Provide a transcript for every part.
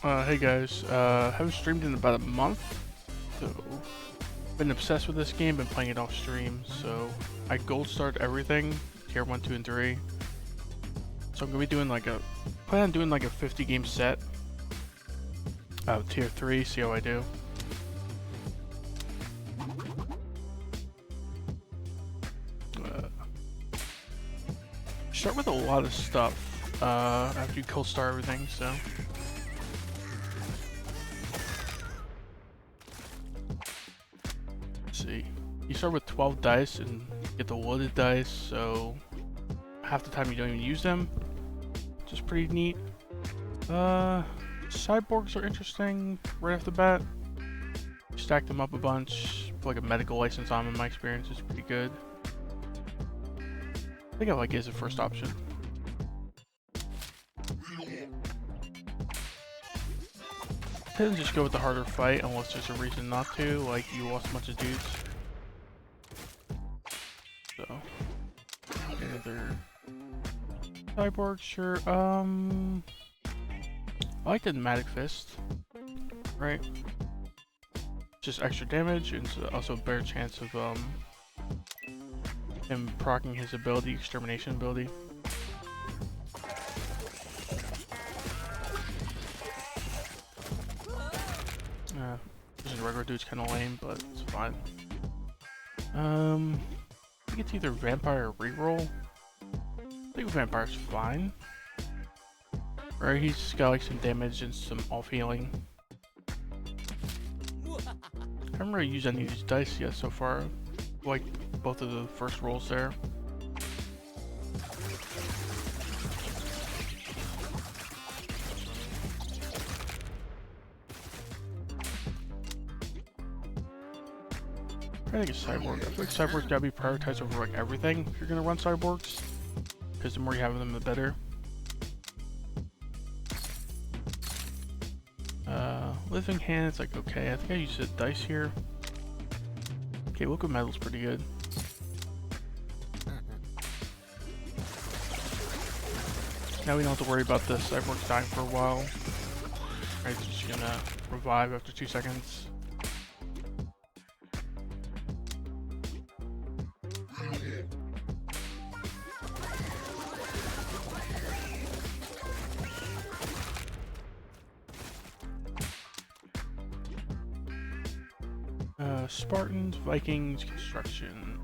Hey guys, haven't streamed in about a month, so been obsessed with this game, been playing it off stream, so I gold starred everything, tier 1, 2, and 3. So I'm gonna be doing plan on doing like a 50 game set of tier 3, see how I do. Start with a lot of stuff, after you gold star everything, so. See, you start with 12 dice and get the loaded dice, so half the time you don't even use them, which is pretty neat. Cyborgs are interesting right off the bat. Stack them up a bunch, put like a medical license on them, in my experience is pretty good. I think I like it as a first option. Tend to just go with the harder fight unless there's a reason not to, like you lost a bunch of dudes. So, another cyborg, sure. I like the Pneumatic Fist, right? Just extra damage, and also a better chance of him proccing his ability, extermination ability. Just a regular dude's kind of lame, but it's fine. I think it's either vampire or reroll. I think vampire's fine. Right, he's got like some damage and some off healing. I haven't really used any of these dice yet so far. Like both of the first rolls there. I think it's cyborg. I feel like cyborgs gotta be prioritized over like everything if you're gonna run cyborgs, because the more you have of them, the better. Living Hand, it's like okay. I think I used a dice here. Okay, liquid metal's pretty good. Now we don't have to worry about the cyborgs dying for a while. Right, it's just gonna revive after 2 seconds. Spartans, Vikings, Construction.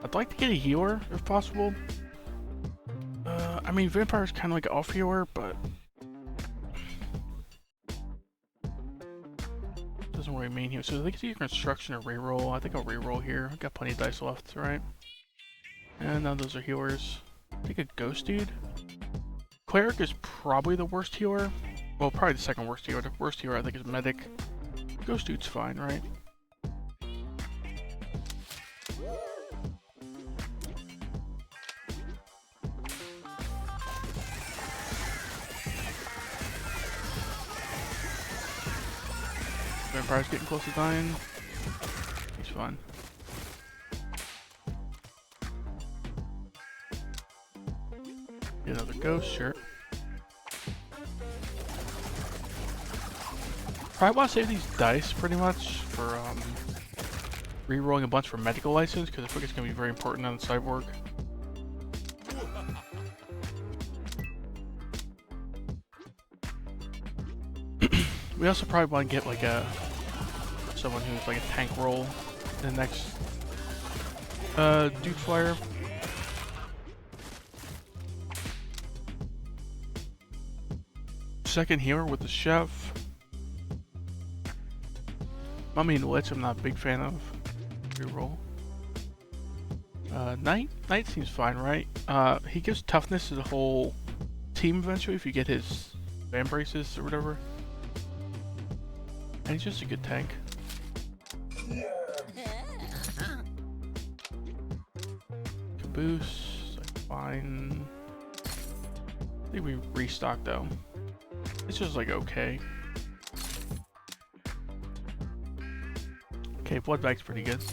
I'd like to get a healer if possible. I mean, Vampire's kind of like an off healer, but doesn't really mean here. So I think it's either Construction or reroll. I think I'll reroll here. I've got plenty of dice left, right? And now those are healers. I think a Ghost Dude. Cleric is probably the worst healer. Well, probably the second worst healer. The worst healer I think is Medic. Ghost Dude's fine, right? Vampire's getting close to dying. He's fine. Get another ghost, sure. Probably want to save these dice pretty much for re-rolling a bunch for medical license, because I think it's going to be very important on the cyborg. We also probably want to get like someone who's like a tank roll in the next Dude Flyer. Second healer with the chef. Mummy and Lich I'm not a big fan of. Reroll. Knight seems fine, right? He gives toughness to the whole team eventually if you get his van braces or whatever. And he's just a good tank. Caboose, like, fine. I think we restock though. It's just like okay. Okay, Bloodbag's pretty good.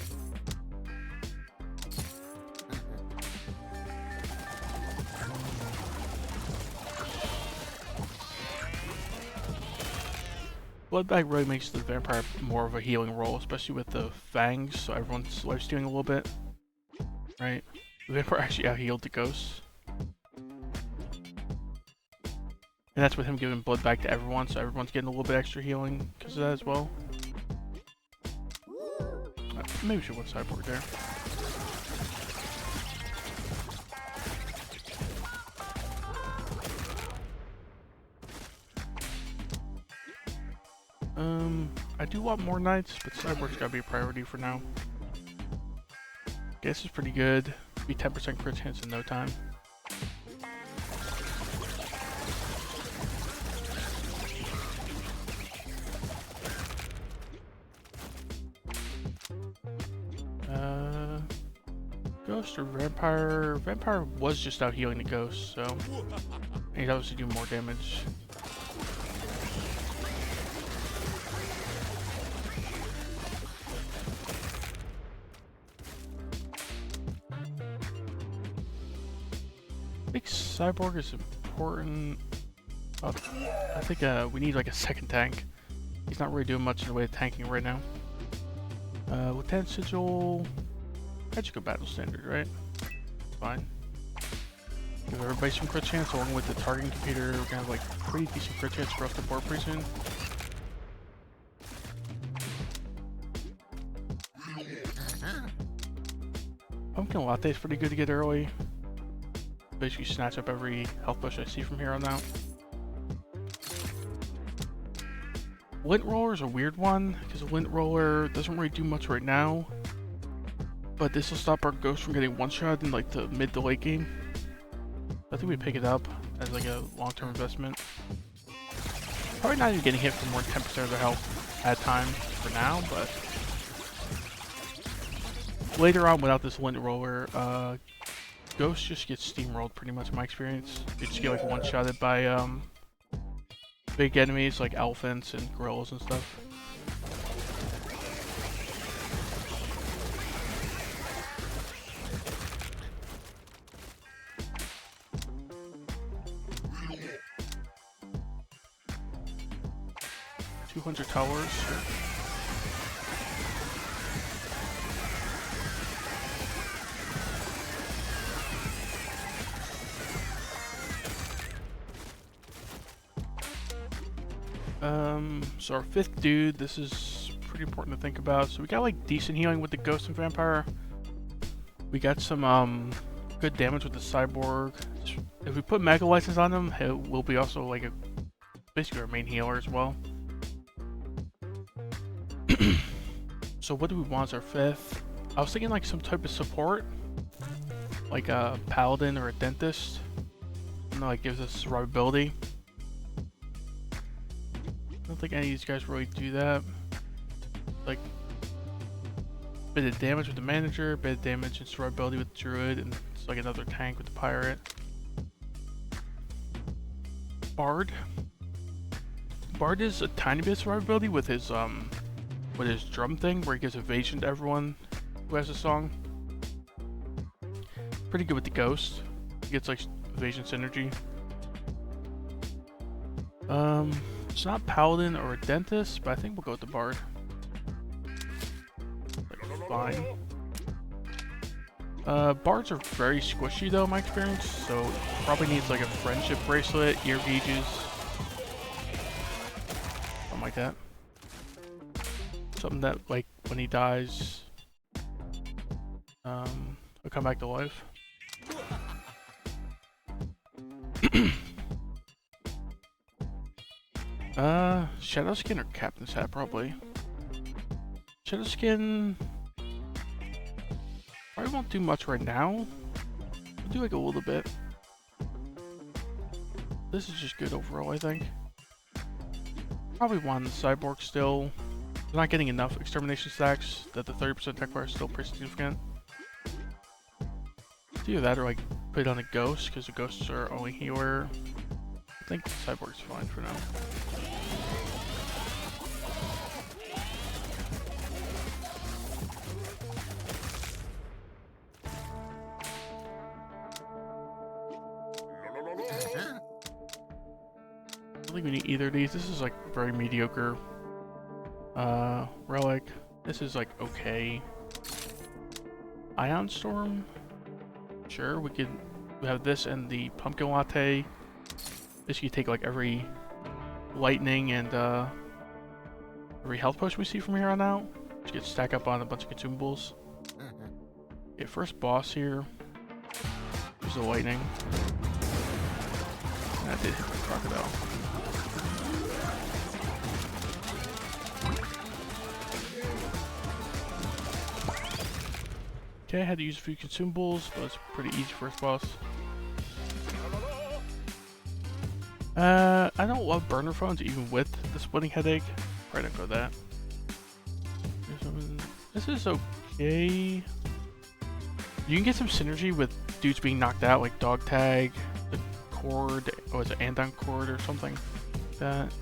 Bloodbag really makes the vampire more of a healing role, especially with the fangs, so everyone's lifestealing a little bit. Right? The vampire actually out-healed the ghosts. And that's with him giving blood back to everyone, so everyone's getting a little bit extra healing because of that as well. Maybe we should one cyborg there. I do want more knights, but cyborg's gotta be a priority for now. Guess is pretty good. Be 10% crit chance in no time. Ghost or vampire? Vampire was just out healing the ghost, so he's obviously doing more damage. I think cyborg is important. I think we need like a second tank. He's not really doing much in the way of tanking right now. Lieutenant Sigil, that should go battle standard, right? Fine. Give everybody some crit chance along with the targeting computer. We're gonna have like pretty decent crit chance across the board pretty soon. Pumpkin Latte is pretty good to get early. Basically snatch up every health push I see from here on out. Lint Roller is a weird one, because Lint Roller doesn't really do much right now. But this will stop our ghost from getting one-shot in like the mid to late game. I think we pick it up as like a long-term investment. Probably not even getting hit for more than 10% of their health at a time for now, but later on without this Lint Roller, Ghost just gets steamrolled pretty much in my experience. You just get like one-shotted by big enemies like elephants and gorillas and stuff. $200 towers. So our fifth dude, this is pretty important to think about. So we got like decent healing with the ghost and vampire. We got some good damage with the cyborg. If we put mega license on him, it will be also like basically our main healer as well. So what do we want as our fifth? I was thinking like some type of support, like a paladin or a dentist. I know it gives us survivability. I don't think any of these guys really do that. Like, bit of damage with the manager, bit of damage and survivability with the druid, and it's like another tank with the pirate. Bard. Bard is a tiny bit of survivability with his drum thing, where he gives evasion to everyone who has a song. Pretty good with the ghost. He gets like evasion synergy. It's not paladin or a dentist, but I think we'll go with the bard. Like, fine. Bards are very squishy though in my experience, so probably needs like a friendship bracelet, ear gauges, something like that. Something that like when he dies, he'll come back to life. Shadowskin or Captain's Hat, probably. Shadowskin probably won't do much right now. We'll do like a little bit. This is just good overall, I think. Probably one cyborg still. We're not getting enough extermination stacks that the 30% tech fire is still pretty significant. Do that or like put it on a ghost, because the ghosts are only healer. I think cyborg's fine for now. I don't think we need either of these. This is like very mediocre Relic. This is like okay. Ion Storm. Sure, we have this and the Pumpkin Latte. This you take like every lightning and every health potion we see from here on out. Just get stacked up on a bunch of consumables. Okay, first boss here. Here's the lightning. That did hit the crocodile. Okay, I had to use a few consumables, but it's pretty easy first boss. I don't love burner phones even with the splitting headache. Probably don't go that. This is okay. You can get some synergy with dudes being knocked out, like Dog Tag, the Cord, or was it Andon Cord or something like that.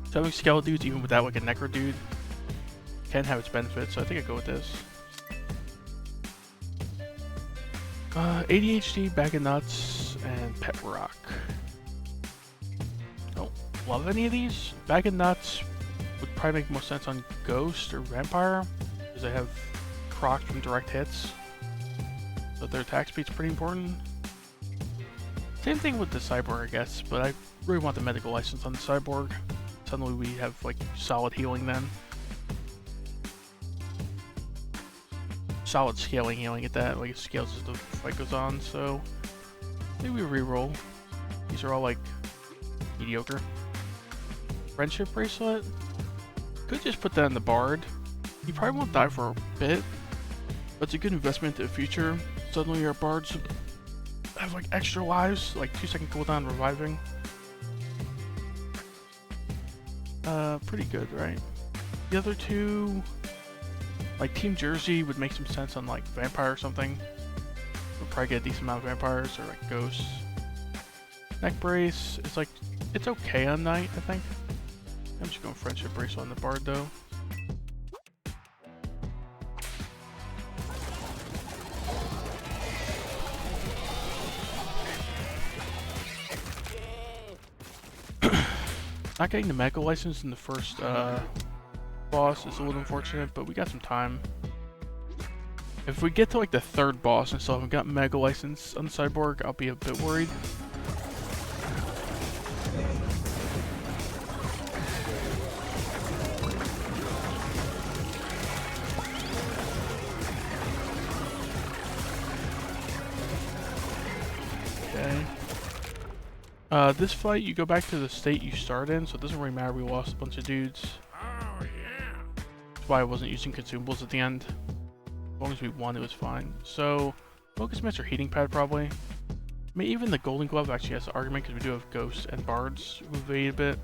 So having skeleton dudes even without like a Necro dude can have its benefits, so I think I'd go with this. ADHD, Bag of Nuts, and Pet Rock. Don't love any of these. Bag of Nuts would probably make more sense on Ghost or Vampire, because they have proc from direct hits, so their attack speed's pretty important. Same thing with the Cyborg, I guess, but I really want the medical license on the Cyborg. Suddenly we have like solid healing then. Solid scaling healing at that, like it scales as the fight goes on, so maybe we reroll. These are all like mediocre. Friendship Bracelet. Could just put that in the Bard. You probably won't die for a bit, but it's a good investment into the future. Suddenly our Bards have like extra lives, like 2-second cooldown reviving. Pretty good, right? The other two, like Team Jersey would make some sense on like Vampire or something. We'll probably get a decent amount of Vampires or like Ghosts. Neck Brace, it's like, it's okay on Knight, I think. I'm just going Friendship Bracelet on the Bard though. Not getting the Mega License in the first boss is a little unfortunate, but we got some time. If we get to like the third boss and still haven't got Mega License on the Cyborg, I'll be a bit worried. Okay. This fight, you go back to the state you start in, so it doesn't really matter. We lost a bunch of dudes. Oh, yeah. That's why I wasn't using consumables at the end. As long as we won, it was fine. So, Focus Mist or Heating Pad, probably. I mean, even the Golden Glove actually has an argument, because we do have Ghosts and Bards who evade a bit.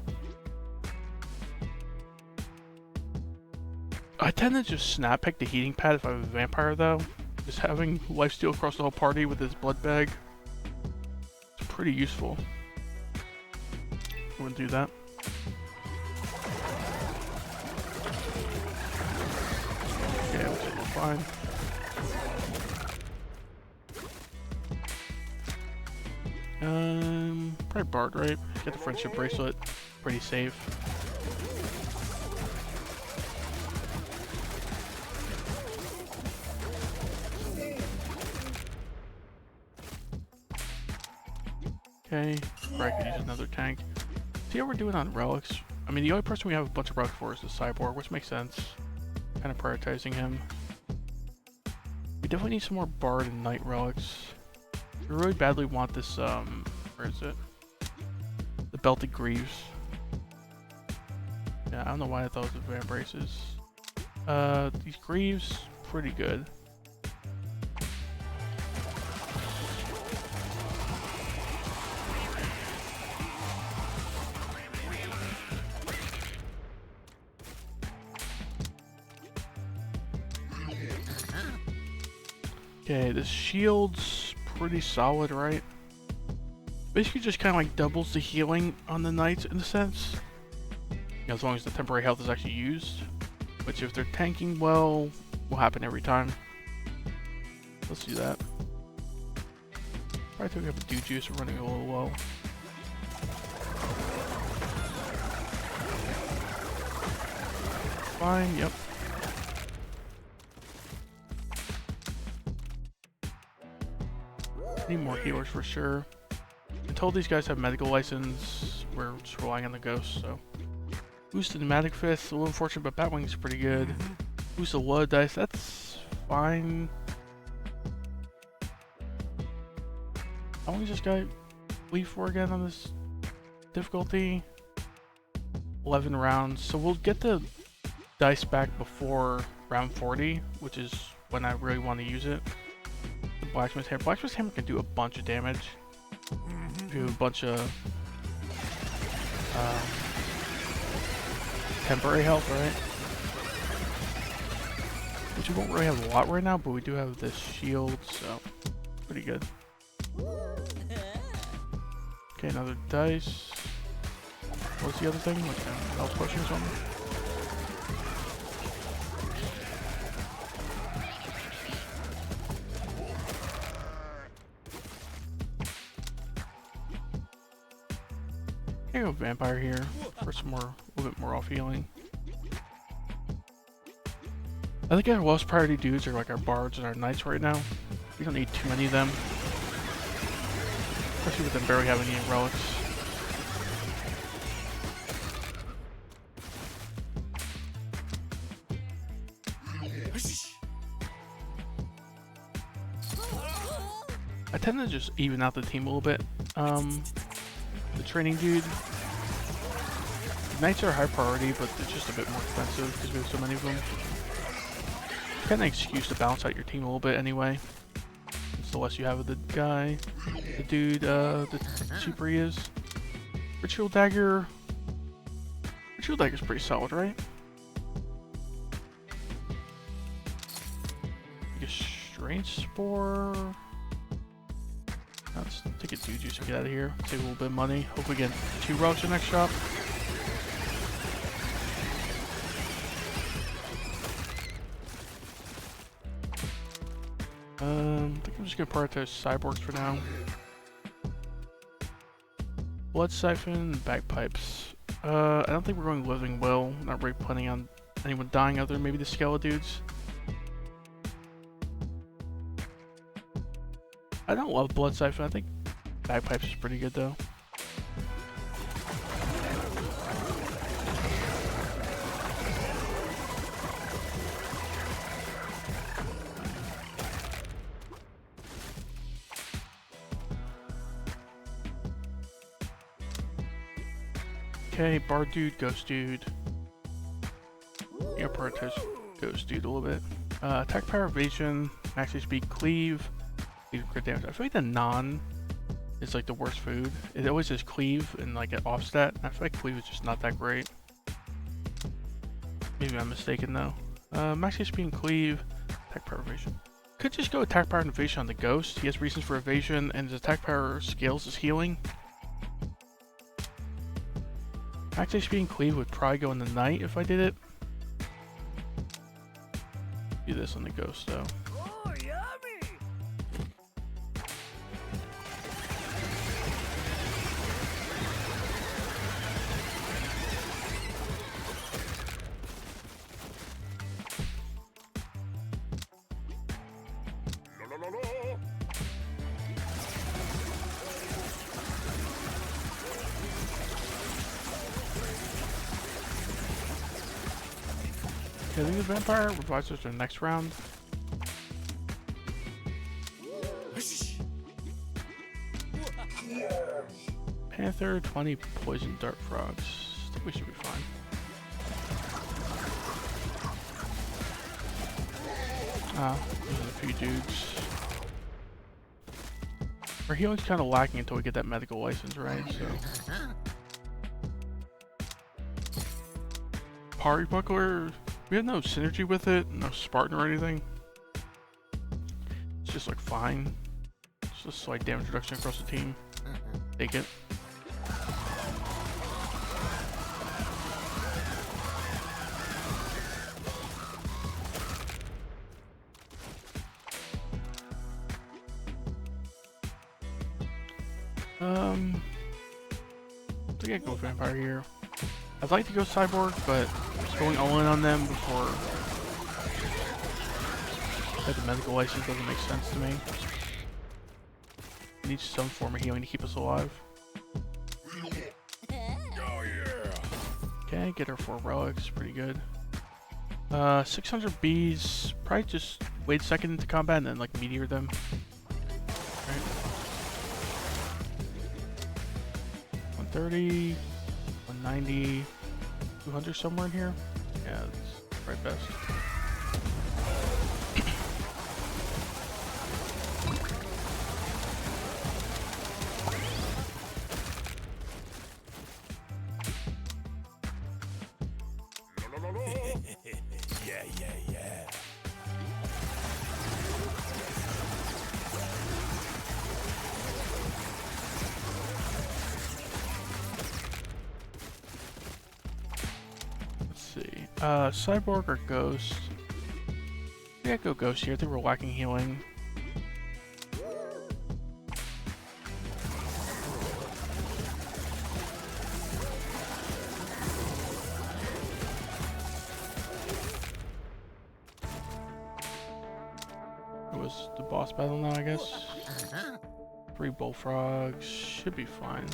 I tend to just snap pick the Heating Pad if I have a Vampire, though. Just having lifesteal across the whole party with his Blood Bag. It's pretty useful. I wouldn't do that. Yeah, looks like we're fine. Probably Bard, right? Get the Friendship Bracelet. Pretty safe. Okay, probably could use another tank. See how we're doing on relics? I mean, the only person we have a bunch of relics for is the Cyborg, which makes sense. Kind of prioritizing him. We definitely need some more Bard and Knight relics. We really badly want this, where is it? The Belted Greaves. Yeah, I don't know why I thought it was the Van Braces. These Greaves, pretty good. Okay, this shield's pretty solid, right? Basically just kind of like doubles the healing on the Knights in a sense. You know, as long as the temporary health is actually used. Which if they're tanking well, will happen every time. Let's do that. Probably think we have a Dew Juice, we're running a little low. fine, yep. Need more healers for sure. Until these guys have medical license, we're just relying on the ghost, so. Boost the pneumatic fist, a little unfortunate, but Batwing's pretty good. Boost the blood dice, that's fine. How long is this guy leave for again on this difficulty? 11 rounds, so we'll get the dice back before round 40, which is when I really want to use it. The Blacksmith's Hammer. Blacksmith's Hammer can do a bunch of damage. Do a bunch of temporary health, right? Which we won't really have a lot right now, but we do have this shield, so pretty good. Okay, another dice. What's the other thing? Like a health potion or something? I'm gonna go vampire here for some more, a little bit more off healing. I think our lowest priority dudes are like our bards and our knights right now. We don't need too many of them, especially with them barely having any relics. I tend to just even out the team a little bit. The training dude. Knights are high priority, but it's just a bit more expensive because we have so many of them. It's kind of an excuse to balance out your team a little bit anyway. It's the less you have of the guy. The dude, the cheaper he is. Ritual Dagger. Ritual Dagger's pretty solid, right? Like a Strange Spore. Let's take a Juju and get out of here. Save a little bit of money. Hope we get 2 relics in the next shop. I think I'm just gonna prioritize cyborgs for now. Blood Siphon, Bagpipes. I don't think we're going Living Will. Not really planning on anyone dying other than maybe the Skeleton dudes. I don't love Blood Siphon. I think Bagpipes is pretty good though. Okay, Bard dude, Ghost dude. Yeah, prioritize Ghost dude a little bit. Attack power, evasion, max HP, cleave. Crit damage. I feel like the non is like the worst food. It always says cleave and like an offstat. I feel like cleave is just not that great. Maybe I'm mistaken though. Max HP and cleave, attack power, evasion. Could just go attack power and evasion on the ghost. He has reasons for evasion and his attack power scales his healing. Max HP and cleave would probably go in the knight if I did it. Do this on the ghost though. Okay, I think the vampire revives us in the next round. Panther, 20 poison dart frogs. I think we should be fine. There's a few dudes. Our healing's kind of lacking until we get that medical license, right? So. Party Buckler, we have no synergy with it, no Spartan or anything. It's just like fine. It's just slight damage reduction across the team. Take it. I think I go vampire here. I'd like to go Cyborg, but going all in on them before the medical license doesn't make sense to me. Needs some form of healing to keep us alive. Okay, get her 4 relics, pretty good. 600 bees, probably just wait a second into combat and then like meteor them. Right. 130, 190, 200 somewhere in here. Yeah, that's right best. Cyborg or Ghost? Yeah, go Ghost here. I think we're lacking healing. It was the boss battle now, I guess. 3 bullfrogs should be fine.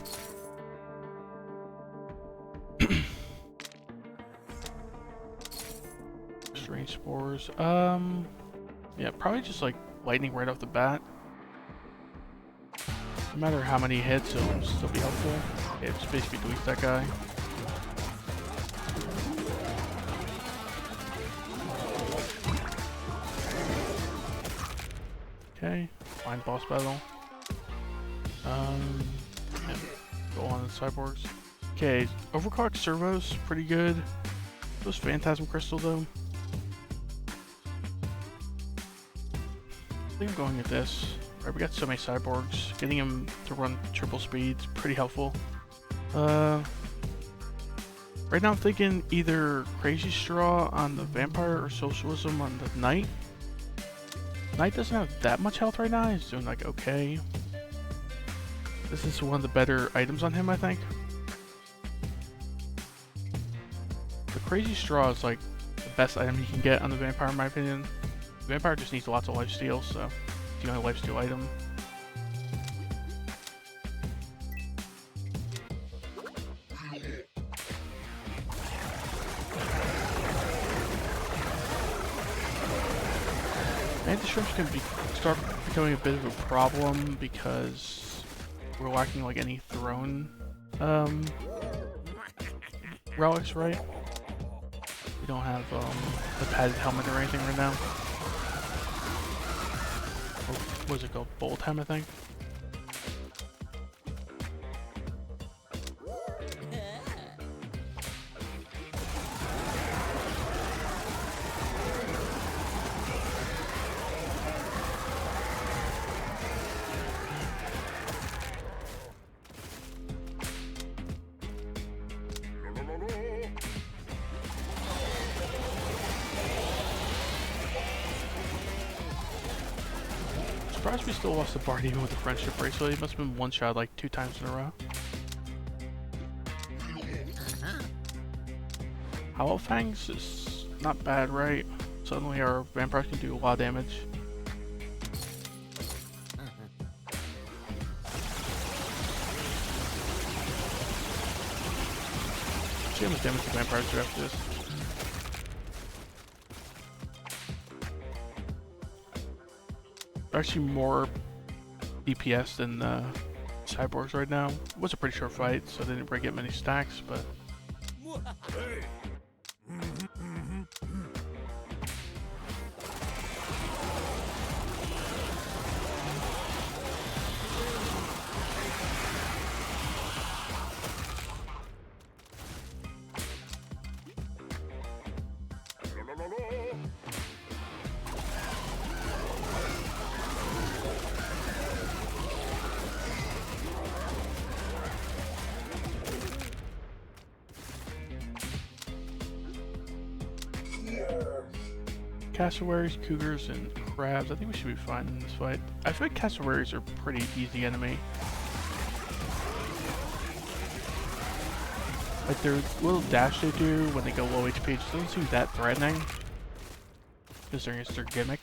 Strange spores. Yeah, probably just like lightning right off the bat. No matter how many hits, it'll still be helpful. Yeah, just basically delete that guy. Okay, fine boss battle. Yeah, go on the cyborgs. Okay, overclocked servos, pretty good. Those phantasm crystal though. I think I'm going with this. Alright, we got so many cyborgs. Getting him to run triple speed's pretty helpful. Right now I'm thinking either Crazy Straw on the vampire or Socialism on the knight. Knight doesn't have that much health right now. He's doing like okay. This is one of the better items on him, I think. The Crazy Straw is like the best item you can get on the vampire in my opinion. Vampire just needs lots of lifesteal, so it's the only lifesteal item. And the shrimps can start becoming a bit of a problem because we're lacking like any throne relics, right? We don't have the padded helmet or anything right now. What was it called? Bolt Hem, I think. Surprised we still lost the Bard even with the friendship bracelet. He must have been one shot like 2 times in a row. Hollow Fangs is not bad, right? Suddenly our vampires can do a lot of damage. See how much damage the vampires do after this. Actually more DPS than cyborgs right now. It was a pretty short fight, so they didn't really get many stacks, but cassowaries, cougars, and crabs. I think we should be fine in this fight. I feel like cassowaries are a pretty easy enemy. Like their little dash they do when they go low HP just doesn't seem that threatening. Considering it's their gimmick.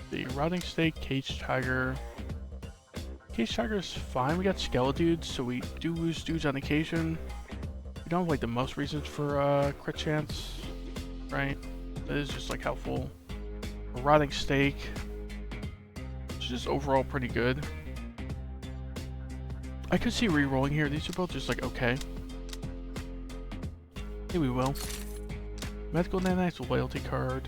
The Rotting Snake, Cage Tiger. Cage Tiger's fine. We got Skeledudes, so we do lose dudes on occasion. We don't have like the most reasons for crit chance, right? That is just like helpful. A Rotting Snake. It's just overall pretty good. I could see re-rolling here. These are both just like okay. Maybe we will. Medical Nanites, Loyalty card.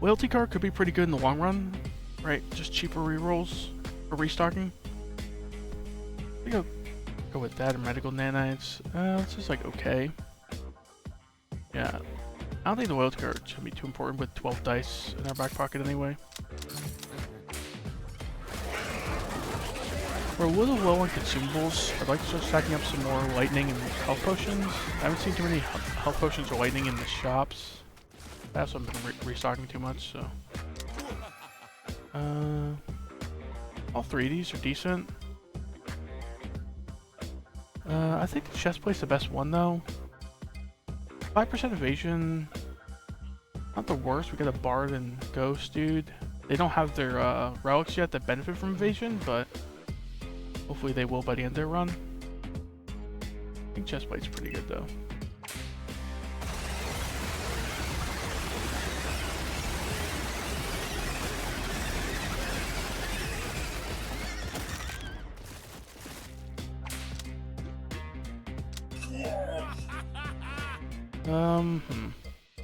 Loyalty card could be pretty good in the long run, right? Just cheaper rerolls or restocking. I think I'll go with that or Medical Nanites. It's just like okay. Yeah, I don't think the loyalty card should be too important with 12 dice in our back pocket anyway. We're a little low on consumables. I'd like to start stacking up some more lightning and health potions. I haven't seen too many health potions or lightning in the shops. I also haven't been restocking too much, so. All three of these are decent. I think the chest plate's the best one though. 5% evasion, not the worst. We got a Bard and Ghost dude. They don't have their relics yet that benefit from evasion, but hopefully they will by the end of their run. I think chest plate's pretty good though.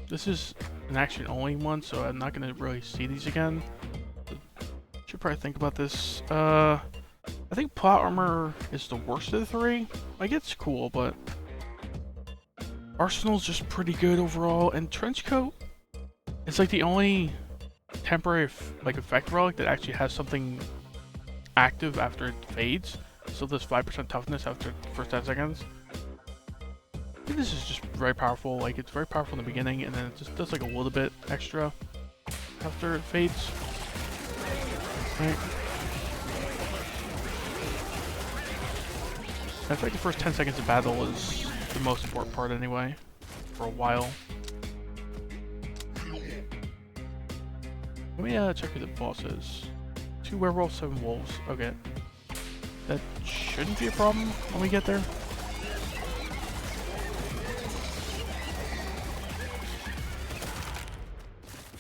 This is an action only one, so I'm not gonna really see these again. Should probably think about this. I think plot armor is the worst of the three. Like it's cool, but Arsenal's just pretty good overall, and Trenchcoat is like the only temporary effect relic that actually has something active after it fades. So there's 5% toughness after the first 10 seconds. I think this is just very powerful. Like it's very powerful in the beginning, and then it just does like a little bit extra after it fades. Right. I feel like the first 10 seconds of battle is the most important part anyway, for a while. Let me check who the boss is. 2 werewolves, 7 wolves. Okay. That shouldn't be a problem when we get there.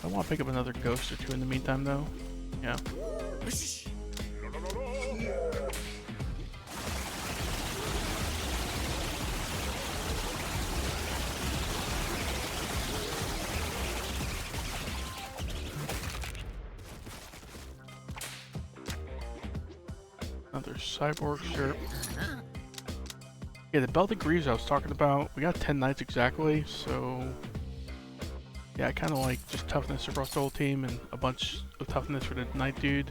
I want to pick up another ghost or 2 in the meantime though. Yeah. Another cyborg shirt. Yeah, the Belt of Greaves I was talking about, we got 10 knights exactly, so yeah, I kind of like just toughness across the whole team and a bunch of toughness for the knight dude.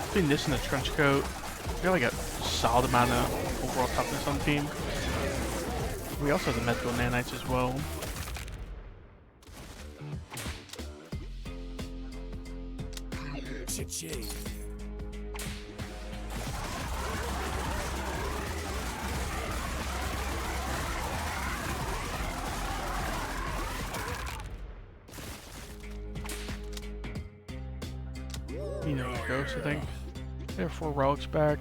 Between this and the trench coat, I got like a solid amount of overall toughness on the team. We also have the Medical Nanites as well. You know, ghosts, I think. There are 4 relics back.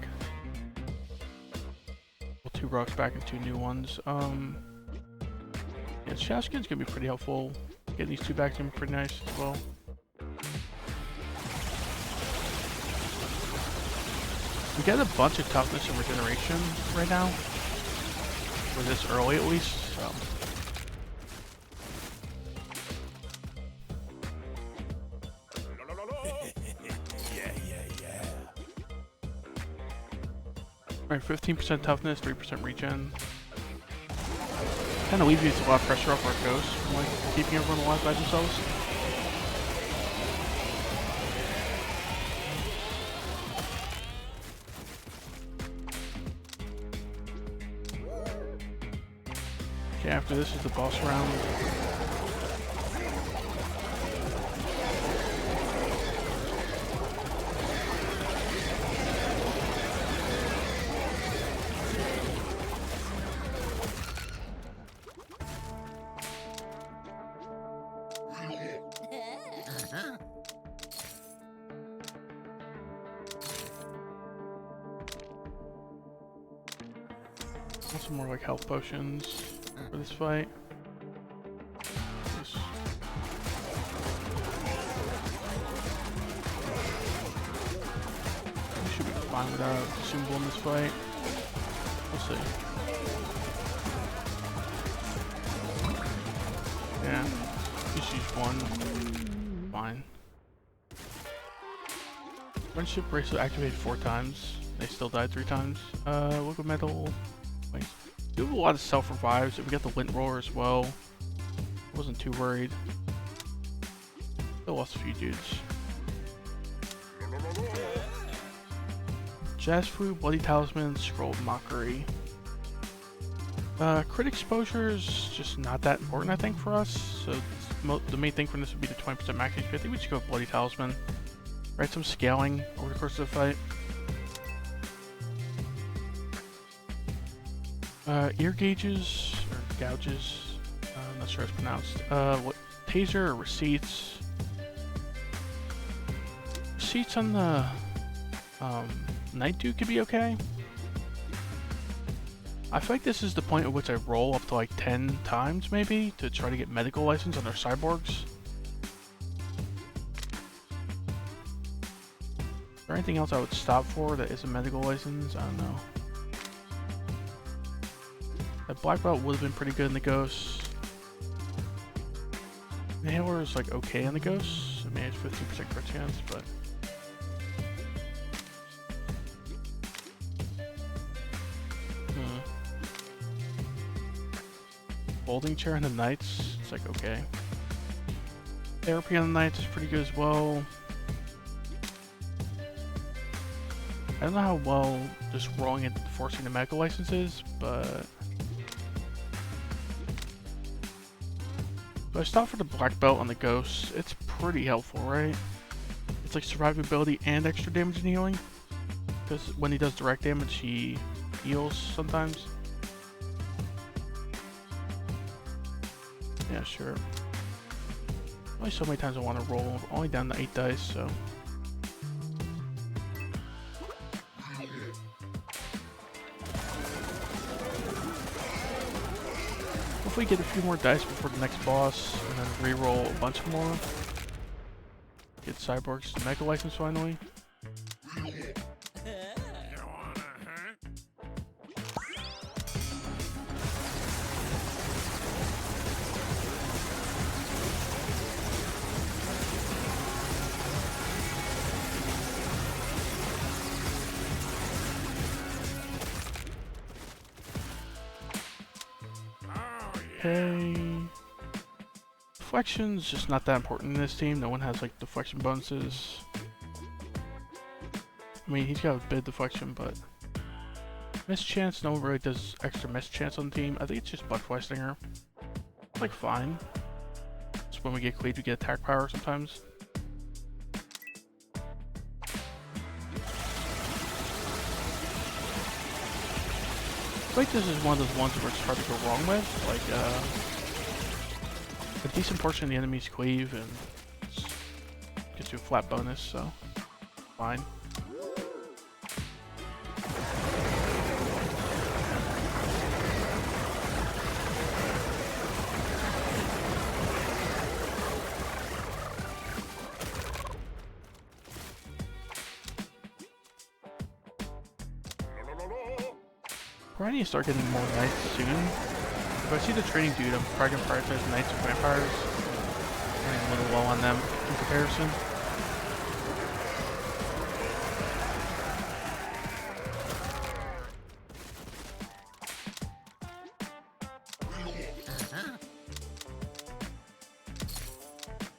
Well, 2 relics back and 2 new ones. Yeah, Shaskin's gonna be pretty helpful. Getting these 2 back is gonna be pretty nice as well. We get a bunch of toughness and regeneration right now. For this early at least, so. Alright, 15% toughness, 3% regen. Kind of alleviates a lot of pressure off our ghosts from like keeping everyone alive by themselves. Okay, after this is the boss round. Want some more like health potions for this fight. We should be fine without a consumable in this fight. We'll see. Yeah, just use one. Fine. Friendship bracelet activated 4 times. They still died 3 times. Liquid metal. Wait. We have a lot of self revives, and we got the lint roller as well. Wasn't too worried. Still lost a few dudes. Jazz Flute, Bloody Talisman, Scroll of Mockery. Crit exposure is just not that important, I think, for us. So the main thing from this would be the 20% max HP. I think we should go with Bloody Talisman. Right, some scaling over the course of the fight. Ear gauges, or gouges, I'm not sure how it's pronounced. What, taser or receipts? Receipts on the Night Duke could be okay. I feel like this is the point at which I roll up to like 10 times maybe to try to get medical license on their cyborgs. Is there anything else I would stop for that is a medical license? I don't know. That black belt would have been pretty good in the ghosts. Inhaler is like okay in the ghosts. I mean, it's 50% crit chance, but folding chair on the knights, it's like okay. Therapy on the knights is pretty good as well. I don't know how well just rolling it forcing the medical license is, but if I stop for the black belt on the ghosts, it's pretty helpful, right? It's like survivability and extra damage and healing. Because when he does direct damage, he heals sometimes. Yeah, sure. Only so many times I want to roll. I'm only down to 8 dice, so. Hopefully get a few more dice before the next boss, and then re-roll a bunch more. Get cyborgs to mega license finally. Okay. Deflection's just not that important in this team. No one has like deflection bonuses. I mean, he's got a bit of deflection, but miss chance, no one really does extra miss chance on the team. I think it's just Butterfly Stinger. Like fine. Just when we get cleaved, we get attack power sometimes. I feel like this is one of those ones where it's hard to go wrong with. Like, a decent portion of the enemy's cleave and gets you a flat bonus, so fine. I need to start getting more knights soon. If I see the training dude, I'm probably gonna prioritize knights or vampires. Running a little low on them in comparison.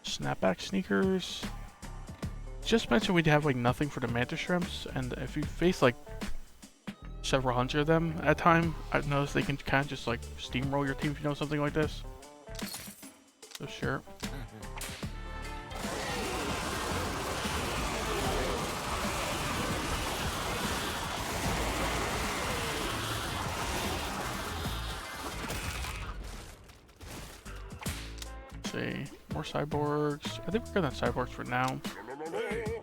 Snapback sneakers. Just mentioned we'd have like nothing for the mantis shrimps, and if you face like several hundred of them at a time, I've noticed they can kind of just like steamroll your team if you know something like this. So sure. See, more cyborgs. I think we're good on cyborgs for now.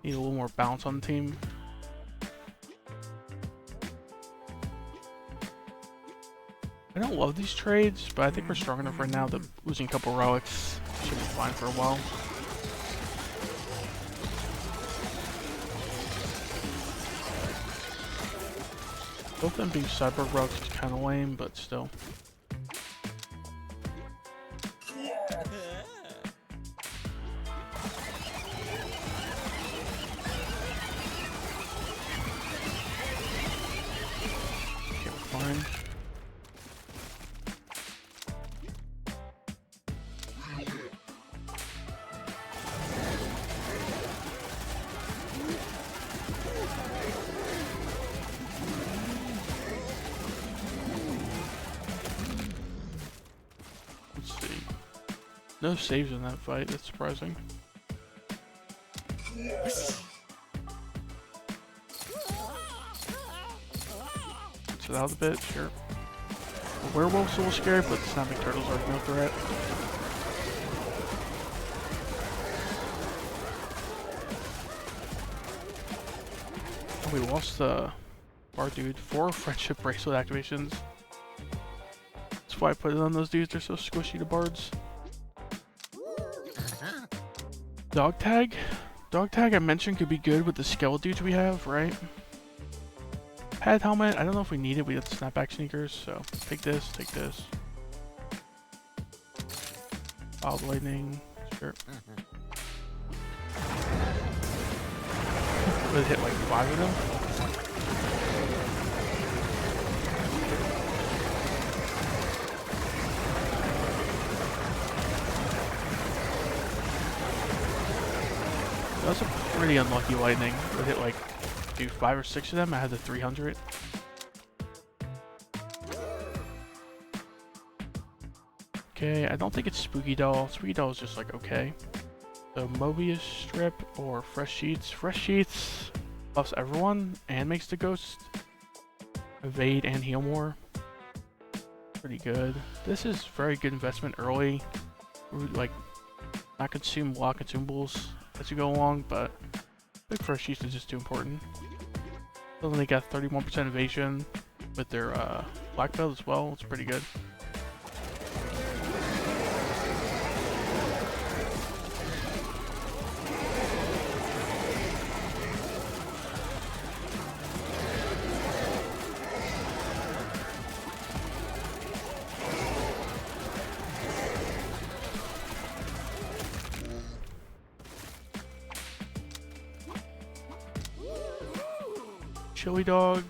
Need a little more balance on the team. I don't love these trades, but I think we're strong enough right now that losing a couple relics should be fine for a while. Both of them being cyborg relics is kind of lame, but still. Okay, we're fine. No saves in that fight, that's surprising. So that was a bit, sure. The werewolf's a little scary, but the snapping turtles are no threat. Oh, we lost our dude. 4 friendship bracelet activations. That's why I put it on those dudes, they're so squishy to bards. Dog tag? Dog tag I mentioned could be good with the skeleton dudes we have, right? Pad helmet, I don't know if we need it, we have the snapback sneakers, so take this, take this. Wild lightning, sure. Would it hit like 5 of them? That was a pretty unlucky lightning. It would hit like, dude, 5 or 6 of them. I had the 300. Okay, I don't think it's Spooky Doll. Spooky Doll is just like okay. So Mobius strip or fresh sheets. Fresh sheets buffs everyone and makes the ghost evade and heal more. Pretty good. This is very good investment early. We're like not consume a lot of consumables as you go along, but I think fresh sheets is just too important. So then they got 31% evasion with their black belt as well. It's pretty good. Chili Dog.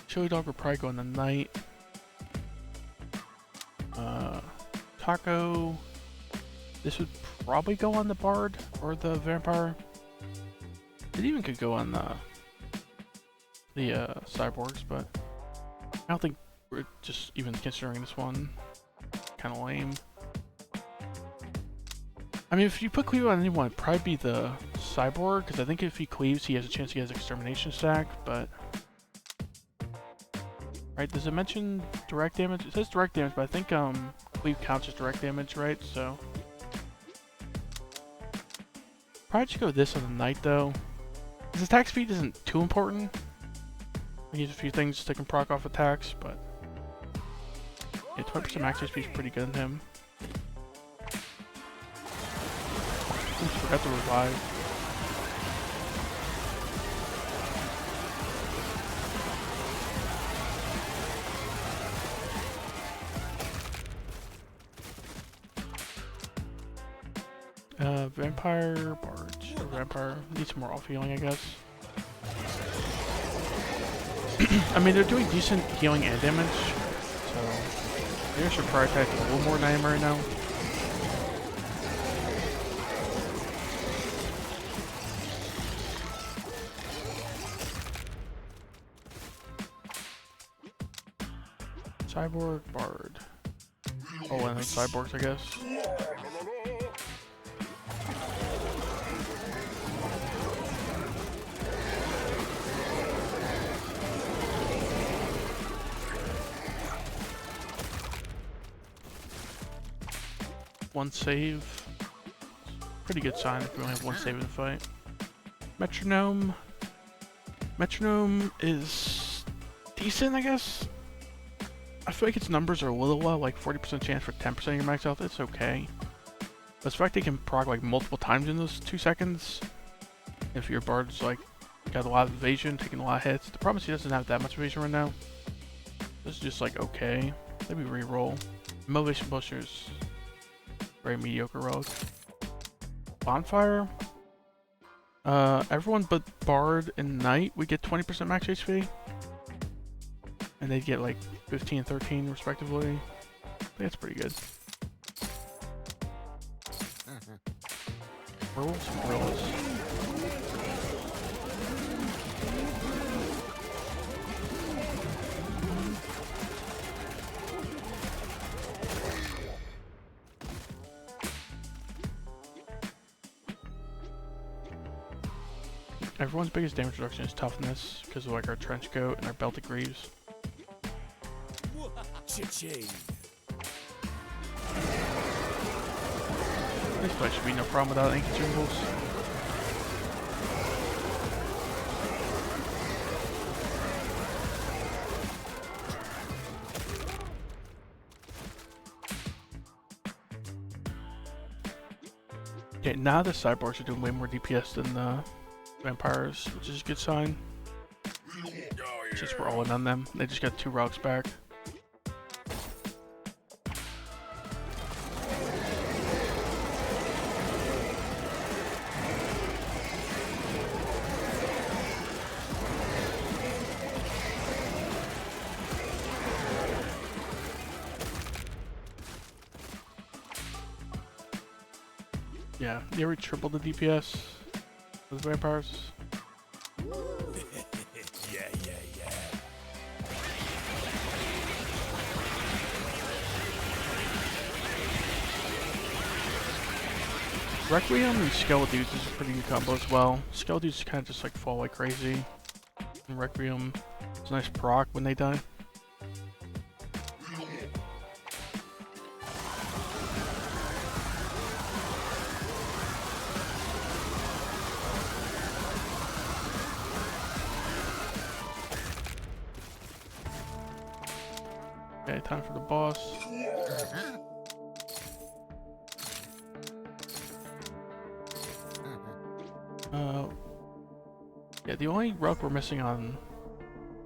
Chili Dog will probably go in the night. Taco. This would probably go on the Bard or the Vampire. It even could go on the Cyborgs, but I don't think we're just even considering this one. Kind of lame. I mean, if you put Cleave on anyone, it'd probably be the Cyborg, because I think if he cleaves, he has a chance to get his extermination stack, but... Right, does it mention direct damage? It says direct damage, but I think Cleave counts as direct damage, right? So... Probably just go with this on the night, though. His attack speed isn't too important. He needs a few things that can proc off attacks, but... Yeah, 20% max HP is pretty good in him. Oops, forgot to revive. Vampire, Barge, or Vampire needs some more off healing, I guess. I mean, they're doing decent healing and damage, so Maybe I should prioritize a little more than I am right now. Cyborg, Bard. Oh, and then cyborgs, I guess. One save. Pretty good sign if we only have one save in the fight. Metronome. Metronome is decent, I guess. I feel like its numbers are a little low, like 40% chance for 10% of your max health. It's okay. But the fact they can proc like multiple times in those 2 seconds, if your bard's like got a lot of evasion, taking a lot of hits. The problem is he doesn't have that much evasion right now. This is just like okay. Let me re-roll. Motivation Bushers. Very mediocre rogue. Bonfire. Everyone but Bard and Knight, we get 20% max HP. And they get like 15 and 13 respectively. I think that's pretty good. Werewolves and gorillas. Everyone's biggest damage reduction is toughness because of like our trench coat and our belted greaves. This fight should be no problem without any consumables. Okay, now the cyborgs are doing way more DPS than the vampires, which is a good sign. Just we're all in on them. They just got 2 rogues back. Yeah, they already tripled the DPS with vampires. Yeah. Requiem and Skeledudes is a pretty good combo as well. Skeledudes kind of just like fall like crazy. And Requiem is a nice proc when they die. Okay, time for the boss. Yeah, the only rogue we're missing on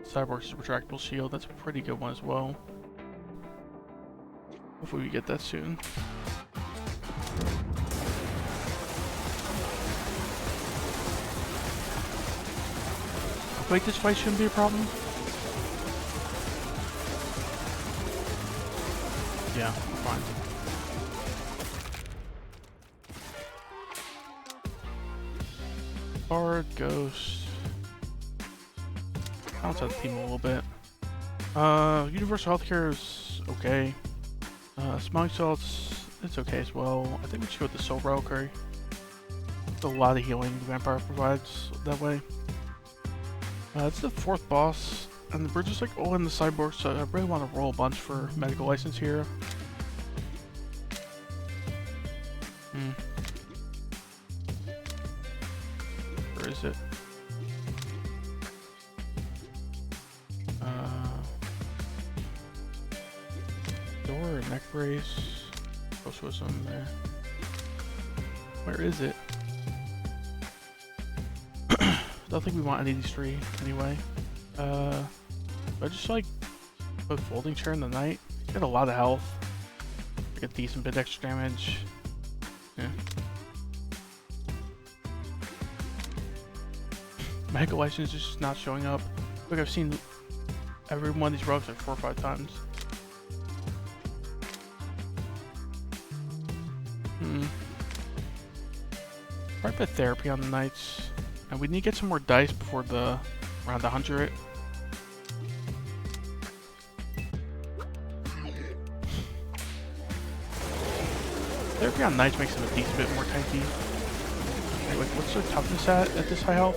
Cyborg's is Retractable Shield. That's a pretty good one as well. Hopefully we get that soon. I feel like this fight shouldn't be a problem. Yeah, we're fine. Bard, Ghost. Balance out the team a little bit. Universal Healthcare is okay. Smiling Salts, it's okay as well. I think we should go with the Soul Reliquary. There's a lot of healing the Vampire provides that way. It's the 4th boss, and we're just like all in the cyborg, so I really want to roll a bunch for medical license here. Where is it? Door, neck brace. Supposed to have some there. Where is it? Don't think we want any of these 3 anyway. I just like put folding chair in the night. Get a lot of health. Like a decent bit extra damage. Yeah. Medical license is just not showing up. Look, I've seen every one of these rogues like 4 or 5 times. Hmm. Probably put therapy on the knights. And we need to get some more dice before the around 100. Therapy on knights makes them a decent bit more tanky. Anyway, what's their toughness at this high health?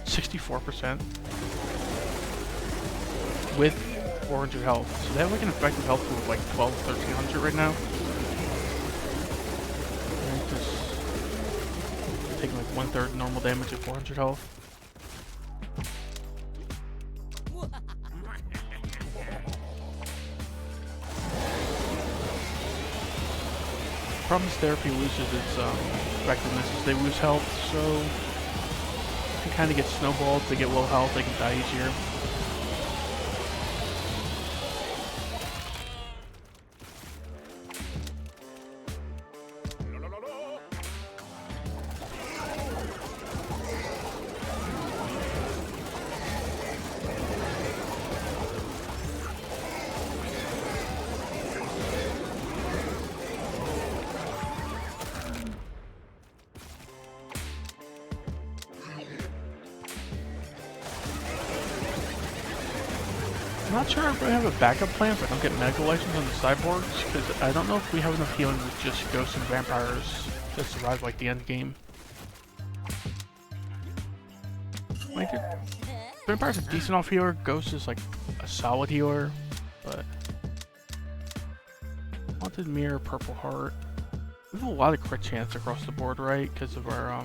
64%. With 400 health. So they have like an effective health pool of like 1300 right now. And just taking like 1/3 normal damage at 400 health. Problem is therapy loses its effectiveness as they lose health, so it can kind of get snowballed. If they get low health, they can die easier. I'm not sure if I have a backup plan if I don't get medical license on the cyborgs, because I don't know if we have enough healing with just ghosts and vampires to survive like the end game. Like, vampire's a decent off healer, ghost is like a solid healer, but Haunted Mirror, Purple Heart. We have a lot of crit chance across the board, right? Because of our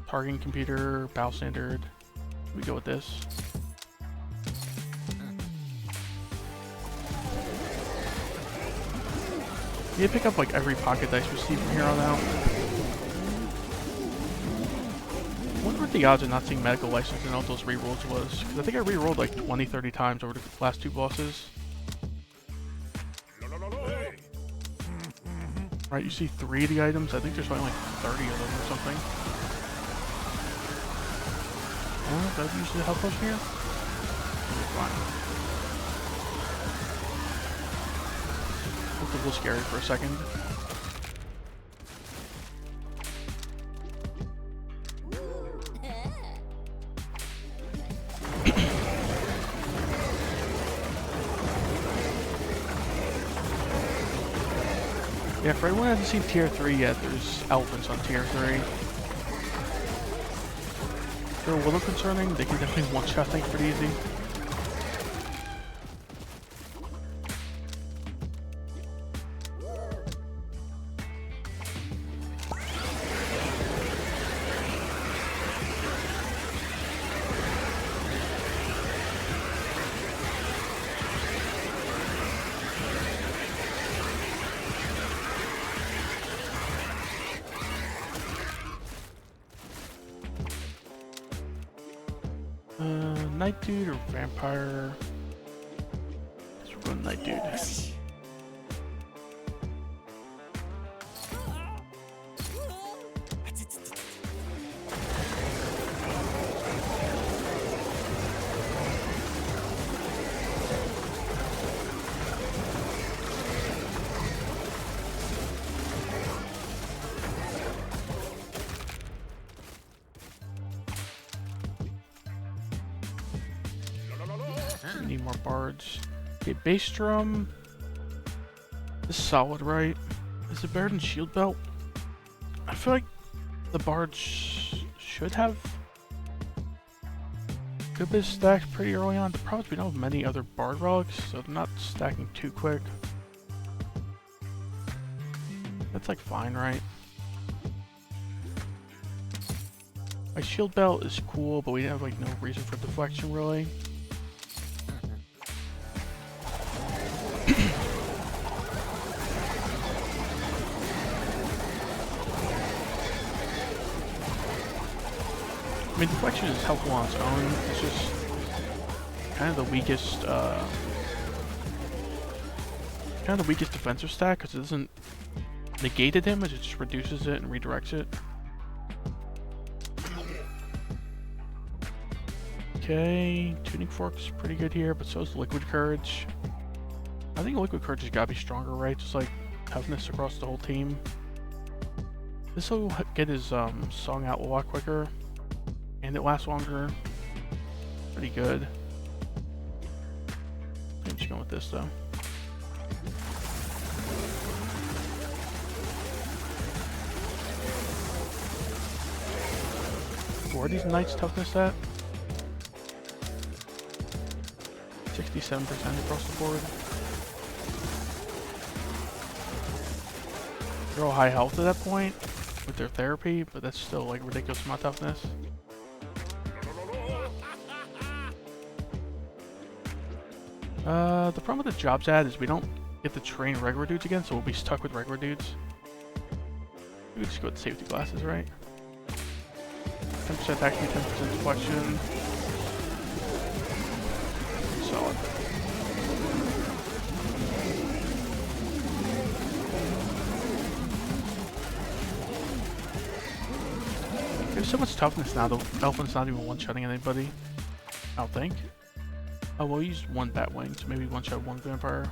targeting computer, battle standard. We go with this. You pick up like every pocket dice received from here on out. I wonder what the odds of not seeing medical license in all those rerolls was, because I think I rerolled like 20-30 times over the last 2 bosses. Right, you see 3 of the items. I think there's only like 30 of them or something. Oh, that use the health potion here? Fine. Looked a little scary for a second. Yeah, for anyone who hasn't seen tier 3 yet, there's elephants on tier 3. They're a little concerning. They can definitely one-shot things pretty easy. Night Dude or Vampire? Guess we're going Night Dude. Need more bards. Okay, bass drum. This is solid, right? Is it better than shield belt? I feel like the bards should have good bit of stacks pretty early on. The problem is we don't have many other bard relics, so they're not stacking too quick. That's like fine, right? My shield belt is cool, but we have like no reason for deflection really. I mean, deflection is helpful on its own. It's just kind of the weakest, defensive stack because it doesn't negate the damage; it just reduces it and redirects it. Okay, Tuning Fork's pretty good here, but so is Liquid Courage. I think Liquid Courage has got to be stronger, right? Just like toughness across the whole team. This will get his song out a lot quicker, and it lasts longer. Pretty good. I'm just going with this though. Where are these knights toughness at? 67% across the board. They're all high health at that point with their therapy, but that's still like ridiculous amount of toughness. The problem with the jobs ad is we don't get to train regular dudes again, so we'll be stuck with regular dudes. We just go with safety glasses, right? 10% attack speed, 10% deflection. Solid. There's so much toughness now, the elephant's not even one-shotting anybody. I don't think. Oh, we'll use one Batwing, so maybe one-shot one vampire.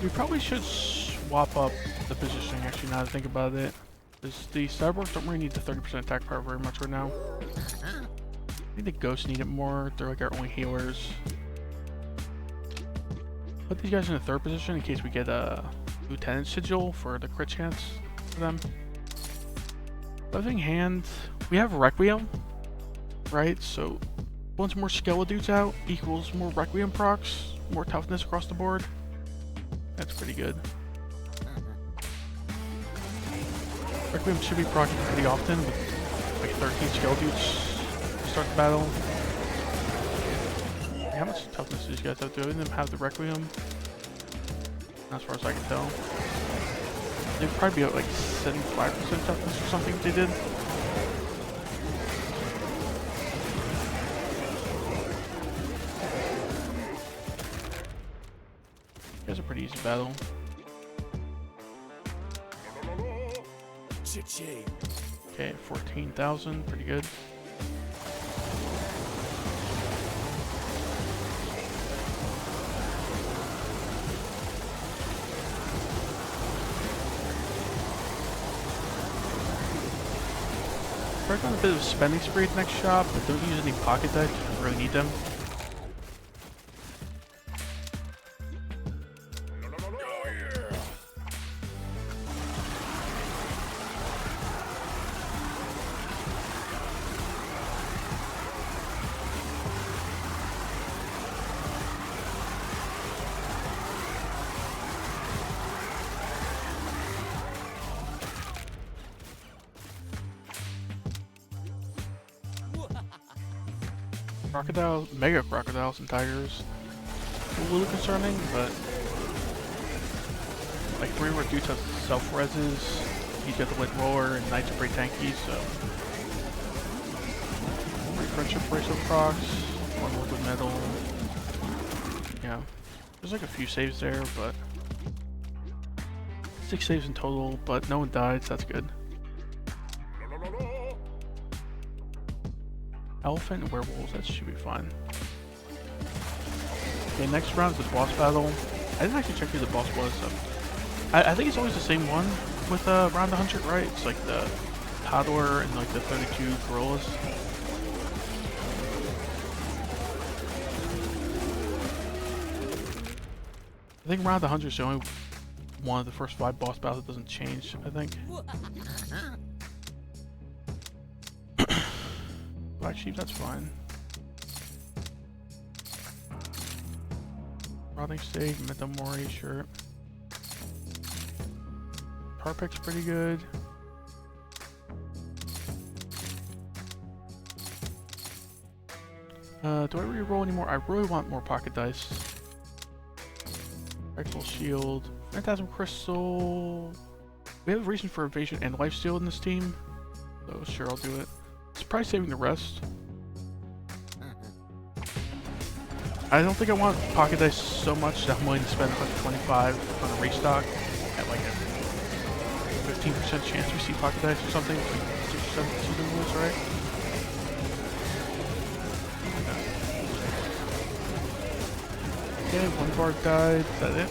We probably should swap up the positioning, actually, now that I think about it. Because the cyborgs don't really need the 30% attack power very much right now. I think the ghosts need it more. They're like our only healers. Put these guys in the third position in case we get a Lieutenant Sigil for the crit chance for them. Living Hand, we have Requiem, right? So once more Skeledudes out equals more Requiem procs, more toughness across the board. That's pretty good. Requiem should be proccing pretty often with like 13 Skeledudes to start the battle. How much toughness do these guys have? Do any of them have the Requiem? As far as I can tell. They'd probably be at like 75% toughness or something if they did. You guys are pretty easy battle. Okay, 14,000, pretty good. We're on a bit of a spending spree at the next shop, but don't use any pocket dice if you really need them. Crocodile, mega crocodiles and tigers. A little concerning, but like we were due to self-reses, he's got the lit roller and knights are pretty tanky, so friendship bracelet procs, one liquid metal. Yeah. There's like a few saves there, but 6 saves in total, but no one died, so that's good. Elephant and werewolves, that should be fine. Okay, next round is the boss battle. I didn't actually check who the boss was, so I think it's always the same one with round 100, right? It's like the toddler and like the 32 gorillas. I think round 100 is the only one of the first 5 boss battles that doesn't change, I think. Black sheep, that's fine. Rotting steak, Metamori, sure. Parpic's pretty good. Do I re-roll anymore? I really want more pocket dice. Fractal Shield. Phantasm Crystal. We have a reason for evasion and lifesteal in this team. So sure, I'll do it. It's probably saving the rest. I don't think I want pocket dice so much that I'm willing to spend 125 on a restock at like a 15% chance we see pocket dice or something. Like 6 or 7 season rules, right? Okay, one bar died. Is that it?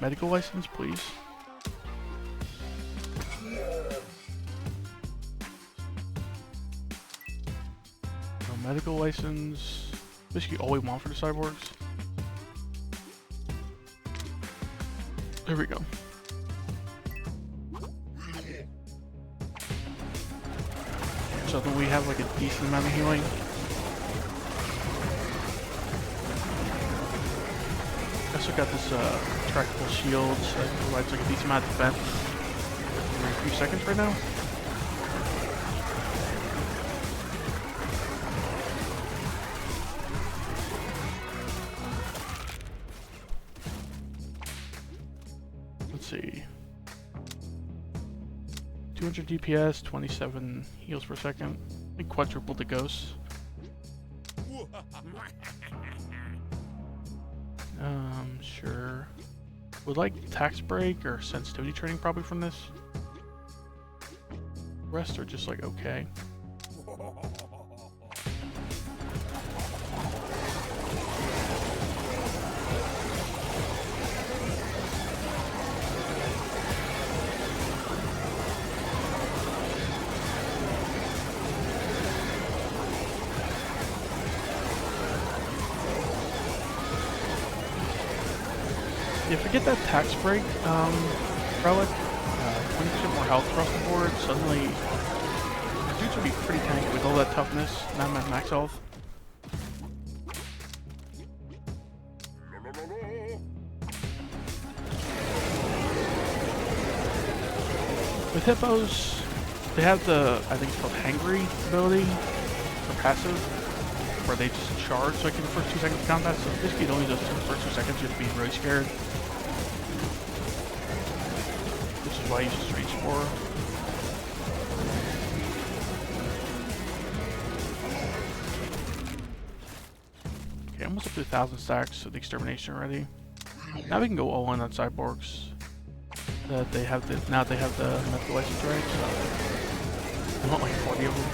Medical license, please. No medical license. Basically all we want for the cyborgs. There we go. So then we have like a decent amount of healing. I also got this trackable shield that provides like a decent amount of defense every few seconds right now. Let's see. 200 DPS, 27 heals per second. I think quadruple the ghosts. Sure. Would like tax break or sensitivity training probably from this. Rest are just like okay. If we get that tax break relic, 20% more health across the board, suddenly our dudes would be pretty tanky with all that toughness, not max health. With hippos, they have the, I think it's called Hangry ability, or passive, where they just charge like in the first 2 seconds of combat, so basically it only does the first 2 seconds, you have to be really scared. Which is why I use Street Spore. Okay, almost up to 1,000 stacks of the extermination already. Now we can go all in on cyborgs. That they have the now they have the medical license, right? So I want like 40 of them.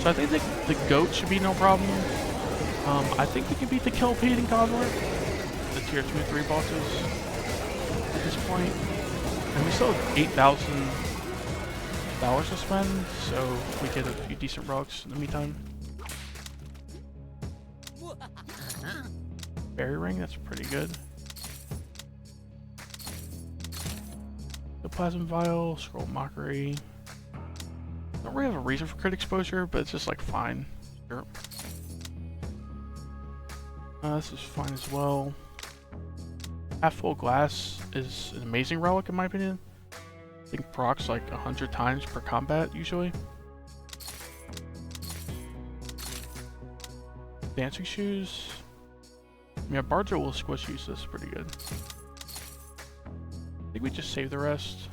So I think the goat should be no problem. I think we can beat the Kelpie and Gobbler, the tier 2 and 3 bosses at this point. And we still have $8,000 to spend, so we get a few decent relics in the meantime. Berry ring, that's pretty good. The plasma vial, scroll mockery. Don't really have a reason for crit exposure, but it's just like fine. Sure. This is fine as well. Half full glass is an amazing relic in my opinion. I think procs like 100 times per combat usually. Dancing shoes. Yeah, Barjo will squish use this pretty good. I think we just save the rest.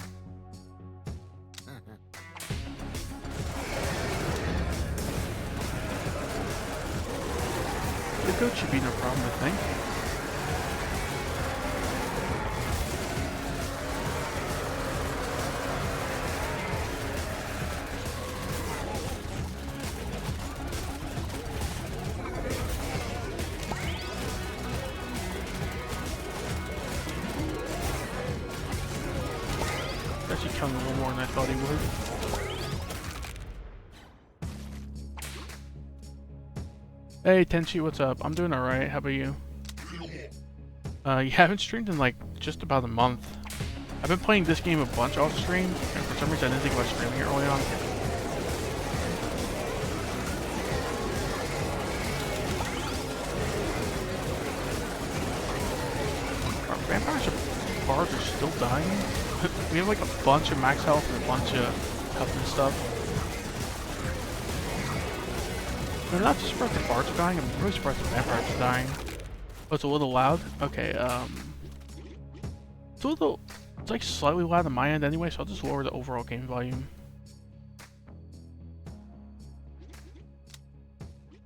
The goat should be no problem, I think. Actually counting a little more than I thought he would. Hey Tenchi, what's up? I'm doing alright, how about you? You haven't streamed in like just about a month. I've been playing this game a bunch off stream, and for some reason I didn't think about streaming it early on. vampires or bards are still dying. We have like a bunch of max health and a bunch of toughness stuff. I'm not surprised the bards are dying. I'm really surprised the vampires are dying. Oh, it's a little loud? Okay, it's like slightly loud on my end anyway, so I'll just lower the overall game volume.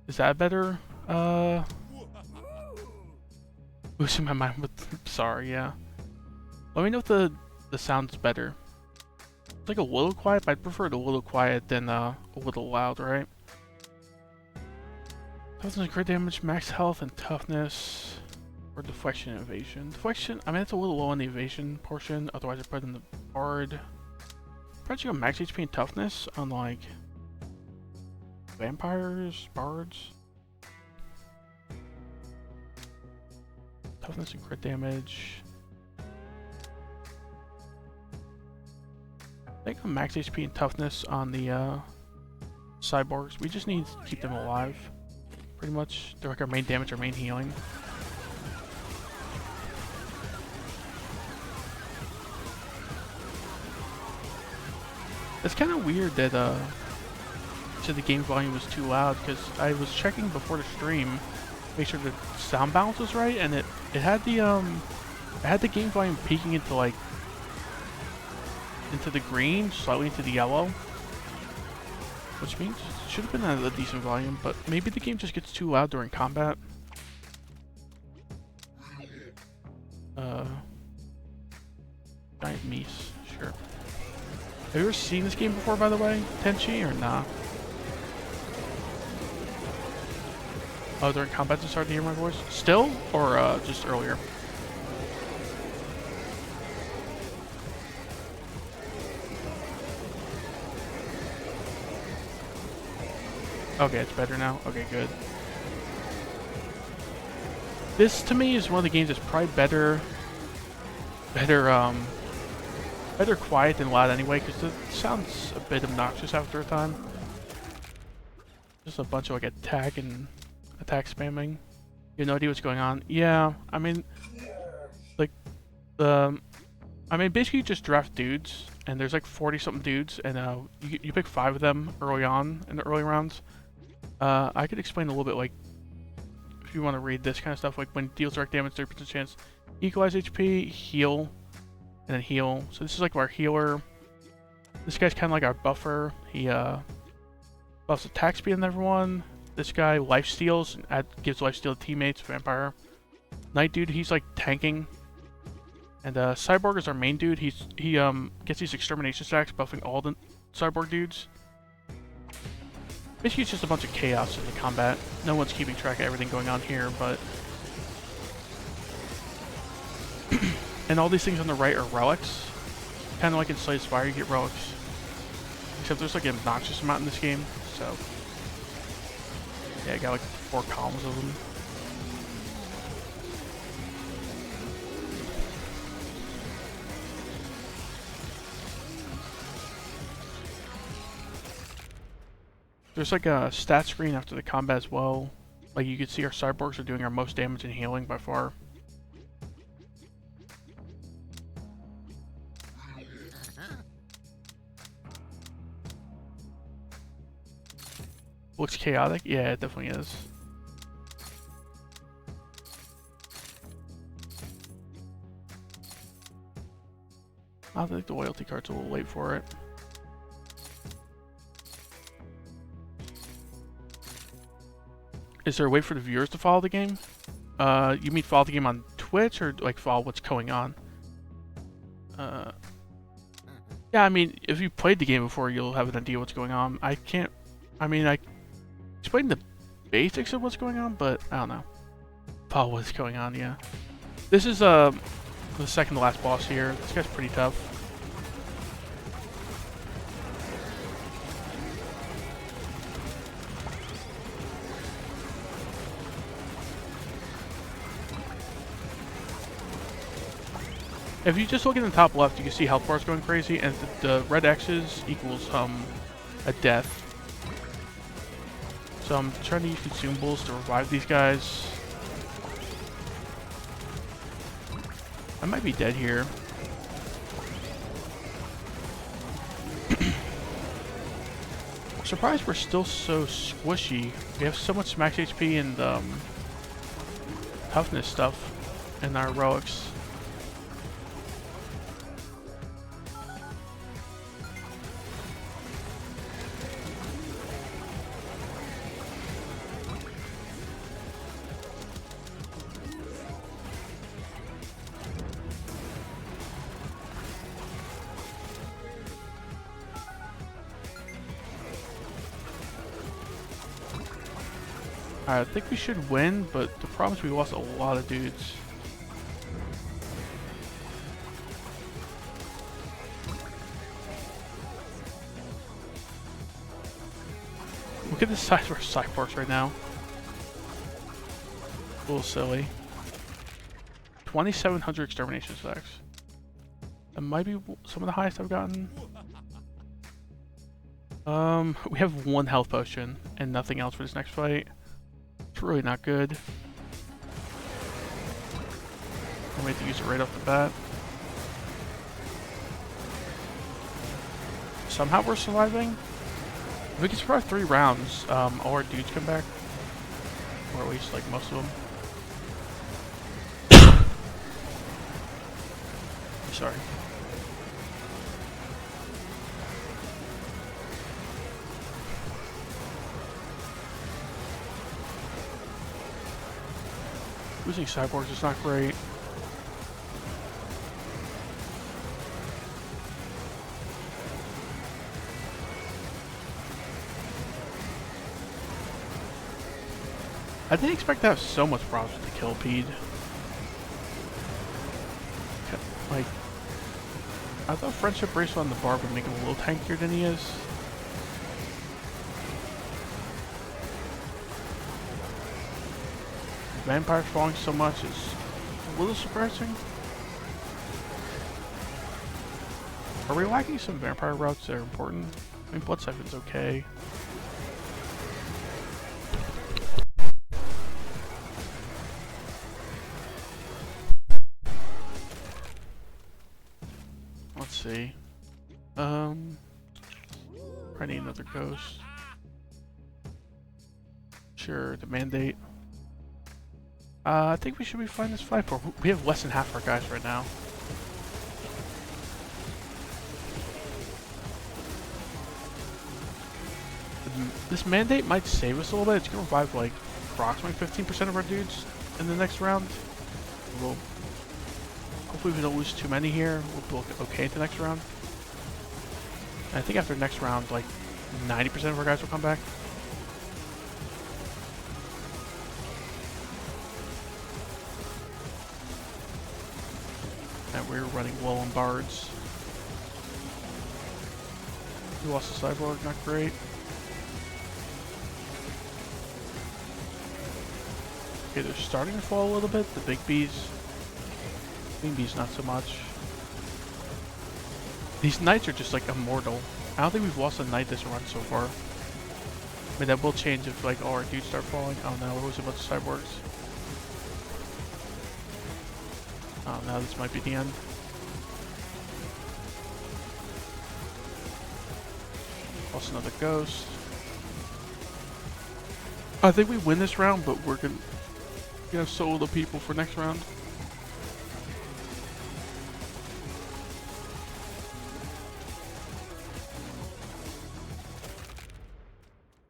Is that better? Losing my mind with, sorry, yeah. Let me know if the sound's better. It's like a little quiet, but I'd prefer it a little quiet than a little loud, right? Toughness and crit damage, max health and toughness, or deflection and evasion. Deflection, I mean, it's a little low on the evasion portion, otherwise I put in the bard. Probably go max HP and toughness on like vampires, bards. Toughness and crit damage. I think on max HP and toughness on the cyborgs. We just need to keep them alive. Pretty much. They're like our main damage, our main healing. It's kind of weird that so the game volume was too loud, because I was checking before the stream, make sure the sound balance was right, and it had the game volume peaking into like into the green, slightly into the yellow, which means it should have been at a decent volume, but maybe the game just gets too loud during combat. Giant Meese, sure. Have you ever seen this game before, by the way, Tenchi, or nah? Oh, during combat you started to hear my voice? Still? Or just earlier? Okay, it's better now? Okay, good. This, to me, is one of the games that's probably better quiet than loud anyway, because it sounds a bit obnoxious after a time. Just a bunch of like attack spamming. You have no idea what's going on. Yeah, I mean, like, basically you just draft dudes, and there's like 40-something dudes, and you pick 5 of them early on in the early rounds. I could explain a little bit, like, if you want to read this kind of stuff, like when deals direct damage, 30% chance, equalize HP, heal, and then heal. So this is like our healer. This guy's kind of like our buffer. He buffs attack speed on everyone. This guy life steals, gives life steal to teammates, vampire. Night dude, he's like tanking. And Cyborg is our main dude. He gets these extermination stacks, buffing all the Cyborg dudes. Basically, it's just a bunch of chaos in the combat. No one's keeping track of everything going on here, but... And all these things on the right are relics. Kind of like in Slay the Spire, you get relics. Except there's like an obnoxious amount in this game, so... Yeah, I got like 4 columns of them. There's like a stat screen after the combat as well. Like you can see our cyborgs are doing our most damage and healing by far. Looks chaotic? Yeah, it definitely is. I think the loyalty card's a little late for it. Is there a way for the viewers to follow the game? You mean follow the game on Twitch, or like follow what's going on? Yeah, I mean, if you played the game before, you'll have an idea what's going on. I explained the basics of what's going on, but I don't know. Follow what's going on, yeah. This is the second to last boss here. This guy's pretty tough. If you just look in the top left, you can see health bars going crazy, and the red X's equals a death. So I'm trying to use consumables to revive these guys. I might be dead here. Surprised we're still so squishy. We have so much max HP and toughness stuff in our relics. I think we should win, but the problem is we lost a lot of dudes. Look at the size of our cyborgs right now. A little silly. 2,700 extermination stacks. That might be some of the highest I've gotten. We have one health potion and nothing else for this next fight. It's really not good. I'm going to use it right off the bat. Somehow we're surviving. If we can survive 3 rounds, all our dudes come back. Or at least, like, most of them. Sorry. Losing cyborgs is not great. I didn't expect to have so much problems with the Kill-Pede. Like, I thought Friendship Bracelet on the Barb would make him a little tankier than he is. Vampire falling so much is a little surprising. Are we lacking some vampire routes that are important? I mean, Blood Siphon's okay. Let's see. I need another ghost. Sure, the mandate. I think we should be fine this fight, but we have less than half our guys right now. This mandate might save us a little bit. It's going to revive like approximately 15% of our dudes in the next round. Hopefully we don't lose too many here. We'll look okay at the next round. And I think after the next round, like 90% of our guys will come back. And we're running low on bards. We lost the cyborg, not great. Okay, they're starting to fall a little bit, the big bees. Queen bees not so much. These knights are just like immortal. I don't think we've lost a knight this run so far. I mean, that will change if like all our dudes start falling. Oh no, we're losing a bunch of cyborgs. Oh no, this might be the end. Lost another ghost. I think we win this round, but we're gonna solo the people for next round.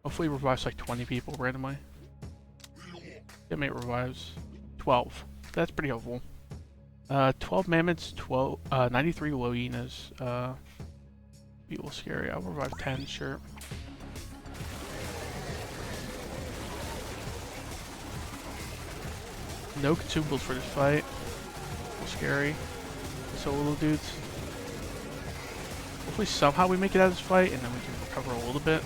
Hopefully it revives like 20 people randomly. How many revives? 12. That's pretty helpful. 12 mammoths, 93 loenas. Be a little scary. I'll revive 10, sure. No consumables for this fight. A little scary. So little dudes. Hopefully somehow we make it out of this fight and then we can recover a little bit.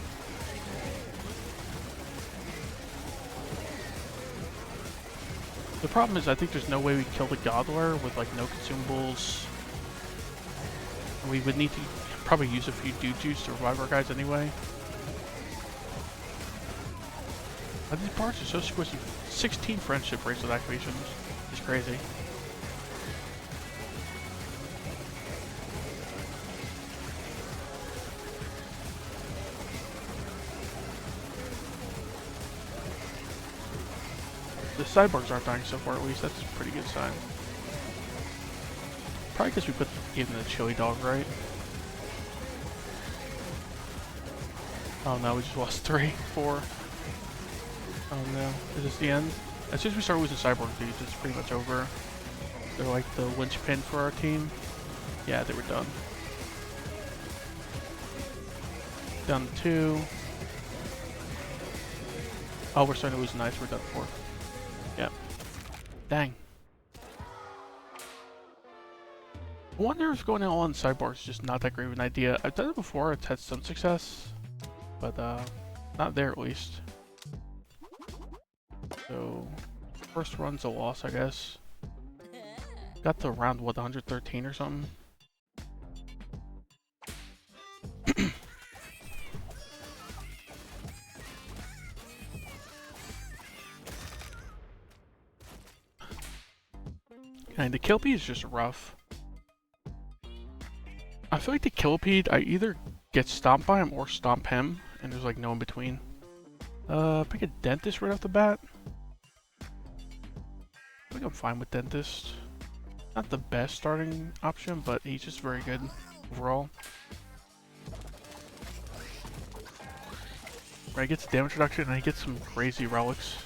The problem is I think there's no way we kill the Godler with like no consumables. We would need to probably use a few dude juice to revive our guys anyway. These parts are so squishy. 16 friendship bracelet activations is crazy. the sidebars aren't dying so far, at least. That's a pretty good sign. Probably because we put even the chili dog right. Oh no, we just lost 3, 4. Oh no, is this the end? As soon as we start losing cyborg dudes, it's pretty much over. They're like the linchpin for our team. Yeah, they were done. Down 2. Oh, we're starting to lose knights. We're done 4. Yep. Dang. I wonder if going all on sidebars is just not that great of an idea. I've done it before. It's had some success, but not there at least. So first run's a loss, I guess. Got to round what, 113 or something. And the Kilpie is just rough. I feel like the Kilpie, I either get stomped by him or stomp him, and there's like no in between. Pick a Dentist right off the bat. I think I'm fine with Dentist. Not the best starting option, but he's just very good overall. Right, he gets damage reduction and he gets some crazy relics.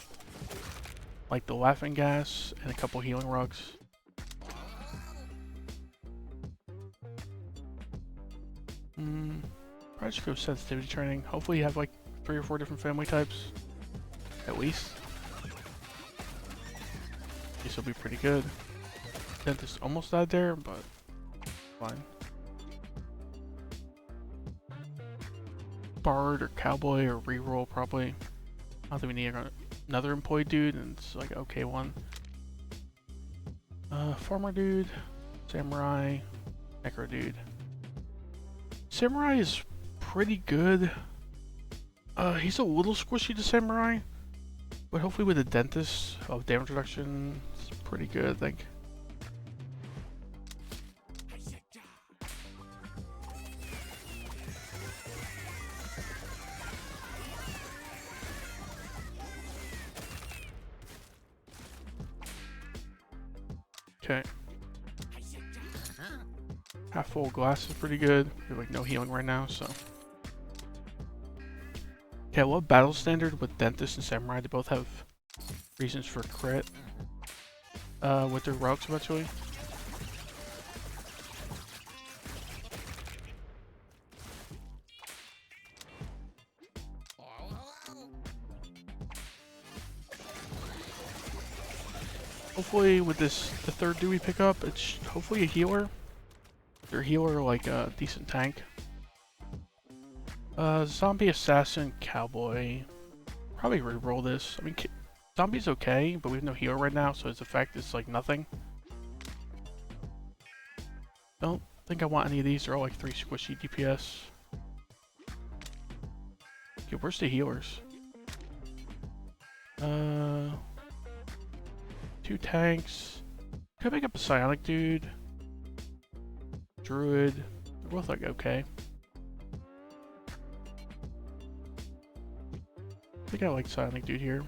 Like the Laughing Gas and a couple healing rugs. Probably just go sensitivity training. Hopefully you have like 3 or 4 different family types. At least. This will be pretty good. Dentist almost died there, but fine. Bard or Cowboy or Reroll probably. I don't think we need another employee dude, and it's like okay one. Farmer dude, Samurai, Necro dude. Samurai is pretty good. He's a little squishy to Samurai, but hopefully with the Dentist of damage reduction, it's pretty good, I think. Okay. Half full glass is pretty good. We have like no healing right now, so. Okay, I love Battle Standard with Dentist and Samurai. They both have reasons for crit. With their routes eventually. Hopefully with this, the third dude we pick up, it's hopefully a healer. Their healer like a decent tank. Zombie, Assassin, Cowboy. Probably reroll this. I mean, Zombie's okay, but we have no healer right now, so its effect is like nothing. Don't think I want any of these. They're all like 3 squishy DPS. Okay, where's the healers? 2 tanks. Could I pick up a Psionic dude? Druid. They're both like okay. I think I like Psionic dude here.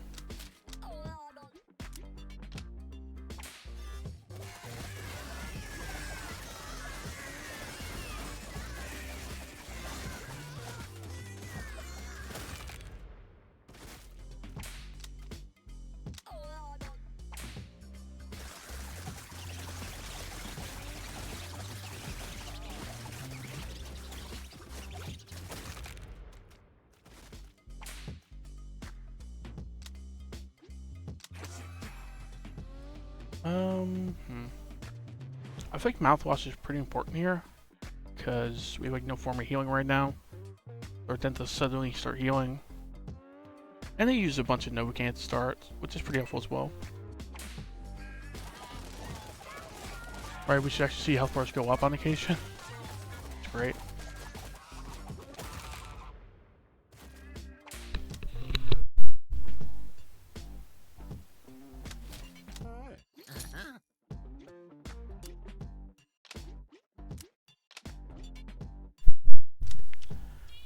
I think mouthwash is pretty important here, because we have like no form of healing right now. Or then to suddenly start healing. And they use a bunch of Novocaine to start, which is pretty helpful as well. Right, we should actually see health bars go up on occasion. It's great.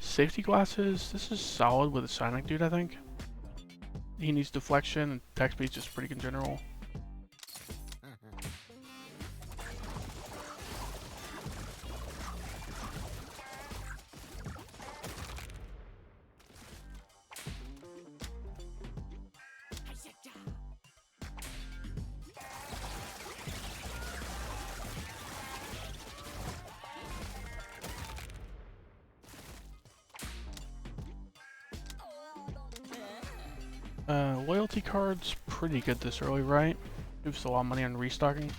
Safety glasses, this is solid with a Psionic dude, I think. he needs deflection, and attack speed's just pretty in general. Loyalty card's pretty good this early, right? Moves a lot of money on restocking.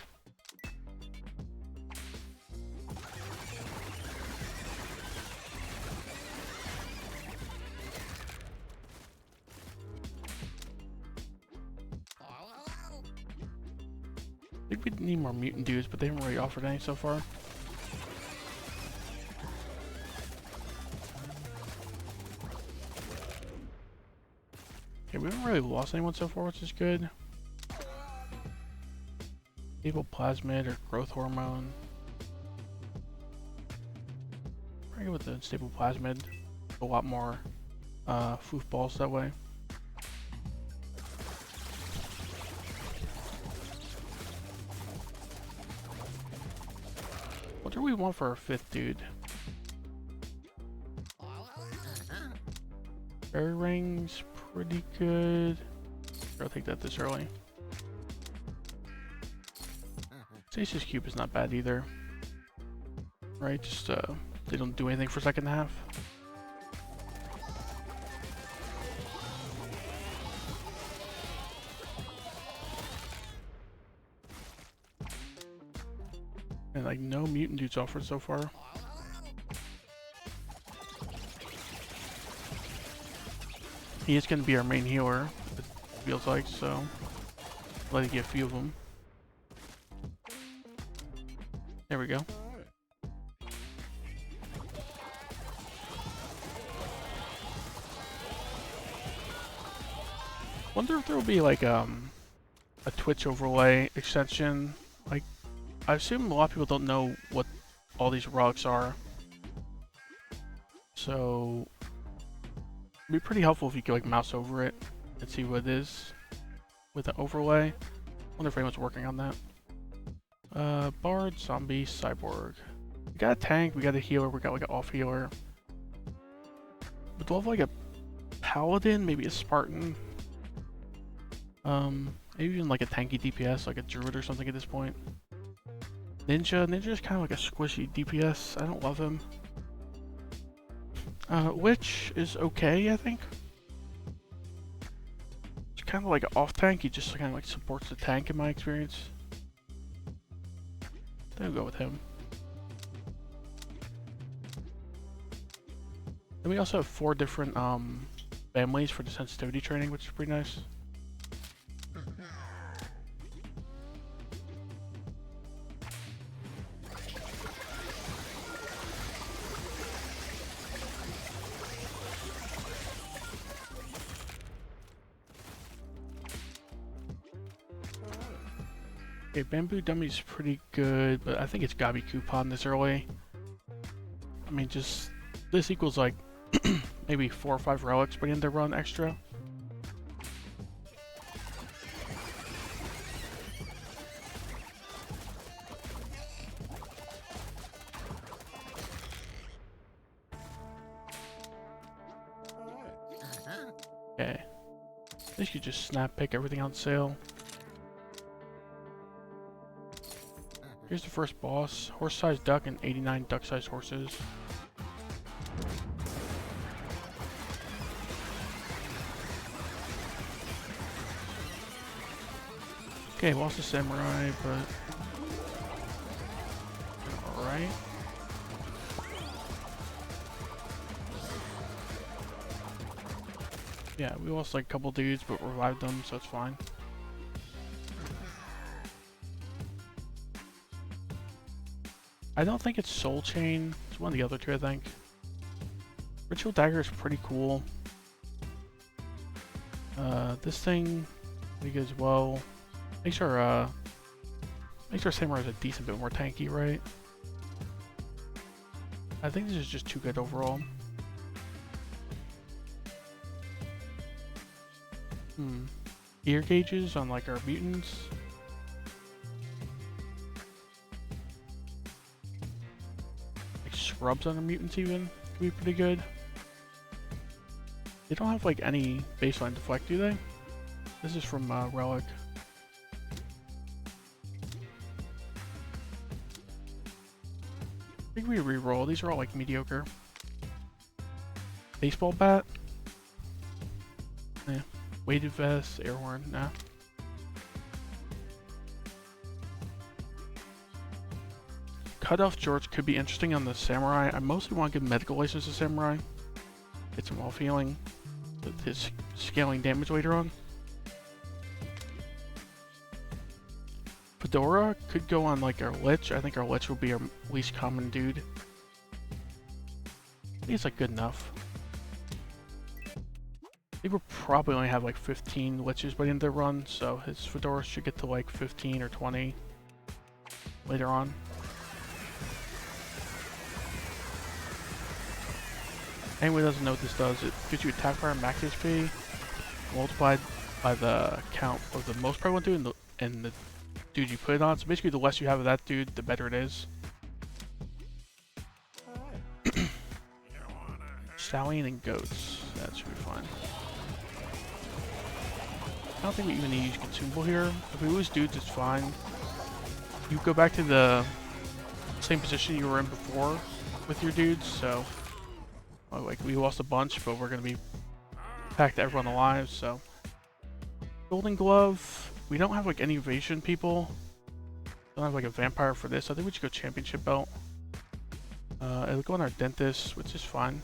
I think we need more mutant dudes, but they haven't really offered any so far. Okay, we haven't really lost anyone so far, which is good. Stable plasmid or growth hormone. Probably go with the stable plasmid. A lot more foofballs that way. What do we want for our 5th dude? Fairy rings, pretty good. I'll take that this early. Stasis cube is not bad either. Right, just they don't do anything for second half. And like no mutant dudes offered so far. He is going to be our main healer, it feels like, so let it get a few of them. There we go. Wonder if there will be like a Twitch overlay extension. Like, I assume a lot of people don't know what all these relics are, so it'd be pretty helpful if you could like mouse over it and see what it is with the overlay. Wonder if anyone's working on that. Bard, zombie, cyborg. We got a tank, we got a healer, we got like an off healer. But do we have like a paladin, maybe a Spartan? Maybe even like a tanky DPS, like a druid or something at this point. Ninja's kind of like a squishy DPS. I don't love him. Lich is okay, I think. It's kind of like an off tank. He just kind of like supports the tank in my experience. Then we'll go with him. Then we also have 4 different families for the sensitivity training, which is pretty nice. Okay, Bamboo Dummy's pretty good, but I think it's gotta be Coupon this early. I mean, just this equals like maybe 4 or 5 relics by the end of the run extra. Okay, I think you just snap pick everything on sale. Here's the first boss, horse-sized duck and 89 duck-sized horses. Okay, lost the samurai, but alright. Yeah, we lost like a couple dudes, but revived them, so it's fine. I don't think it's Soul Chain. It's one of the other 2, I think. Ritual Dagger is pretty cool. This thing, pretty good as well. Makes our Samurai is a decent bit more tanky, right? I think this is just too good overall. Ear gauges on like our mutants. Like scrubs on our mutants even could be pretty good. They don't have like any baseline deflect, do they? This is from Relic. I think we reroll. These are all like mediocre. Baseball bat. Yeah. Weighted vest, air horn. Nah. Cutoff George could be interesting on the samurai. I mostly want to give medical license to samurai. Get some off healing. With his scaling damage later on. Fedora could go on like our Lich. I think our Lich will be our least common dude. I think it's like good enough. I think we'll probably only have like 15 Liches by the end of the run, so his Fedora should get to like 15 or 20 later on. Anyone who doesn't know what this does, it gives you attack power and max HP multiplied by the count of the most power one dude and the dude you put it on. So basically the less you have of that dude, the better it is. Stallion and goats. That should be fine. I don't think we even need to use consumable here. If we lose dudes, it's fine. You go back to the same position you were in before with your dudes, so like we lost a bunch, but we're gonna be back to everyone alive, so. Golden Glove. We don't have like any evasion people. Don't have like a vampire for this. I think we should go championship belt. It'll go on our dentist, which is fine.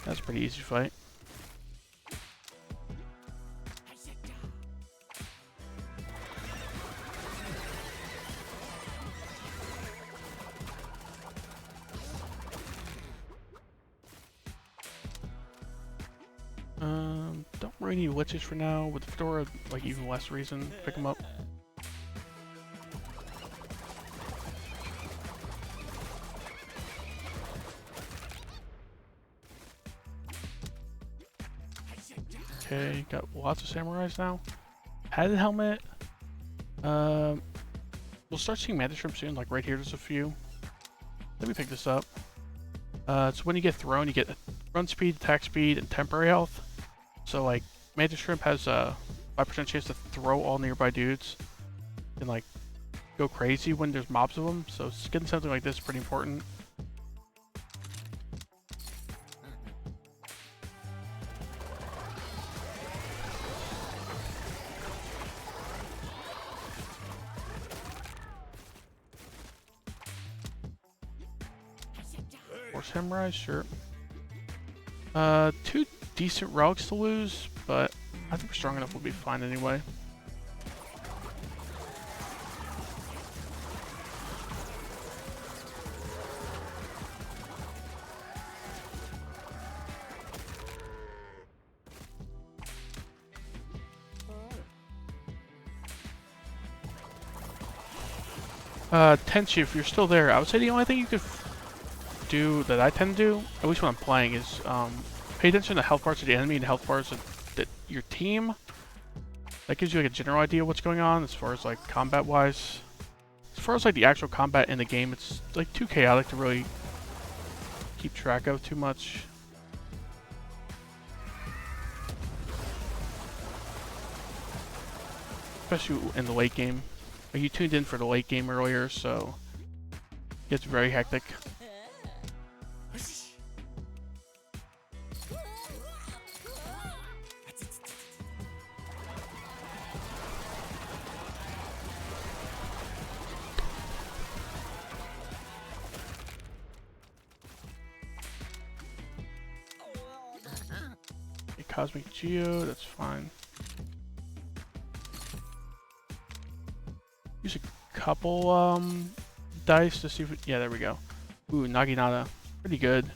That's a pretty easy fight. Don't really need Liches for now. With Fedora, like even less reason to pick them up. Okay, got lots of samurais now. Padded helmet. We'll start seeing Manta Shrimp soon, like right here there's a few. Let me pick this up. So when you get thrown, you get run speed, attack speed, and temporary health. So like, Manta Shrimp has a 5% chance to throw all nearby dudes. And like, go crazy when there's mobs of them. So getting something like this is pretty important. Samurai, sure. 2 decent relics to lose, but I think we're strong enough, we'll be fine anyway. Tenchi, if you're still there, I would say the only thing you could do that I tend to do, at least when I'm playing, is pay attention to health bars of the enemy and health bars of your team. That gives you like a general idea of what's going on as far as like combat wise. As far as like the actual combat in the game, it's like too chaotic to really keep track of too much. Especially in the late game. Like you tuned in for the late game earlier, so it gets very hectic. Cosmic Geo, that's fine. Use a couple dice to see if yeah, there we go. Ooh, Naginata. Pretty good.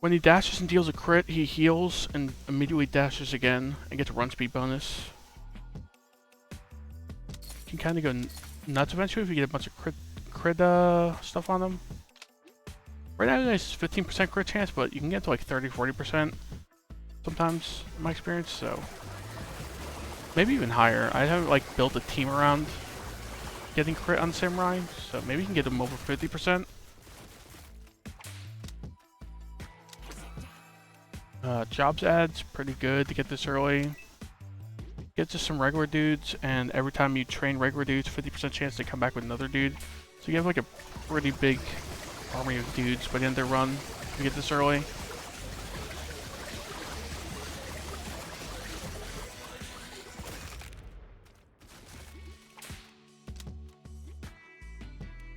When he dashes and deals a crit, he heals and immediately dashes again and gets a run speed bonus. You can kind of go nuts eventually if you get a bunch of crit stuff on them. Right now, it's 15% crit chance, but you can get to like 30-40% sometimes, in my experience. So maybe even higher. I haven't like built a team around getting crit on Samurai, so maybe you can get them over 50%. Jobs ads, pretty good to get this early. Get to some regular dudes, and every time you train regular dudes, 50% chance to come back with another dude. So you have like a pretty big army of dudes by the end of their run if you get this early.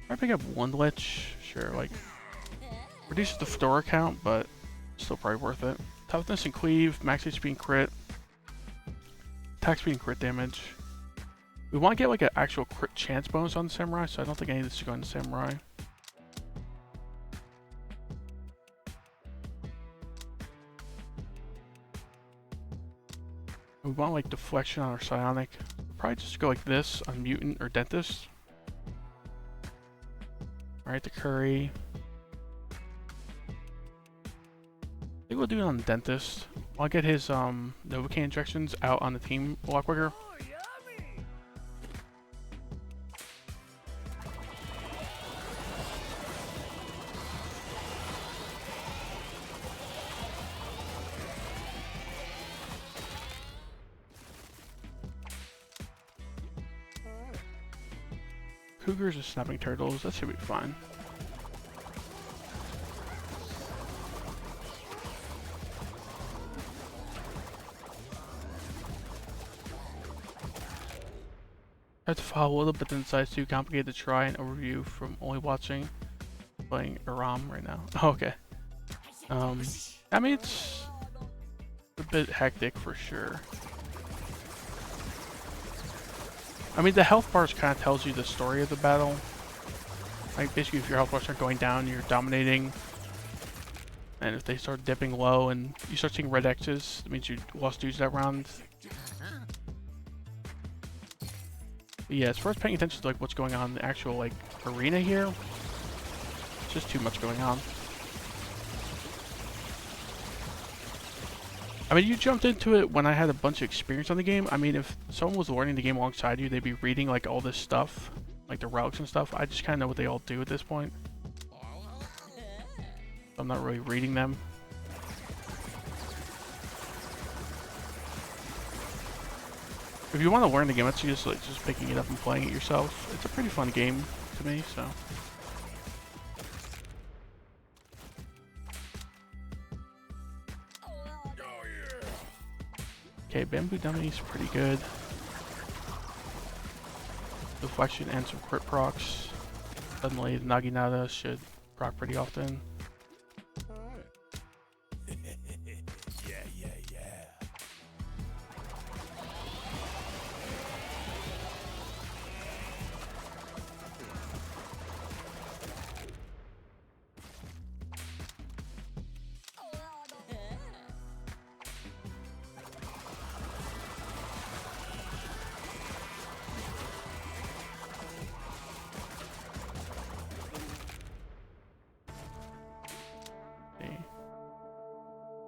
I pick up one lich, sure, like reduces the Fedora count, but still probably worth it. Toughness and cleave, max HP and crit, attack speed and crit damage. We want to get like an actual crit chance bonus on the Samurai, so I don't think any of this should go into Samurai. We want like deflection on our psionic. Probably just go like this on mutant or dentist. Alright, the curry. I think we'll do it on dentist. I'll get his Novocaine injections out on the team a lot quicker. Cougars are snapping turtles, that should be fine. I have to follow a little bit, then it's too complicated to try an overview from only watching playing Aram right now. Oh, okay. I mean, it's a bit hectic for sure. I mean, the health bars kind of tells you the story of the battle. Like, basically, if your health bars are going down, you're dominating. And if they start dipping low and you start seeing red X's, it means you lost dudes that round. But yeah, as far as paying attention to like what's going on in the actual like arena here, it's just too much going on. I mean, you jumped into it when I had a bunch of experience on the game. I mean, if someone was learning the game alongside you, they'd be reading like all this stuff, like the relics and stuff. I just kind of know what they all do at this point. I'm not really reading them. If you want to learn the game, that's just like just picking it up and playing it yourself. It's a pretty fun game to me, so. Okay, Bamboo Dummy's pretty good. Deflection and some crit procs. Suddenly, the Naginata should proc pretty often.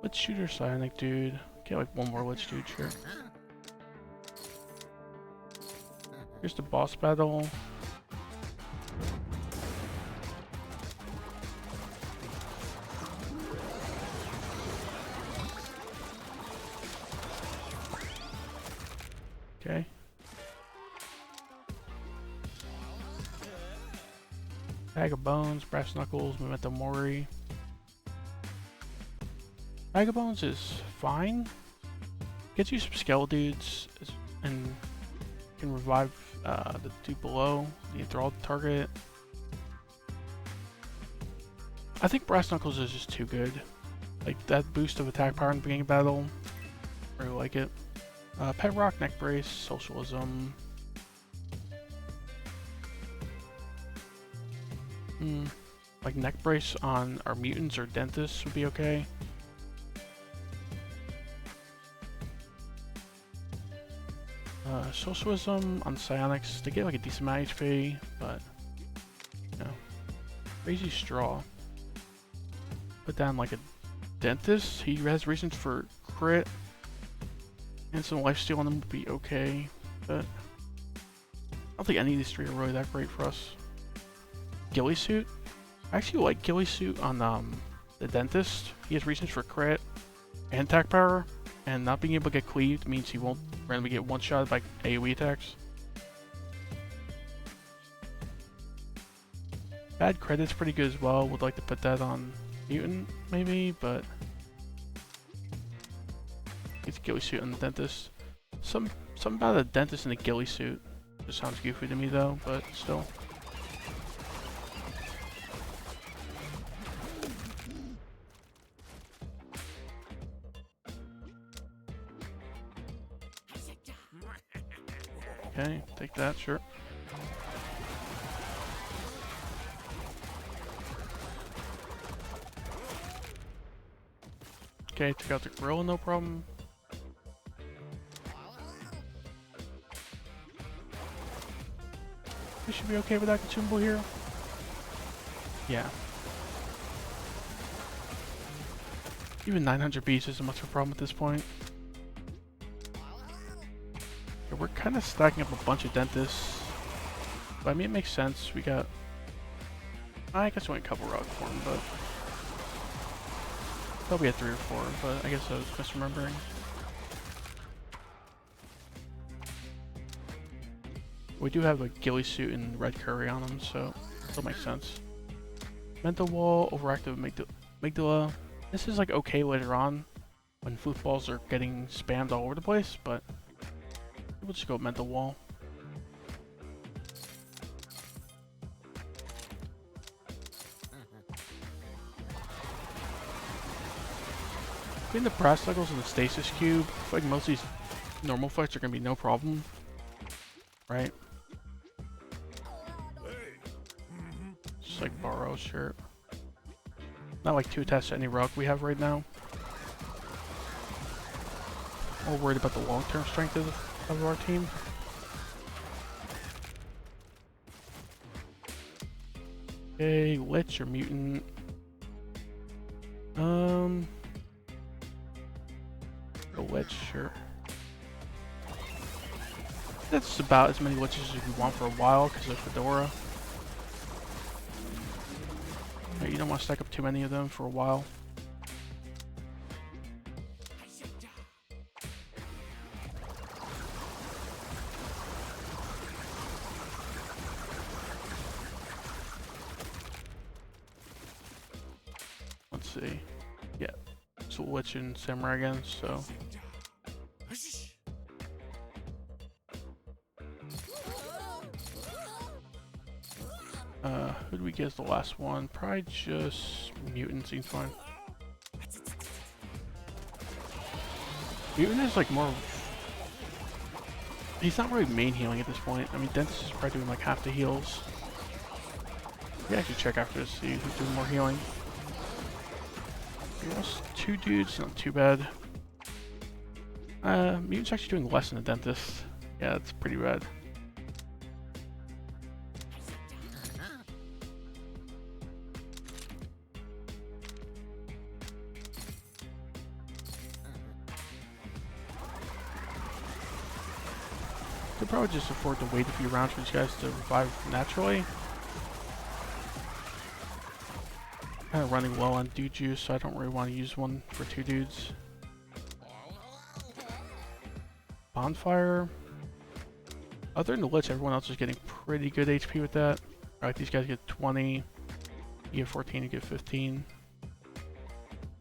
Let's shoot our Psionic dude. Get like one more let's dude, sure. Here's the boss battle. Okay. Bag of Bones, Brass Knuckles, Memento Mori. Bag of Bones is fine. Gets you some Skell dudes and can revive the dude below, the enthralled target. I think Brass Knuckles is just too good. Like that boost of attack power in the beginning of battle. I really like it. Pet Rock, Neck Brace, Socialism. Like Neck Brace on our mutants or dentists would be okay. Socialism on Psionics, they get like a decent amount of HP, but Crazy Straw. Put down like a Dentist. He has reasons for crit. And some lifesteal on him would be okay. But I don't think any of these three are really that great for us. Ghillie Suit. I actually like Ghillie Suit on the Dentist. He has reasons for crit and attack power. And not being able to get cleaved means he won't randomly get one-shot by AoE attacks. Bad Credit's pretty good as well. Would like to put that on Mutant, maybe, but it's Ghillie Suit on the Dentist. Something about a Dentist in a Ghillie Suit just sounds goofy to me though, but still. Okay, take that, sure. Okay, took out the gorilla, no problem. We should be okay with that consumable here. Yeah. Even 900 beasts isn't much of a problem at this point. Yeah, we're kind of stacking up a bunch of Dentists. But I mean, it makes sense. We got... I guess we went a couple rock for him, but... I thought we had 3 or 4, but I guess I was misremembering. We do have a Ghillie Suit and Red Curry on him, so that makes sense. Mental Wall, Overactive Amygdala. This is like okay later on when footballs are getting spammed all over the place, but we'll just go Mental Wall. Between the Brass Knuckles and the Stasis Cube, I feel like most of these normal fights are going to be no problem. Right? Just like borrow, sure. Not like too attached to any rock we have right now. More worried about the long-term strength of our team. Okay, Lich or Mutant. A Lich, sure. That's about as many Liches as you want for a while because of Fedora. You don't want to stack up too many of them for a while. Let's see. Yeah, it's a Lich and Samurai again, so. Who do we get as the last one? Probably just Mutant seems fine. Mutant is like more... He's not really main healing at this point. I mean, Dentist is probably doing like half the heals. We actually check after this, see who's doing more healing. We lost 2 dudes, not too bad. Mutant's actually doing less than the Dentist. Yeah, that's pretty bad. Could probably just afford to wait a few rounds for these guys to revive naturally. Kind of running low on dude juice, so I don't really want to use one for 2 dudes. Bonfire. Other than the Lich, everyone else is getting pretty good HP with that. Alright, these guys get 20. You get 14, you get 15.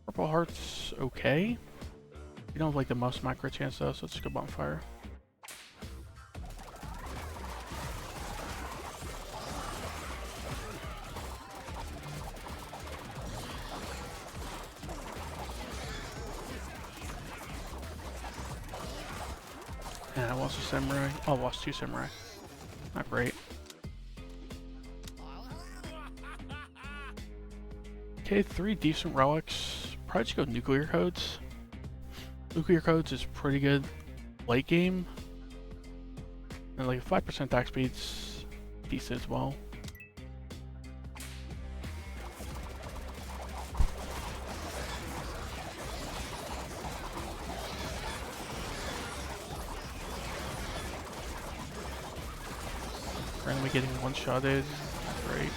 Purple Heart's okay. You don't have like the most macro chance though, so let's just go Bonfire. Yeah, I lost a Samurai. Oh, I lost 2 Samurai. Not great. Okay, 3 decent relics. Probably just go Nuclear Codes. Nuclear Codes is pretty good late game. And like 5% attack speed's decent as well. enemy getting one-shotted. Great.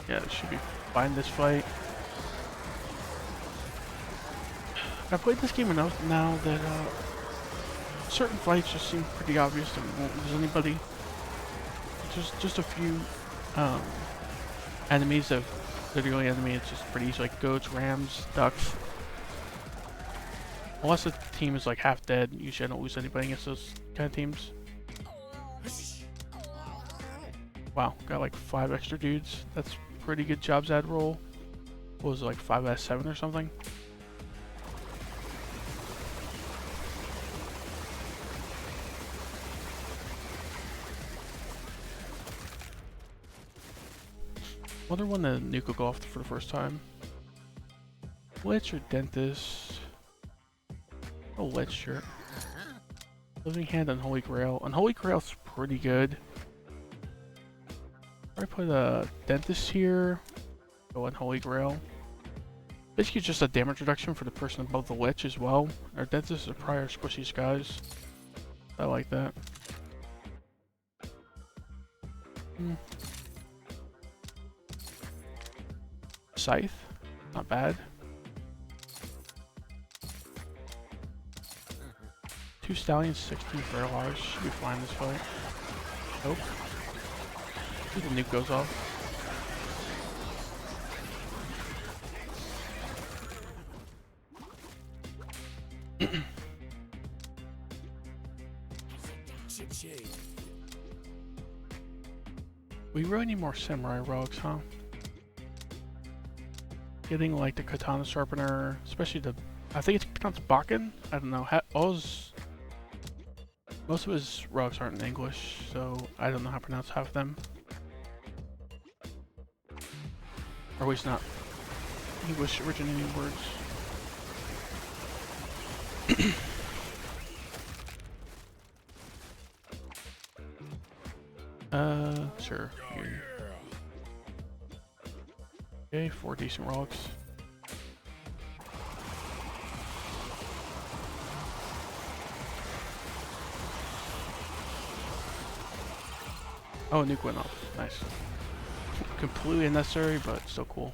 Yeah, it should be fine this fight. I've played this game enough now that certain fights just seem pretty obvious that we won't lose anybody. Just a few enemies that they're the only enemy. It's just pretty easy, like goats, rams, ducks. Unless the team is like half dead, usually I don't lose anybody against those kind of teams. Wow, got like 5 extra dudes. That's pretty good jobs ad roll. What was it, like 5S7 or something? Wonder when the nuke will go off for the first time. Lich or Dentist? Oh, Lich, sure. Living Hand, Unholy Grail. Unholy Grail's pretty good. I put a Dentist here. Go Unholy Grail. Basically just a damage reduction for the person above the Lich as well. Our Dentists are probably our squishy guys. I like that. Scythe, not bad. 2 Stallions, 16 Feral Hearts. Should be fine this fight. Nope. The nuke goes off. We really need more samurai rogues, huh? Getting like the katana sharpener, especially the, I think it's pronounced Bakken. I don't know. Most of his rogues aren't in English, so I don't know how to pronounce half of them. Or at least not English originating words. Sure. Here. Okay, 4 decent rogues. Oh, nuke went off. Nice. Completely unnecessary, but still cool.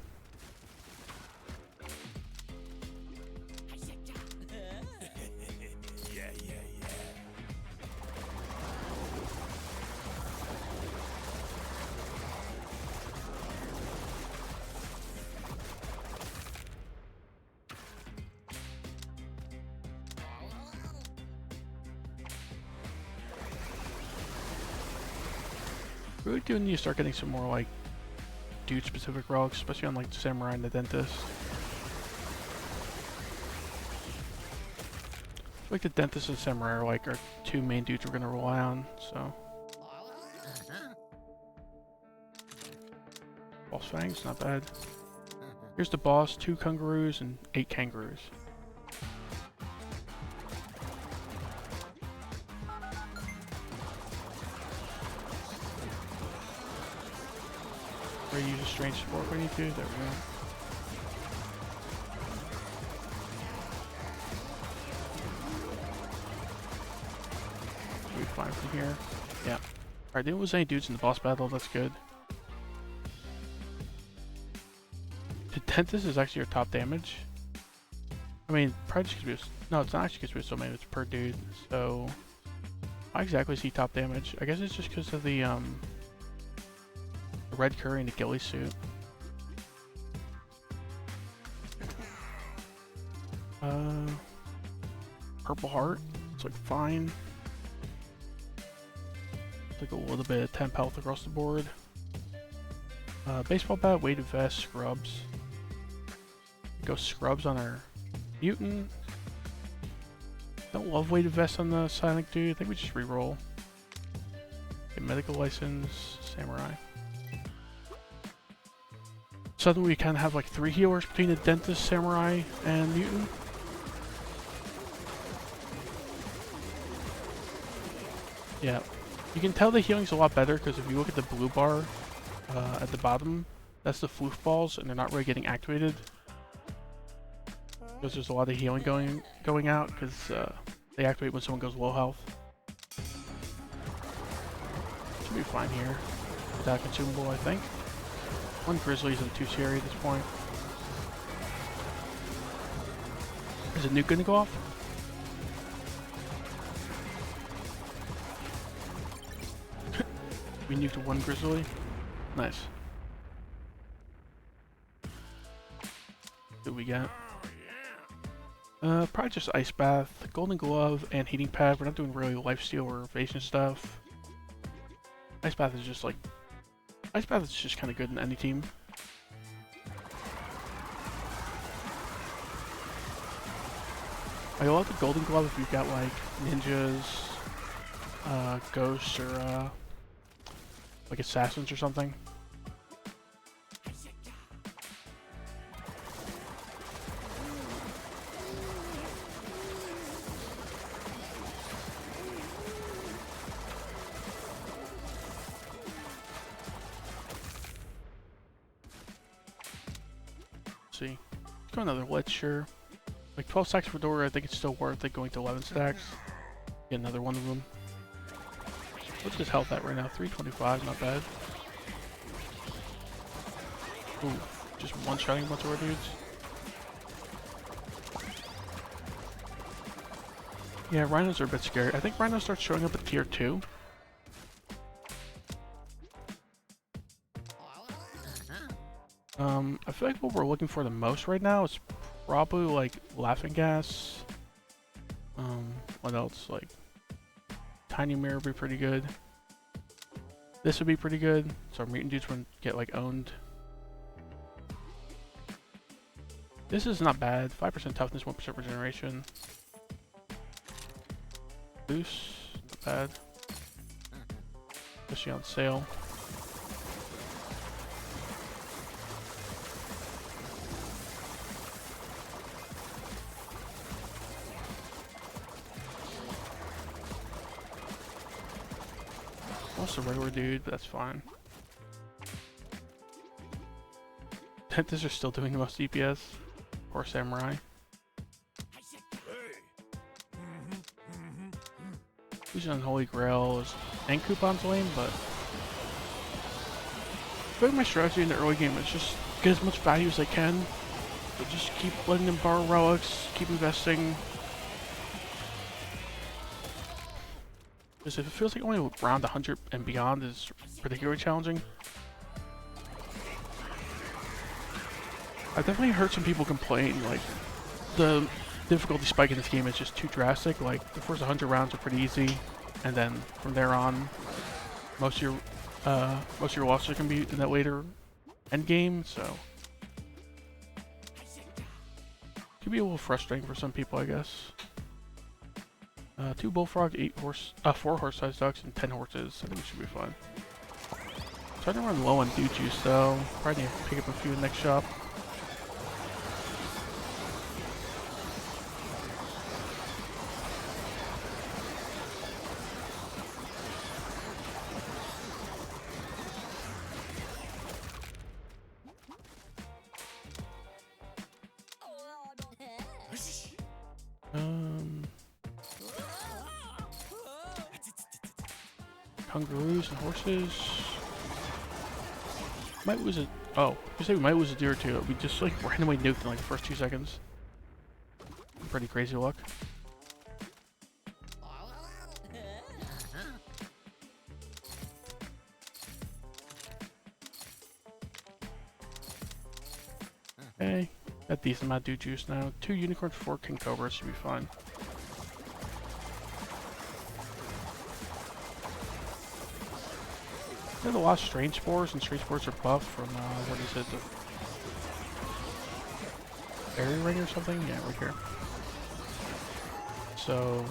We do need to start getting some more like dude specific rogues, especially on like the Samurai and the Dentist. Like the Dentist and Samurai are like our 2 main dudes we're gonna rely on, so. Boss Fangs, not bad. Here's the boss, 2 kangaroos and 8 kangaroos. Use a strange support if we need to. There we go. We'll be fine from here. Yeah. Alright, didn't lose any dudes in the boss battle. That's good. The Dentist is actually your top damage. I mean, probably just because no, it's not actually because we have so many. It's per dude. So, I exactly see top damage. I guess it's just because of the red curry and the ghillie suit. Purple heart. It's like fine. Like a little bit of temp health across the board. Baseball bat, weighted vest, scrubs. Go scrubs on our mutant. Don't love weighted vest on the silent dude. I think we just reroll. Get medical license, samurai. Suddenly we kind of have like 3 healers between the Dentist, Samurai, and Mutant. Yeah. You can tell the healing's a lot better because if you look at the blue bar at the bottom, That's the floof balls, and they're not really getting activated because there's a lot of healing going out because they activate when someone goes low health. Should be fine here. Without consumable, I think. One grizzly isn't too scary at this point. Is a nuke gonna go off? We nuked one grizzly. Nice. What do we got? Probably just ice bath, golden glove, and heating pad. We're not doing really lifesteal or evasion stuff. Ice bath is just kind of good in any team. I love the golden glove if you've got like ninjas, ghosts, or like assassins or something. Let's see, let's go another lich, sure. Like 12 stacks for Dora, I think it's still worth it going to 11 stacks. Get another one of them. What's his health at right now? 325, not bad. Ooh, just one-shotting a bunch of our dudes. Yeah, rhinos are a bit scary. I think rhinos start showing up at tier 2. I feel like what we're looking for the most right now is probably like laughing gas. What else? Like tiny mirror would be pretty good. This would be pretty good. So our mutant dudes wouldn't get like owned. This is not bad. 5% toughness, 1% regeneration. Boost, not bad. Especially on sale. Also a regular dude, but that's fine. This are still doing the most DPS. Or samurai. Using Unholy Grail and coupons lane, but I feel like my strategy in the early game is just get as much value as I can. But just keep letting them borrow relics, keep investing. Because if it feels like only around 100 and beyond is particularly challenging. I've definitely heard some people complain, like, the difficulty spike in this game is just too drastic. Like, the first 100 rounds are pretty easy, and then from there on, most of your losses can be in that later end game, so it can be a little frustrating for some people, I guess. 2 bullfrog, 4 horse-sized ducks, and 10 horses. I think we should be fine. Starting to run low on dude juice though. Probably need to pick up a few in the next shop. Kangaroos and horses. Might lose a... Oh, you say we might lose a deer or two. We just like randomly nuked in like the first 2 seconds. Pretty crazy luck. Okay, got decent amount of dude juice now. 2 unicorns, 4 king cobras should be fine. There's a lot of strange spores, and strange spores are buffed from, what is it, the fairy ring or something? Yeah, right here. So,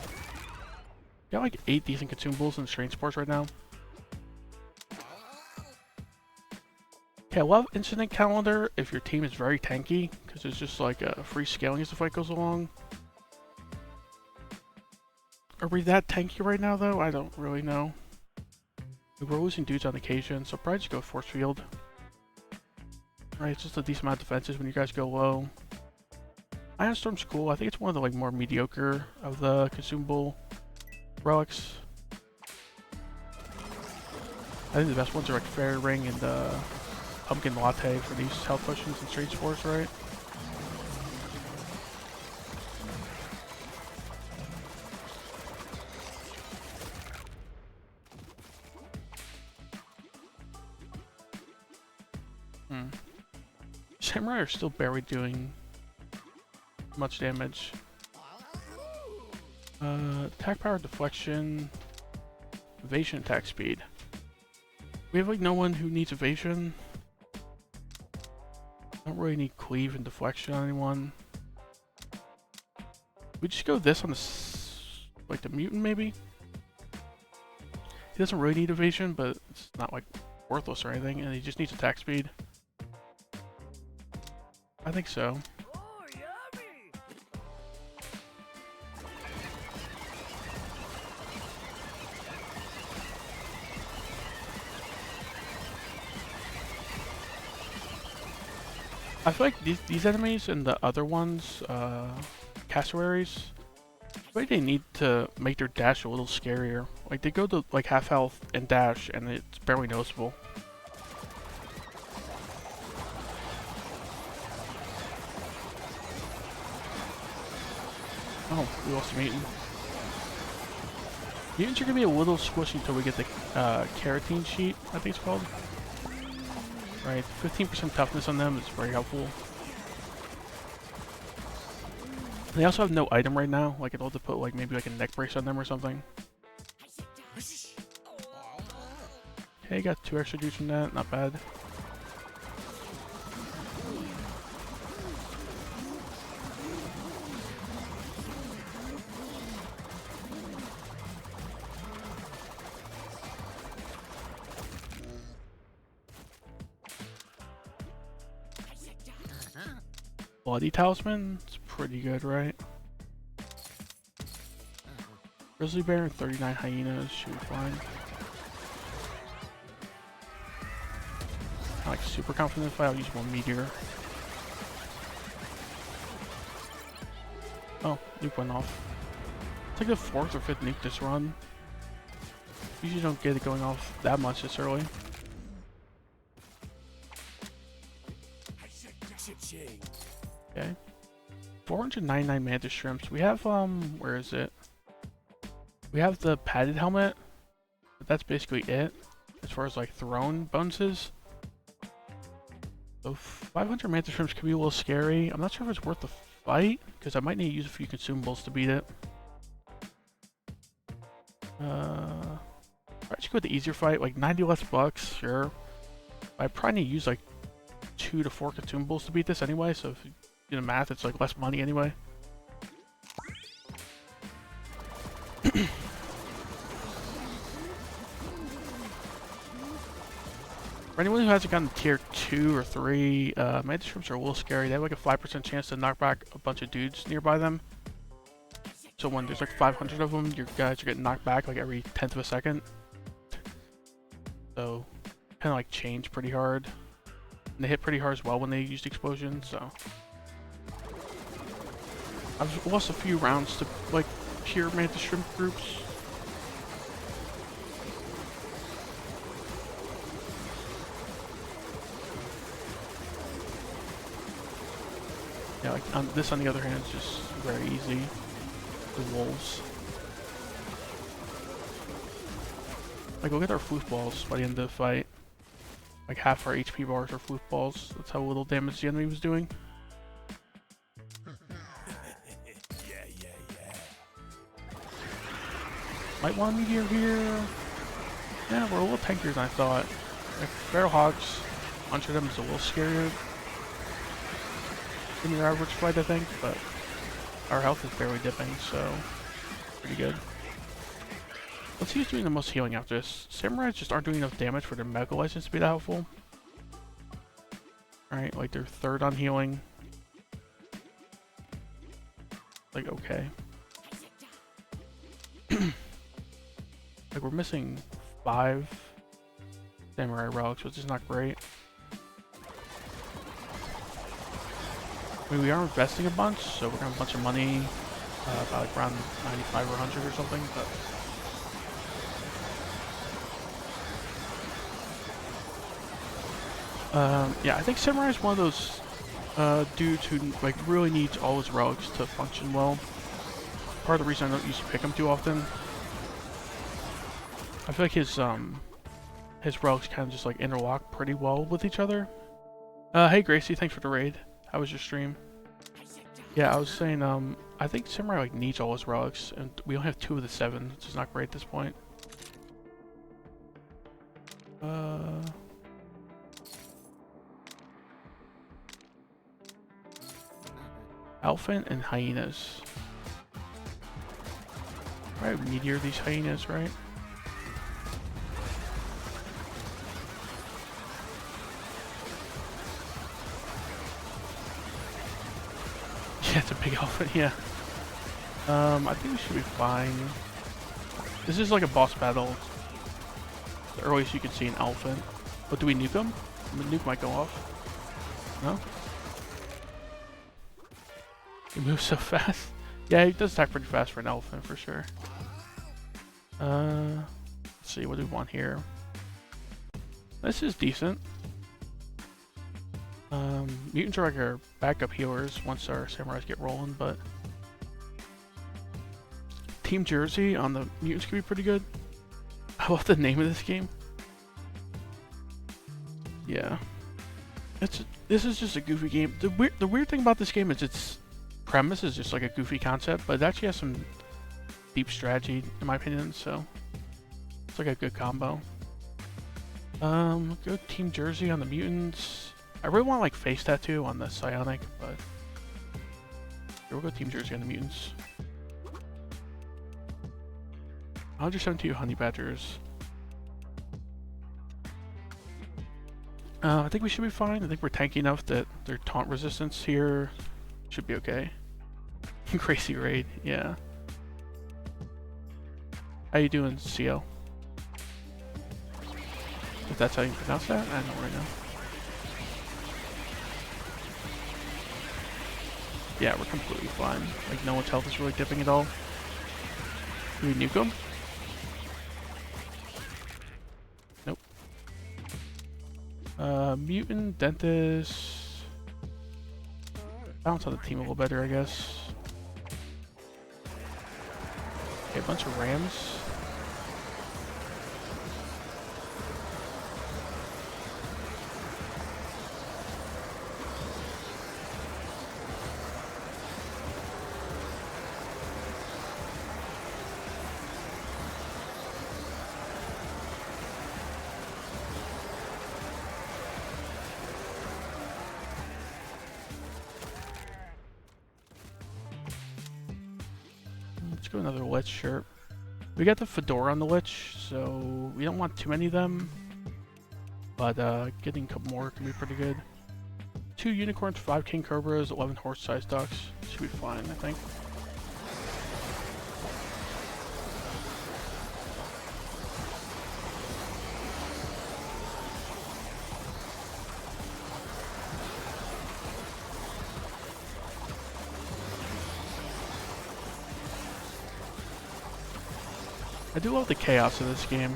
got like 8 decent consumables in strange spores right now. Okay, I love incident calendar if your team is very tanky, because it's just like free scaling as the fight goes along. Are we that tanky right now though? I don't really know. We're losing dudes on occasion, so probably just go force field. Right, it's just a decent amount of defenses when you guys go low. Ion Storm's cool. I think it's one of the like more mediocre of the consumable relics. I think the best ones are like Fairy Ring and Pumpkin Latte for these health potions and Street Sports, right? Samurai are still barely doing much damage. Attack power, deflection, evasion, attack speed. We have like no one who needs evasion. Don't really need cleave and deflection on anyone. We just go this on the like the mutant maybe. He doesn't really need evasion, but it's not like worthless or anything, and he just needs attack speed. I think so. I feel like these enemies and the other ones, cassowaries, I feel like they need to make their dash a little scarier. Like they go to like half health and dash, and it's barely noticeable. Oh, we lost a mutant. Mutants are gonna be a little squishy until we get the Carotene sheet, I think it's called. Right, 15% toughness on them is very helpful. They also have no item right now, like I'll have to put like maybe like a neck brace on them or something. Okay, got 2 extra dudes from that, not bad. Bloody Talisman, it's pretty good, right? Grizzly Bear and 39 Hyenas should be fine. I'm like super confident if I'll use 1 Meteor. Oh, nuke went off. It's like the 4th or 5th nuke this run. Usually don't get it going off that much this early. Okay. 499 Mantis Shrimps. We have, where is it? We have the padded helmet, but that's basically it, as far as like throne bonuses. So 500 Mantis Shrimps could be a little scary. I'm not sure if it's worth the fight, because I might need to use a few consumables to beat it. I should go with the easier fight, like 90 less bucks, sure. I probably need to use like 2 to 4 consumables to beat this anyway, so if you do the math, it's like less money anyway. For anyone who hasn't gotten tier 2 or 3, Mantis Shrimps are a little scary. They have like a 5% chance to knock back a bunch of dudes nearby them. So when there's like 500 of them, your guys are getting knocked back like every 10th of a second. So, kind of like change pretty hard. And they hit pretty hard as well when they used explosion, so. I've lost a few rounds to like pure Mantis Shrimp groups. Yeah, like this on the other hand is just very easy. The wolves. Like look at our foosballs by the end of the fight. Like half our HP bars are foosballs. That's how little damage the enemy was doing. Might want a meteor here. Yeah, we're a little tankier than I thought. Like Feral Hogs, a bunch of them is a little scarier than your average fight, I think, but our health is barely dipping, so pretty good. Let's see who's doing the most healing after this. Samurais just aren't doing enough damage for their medical license to be that helpful. Alright, like they're 3rd on healing. Like, okay. Like we're missing 5 Samurai relics, which is not great. I mean, we are investing a bunch, so we're gonna have a bunch of money, about like around 95 or 100 or something, but... yeah, I think Samurai is one of those dudes who like really needs all his relics to function well. Part of the reason I don't usually pick him too often. I feel like his relics kind of just like interlock pretty well with each other. Hey Gracie, thanks for the raid. How was your stream? Yeah, I was saying, I think Samurai like needs all his relics, and we only have 2 of the 7, which is not great at this point. Elephant and hyenas. Right, we meteor these hyenas, right? Yeah, it's a big elephant, yeah. I think we should be fine. This is like a boss battle. The earliest you can see an elephant. But do we nuke him? The nuke might go off. No? He moves so fast. Yeah, he does attack pretty fast for an elephant, for sure. Let's see, what do we want here? This is decent. Mutants are like our backup healers once our samurais get rolling, but... Team Jersey on the mutants could be pretty good. I love the name of this game. Yeah. This is just a goofy game. The weird thing about this game is its premise is just like a goofy concept, but it actually has some deep strategy, in my opinion, so... It's like a good combo. Go Team Jersey on the mutants. I really want like face tattoo on the psionic, but here we'll go Team Jersey on the mutants. 172 honey badgers. I think we should be fine. I think we're tanky enough that their taunt resistance here should be okay. Crazy raid, yeah. How you doing, CL? If that's how you pronounce that, I don't know right now. Yeah, we're completely fine. Like, no one's health is really dipping at all. Do we nuke him? Nope. Mutant, Dentist... Balance on the team a little better, I guess. Okay, a bunch of Rams. Let's go another Lich shirt. We got the fedora on the Lich, so we don't want too many of them. But getting a couple more can be pretty good. 2 unicorns, 5 king cobras, 11 horse-sized ducks. Should be fine, I think. I do love the chaos of this game.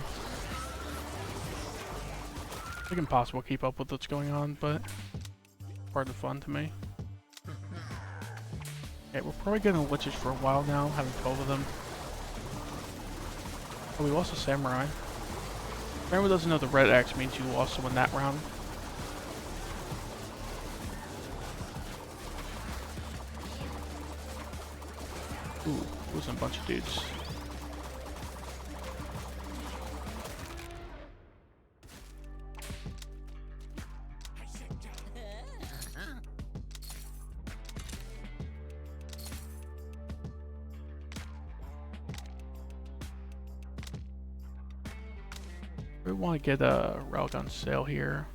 It's like impossible to keep up with what's going on, but part of the fun to me. Okay, we're probably getting Liches for a while now, having 12 of them. Oh, we lost a samurai. If anyone doesn't know, the red X means you lost someone that round. Ooh, losing a bunch of dudes. We want to get a relic on sale here.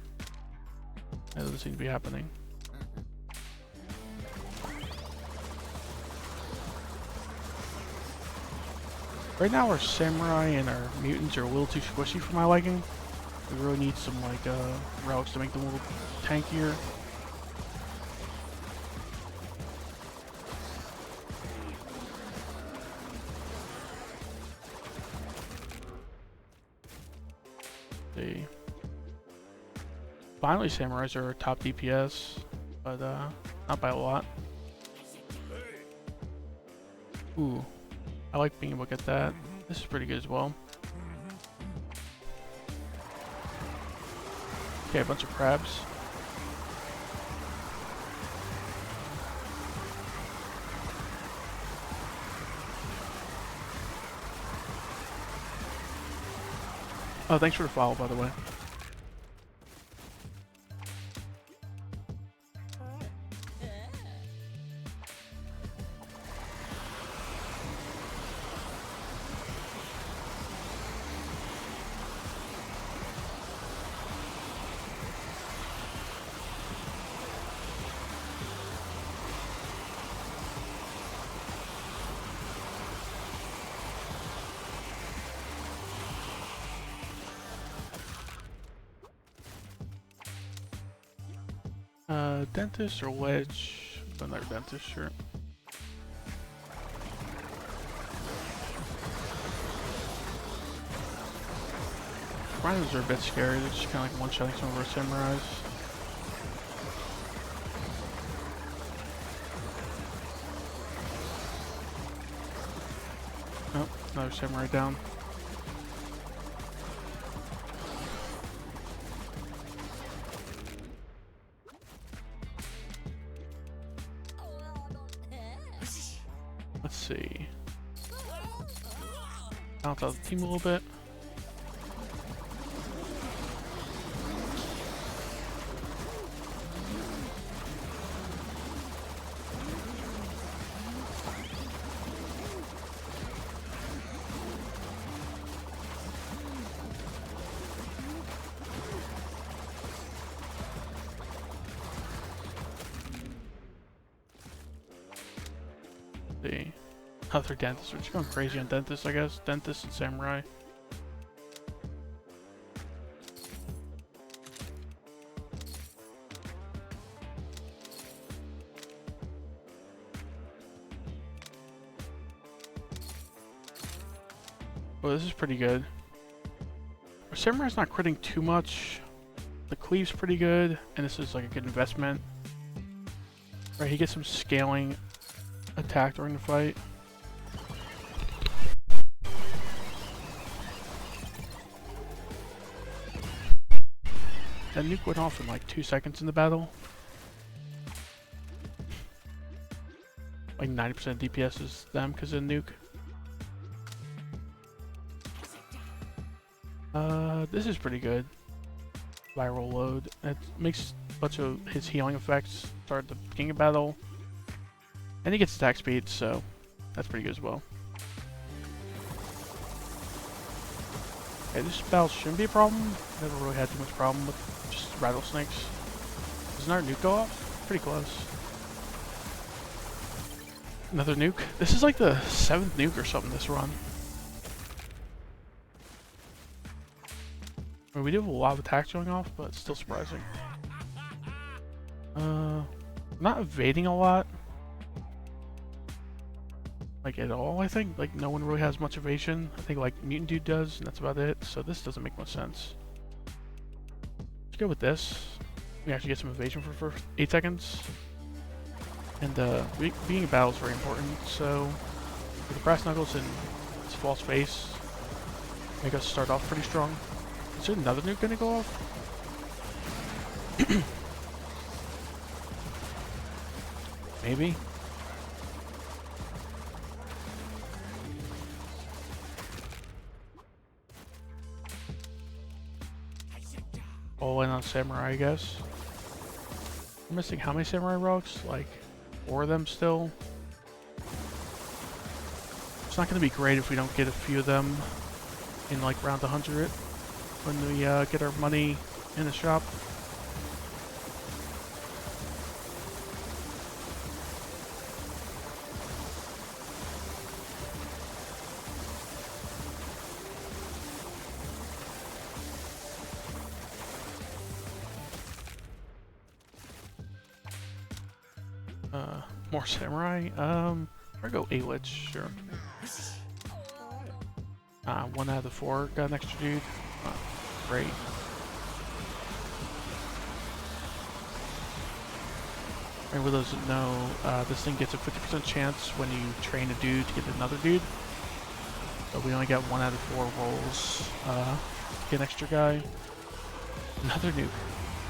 That doesn't seem to be happening. Right now our samurai and our mutants are a little too squishy for my liking. We really need some like relics to make them a little tankier. See. Finally, samurais are top DPS, but not by a lot. Ooh, I like being able to get that. This is pretty good as well. Okay, a bunch of crabs. Oh, thanks for the follow, by the way. Dentist or lich? Another dentist, sure. Rhinos are a bit scary, they're just kind of like one-shotting some of our samurais. Oh, another samurai down. Let's see. Bounce out the team a little bit. See. Other dentists. We're just going crazy on dentists, I guess. Dentists and samurai. Oh, this is pretty good. Our samurai's not critting too much. The cleave's pretty good, and this is like a good investment. Right, he gets some scaling attack during the fight. That nuke went off in like 2 seconds in the battle. Like 90% DPS is them because of the nuke. This is pretty good. Viral load. It makes a bunch of his healing effects start at the beginning of battle. And he gets attack speed, so that's pretty good as well. Okay, this battle shouldn't be a problem. Never really had too much problem with just rattlesnakes. Does another nuke go off? Pretty close. Another nuke. This is like the 7th nuke or something this run. I mean, we do have a lot of attacks going off, but it's still surprising. Not evading a lot. Like at all, I think. Like no one really has much evasion. I think like Mutant Dude does, and that's about it. So this doesn't make much sense. Let's go with this. We actually get some evasion for 8 seconds. And being in battle is very important. So with the brass knuckles and his false face, make us start off pretty strong. Is there another nuke gonna go off? Maybe. All in on samurai, I guess. I'm missing how many samurai rocks? Like 4 of them still. It's not gonna be great if we don't get a few of them in like round 100 when we get our money in the shop. More samurai. I'll go A-Lich, sure. 1 out of the 4 got an extra dude. Great. And for those that know, this thing gets a 50% chance when you train a dude to get another dude. So we only got 1 out of 4 rolls to get an extra guy. Another nuke.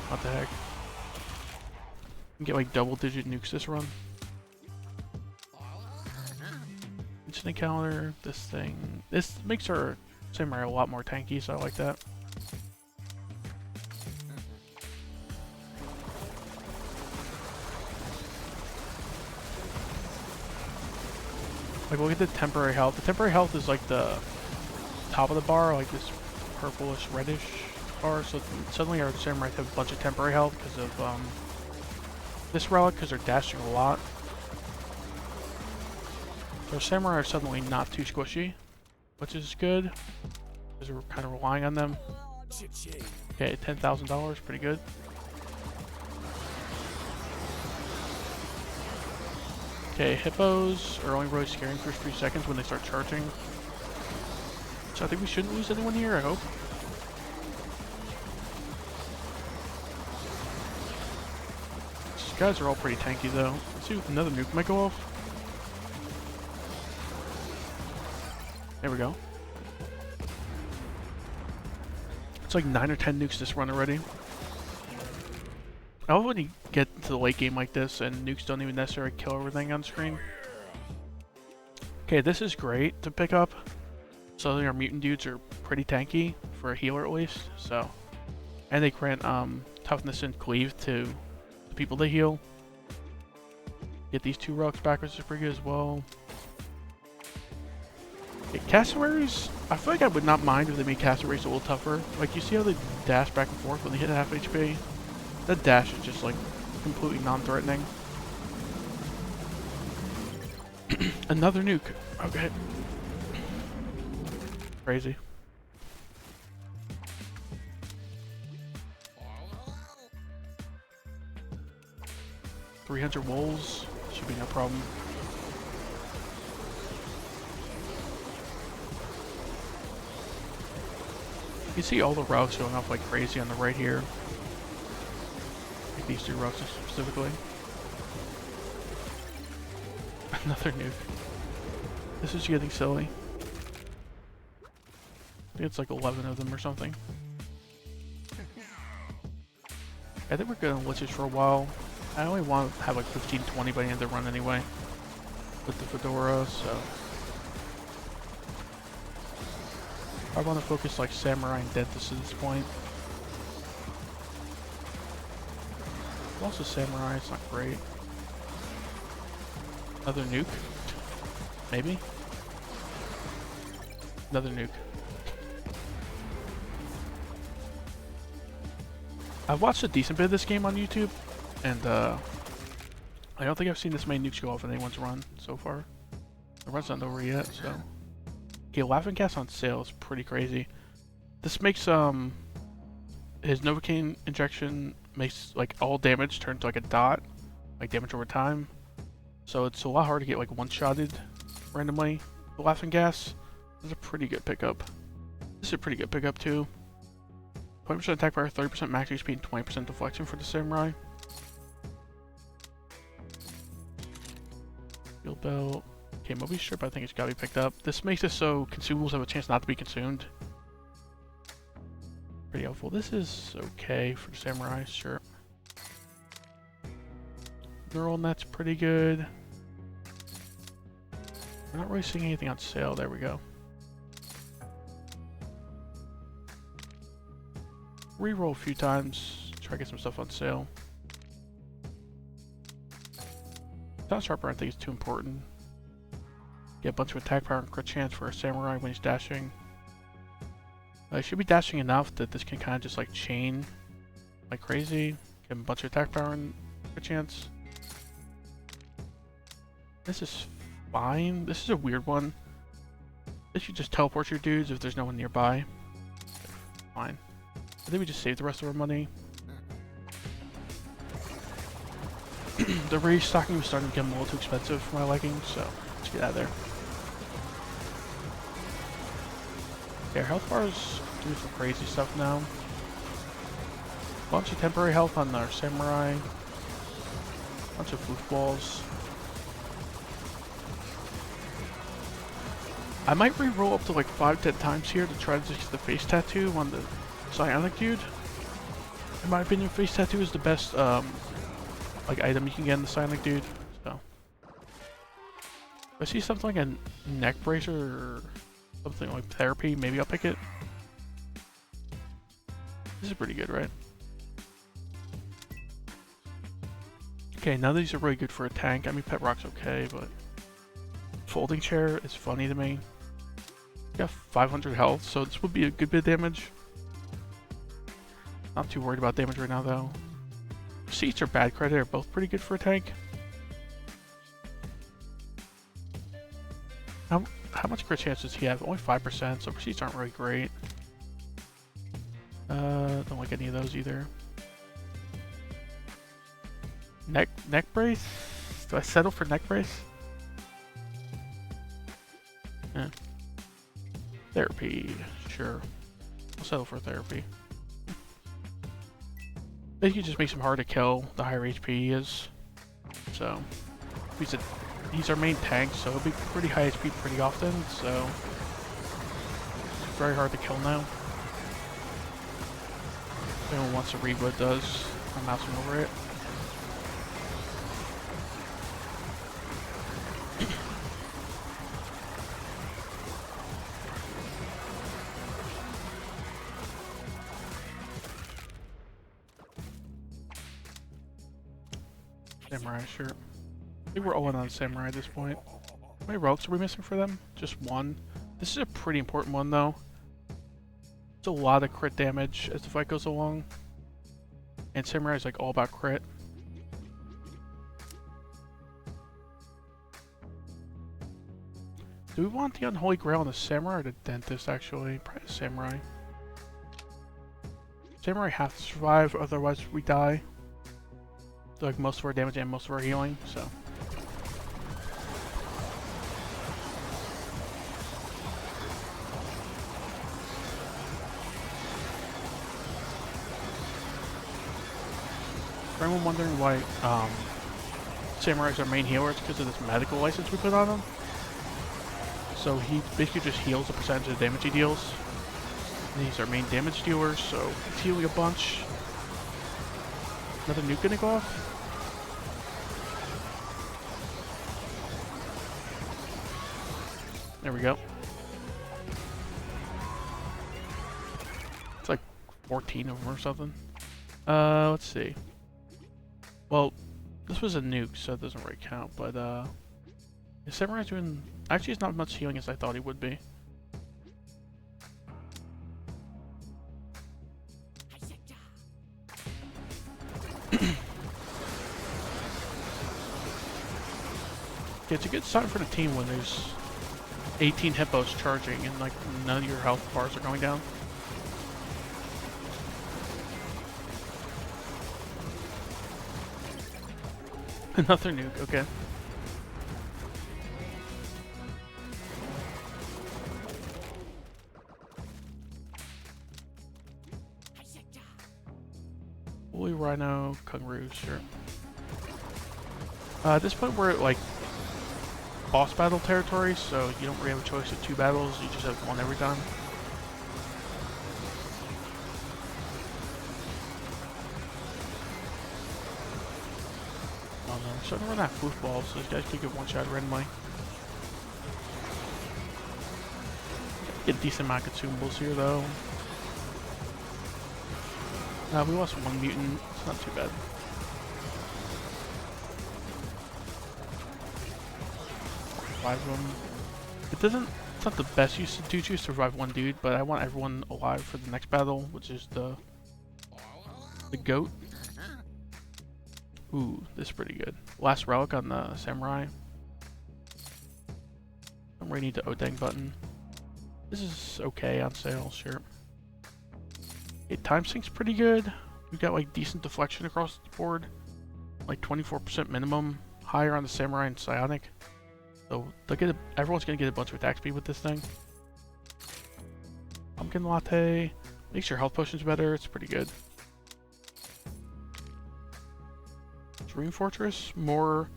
What the heck? You can get like double-digit nukes this run. Instant encounter. This thing. This makes our samurai a lot more tanky, so I like that. Like, look at the temporary health. The temporary health is like the top of the bar, like this purplish reddish bar. So suddenly our samurai have a bunch of temporary health because of this relic, because they're dashing a lot. So our samurai are suddenly not too squishy, which is good because we're kind of relying on them. Okay, $10,000, pretty good. Okay, hippos are only really scaring for 3 seconds when they start charging. So I think we shouldn't lose anyone here, I hope. These guys are all pretty tanky though. Let's see if another nuke might go off. There we go. It's like 9 or 10 nukes this run already. I love when you get to the late game like this and nukes don't even necessarily kill everything on screen. Okay, this is great to pick up. Suddenly our mutant dudes are pretty tanky, for a healer at least, so. And they grant toughness and cleave to the people they heal. Get these 2 relics backwards is pretty good as well. Okay, cassowaries, I feel like I would not mind if they made cassowaries a little tougher. Like, you see how they dash back and forth when they hit half HP? That dash is just like completely non-threatening. Another nuke. Okay. Crazy. $300 wolves. Should be no problem. You can see all the routes going off like crazy on the right here. These 2 routes specifically. Another nuke. This is getting silly. I think it's like 11 of them or something. I think we're good on liches for a while. I only want to have like 15-20 by the end of the run anyway. With the fedora, so. I want to focus like samurai and dentist at this point. Also samurai, it's not great. Another nuke? Maybe? Another nuke. I've watched a decent bit of this game on YouTube, and I don't think I've seen this many nukes go off in anyone's run so far. The run's not over yet, so. Okay, Laughing Gas on sale is pretty crazy. This makes his Novocaine injection makes like all damage turn to like a dot, like damage over time. So it's a lot harder to get like one-shotted randomly. The Laughing Gas is a pretty good pickup. This is a pretty good pickup too. 20% attack power, 30% max HP, and 20% deflection for the samurai. Field belt. Okay, Moby strip I think it's gotta be picked up. This makes it so consumables have a chance not to be consumed. Pretty helpful. This is okay for the samurai, sure. Neural net's pretty good. We're not really seeing anything on sale. There we go. Reroll a few times, try to get some stuff on sale. Sound Sharper I think is too important. Get a bunch of attack power and crit chance for a samurai when he's dashing. He should be dashing enough that this can kind of just like chain like crazy. Get him a bunch of attack power and crit chance. This is fine. This is a weird one. This should just teleport your dudes if there's no one nearby. Fine. I think we just save the rest of our money. The restocking was starting to get a little too expensive for my liking, so let's get out of there. Yeah, health bars do some crazy stuff now. Bunch of temporary health on our samurai. Bunch of foosballs. I might re-roll up to like 5-10 times here to try to just get the face tattoo on the psionic dude. In my opinion, face tattoo is the best like item you can get in the psionic dude. So if I see something like a neck bracer or something like therapy, maybe I'll pick it. This is pretty good, right? Okay, none of these are really good for a tank. I mean, Pet Rock's okay, but folding chair is funny to me. Got 500 health, so this would be a good bit of damage. Not too worried about damage right now, though. Seats or bad credit are both pretty good for a tank. How much crit chance does he have? Only 5%, so receipts aren't really great. Don't like any of those either. Neck brace? Do I settle for neck brace? Yeah. Therapy, sure. I'll settle for therapy. Basically just makes him hard to kill the higher HP he is. So, he's our main tank, so he'll be pretty high HP pretty often, so it's very hard to kill now. If anyone wants to read what it does, I'm mousing over it. Samurai, sure. I think we're all in on Samurai at this point. How many relics are we missing for them? Just one. This is a pretty important one, though. It's a lot of crit damage as the fight goes along. And Samurai is like all about crit. Do we want the Unholy Grail on the Samurai or the Dentist, actually? Probably the Samurai. Samurai have to survive, otherwise we die. Like most of our damage and most of our healing, so. For anyone wondering why Samurai is our main healer, it's because of this medical license we put on him. So he basically just heals a percentage of the damage he deals. And he's our main damage dealer, so he's healing a bunch. Another nuke gonna go off? There we go. It's like 14 of them or something. Let's see. Well, this was a nuke, so it doesn't really count, but is Samurai doing... Actually, it's not as much healing as I thought he would be. Yeah, it's a good sign for the team when there's 18 hippos charging and like none of your health bars are going down. Another nuke, okay. Woolly Rhino, Kangaroo, sure. At this point we're at like boss battle territory, so you don't really have a choice of 2 battles, you just have one every time. Oh no, I'm starting to run out of foosballs, so these guys could get one shot randomly. Get a decent amount of consumables here though. We lost one mutant, it's not too bad. Of them. It's not the best use of Tutu to survive one dude, but I want everyone alive for the next battle, which is the goat. Ooh, this is pretty good. Last relic on the Samurai. I'm ready to Odeng button. This is okay on sale, sure. Okay, time sync's pretty good. We've got like decent deflection across the board. Like 24% minimum. Higher on the Samurai and Psionic. So everyone's gonna get a bunch of attack speed with this thing. pumpkin latte. Makes your health potions better. It's pretty good. Serene Fortress. More.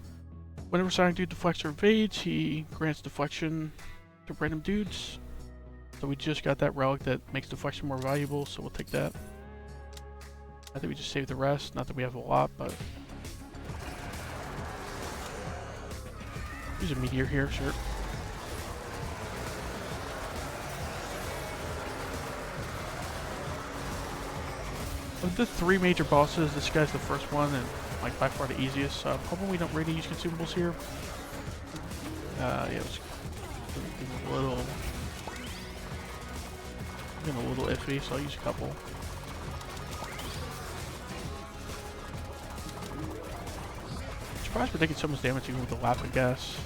Whenever Sonic Dude deflects or evades, he grants deflection to random dudes. So we just got that relic that makes deflection more valuable, so we'll take that. I think we just save the rest. Not that we have a lot, but... use a meteor here, sure. Of the 3 major bosses, this guy's the first one and like by far the easiest. So I'm hoping we don't really use consumables here. Yeah, it's a little iffy, so I'll use a couple. I'm surprised we're taking so much damage even with the laughing gas.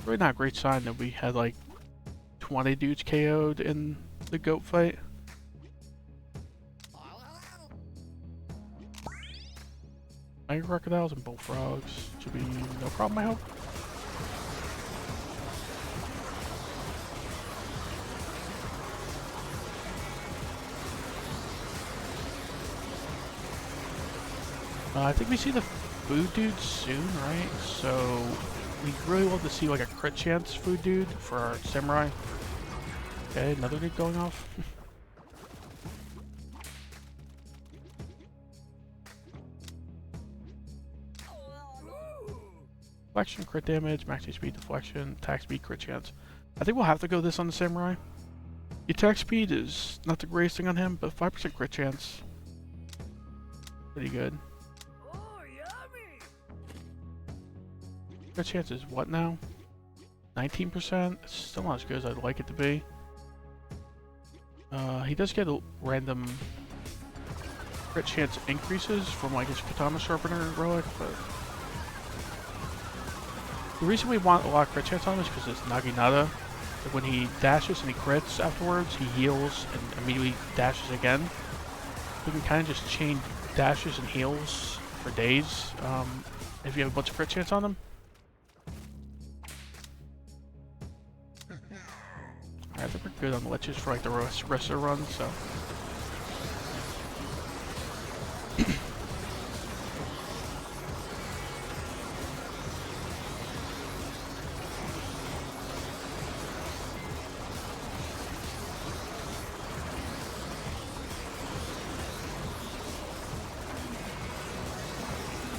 Really not a great sign that we had like 20 dudes KO'd in the goat fight. Mega crocodiles and bullfrogs should be no problem, I hope. I think we see the food dude soon, right? So we really want to see like a crit chance food dude for our samurai. Okay, another dude going off. Deflection, crit damage, max speed, deflection, attack speed, crit chance. I think we'll have to go this on the samurai. The attack speed is not the greatest thing on him, but 5% crit chance. Pretty good. Crit chance is what now? 19%? It's still not as good as I'd like it to be. He does get a random crit chance increases from like his katana sharpener relic, but the reason we want a lot of crit chance on him is because it's Naginata. Like when he dashes and he crits afterwards, he heals and immediately dashes again. We can kind of just chain dashes and heals for days if you have a bunch of crit chance on them. I think we're good on the liches for like the rest of the run, so.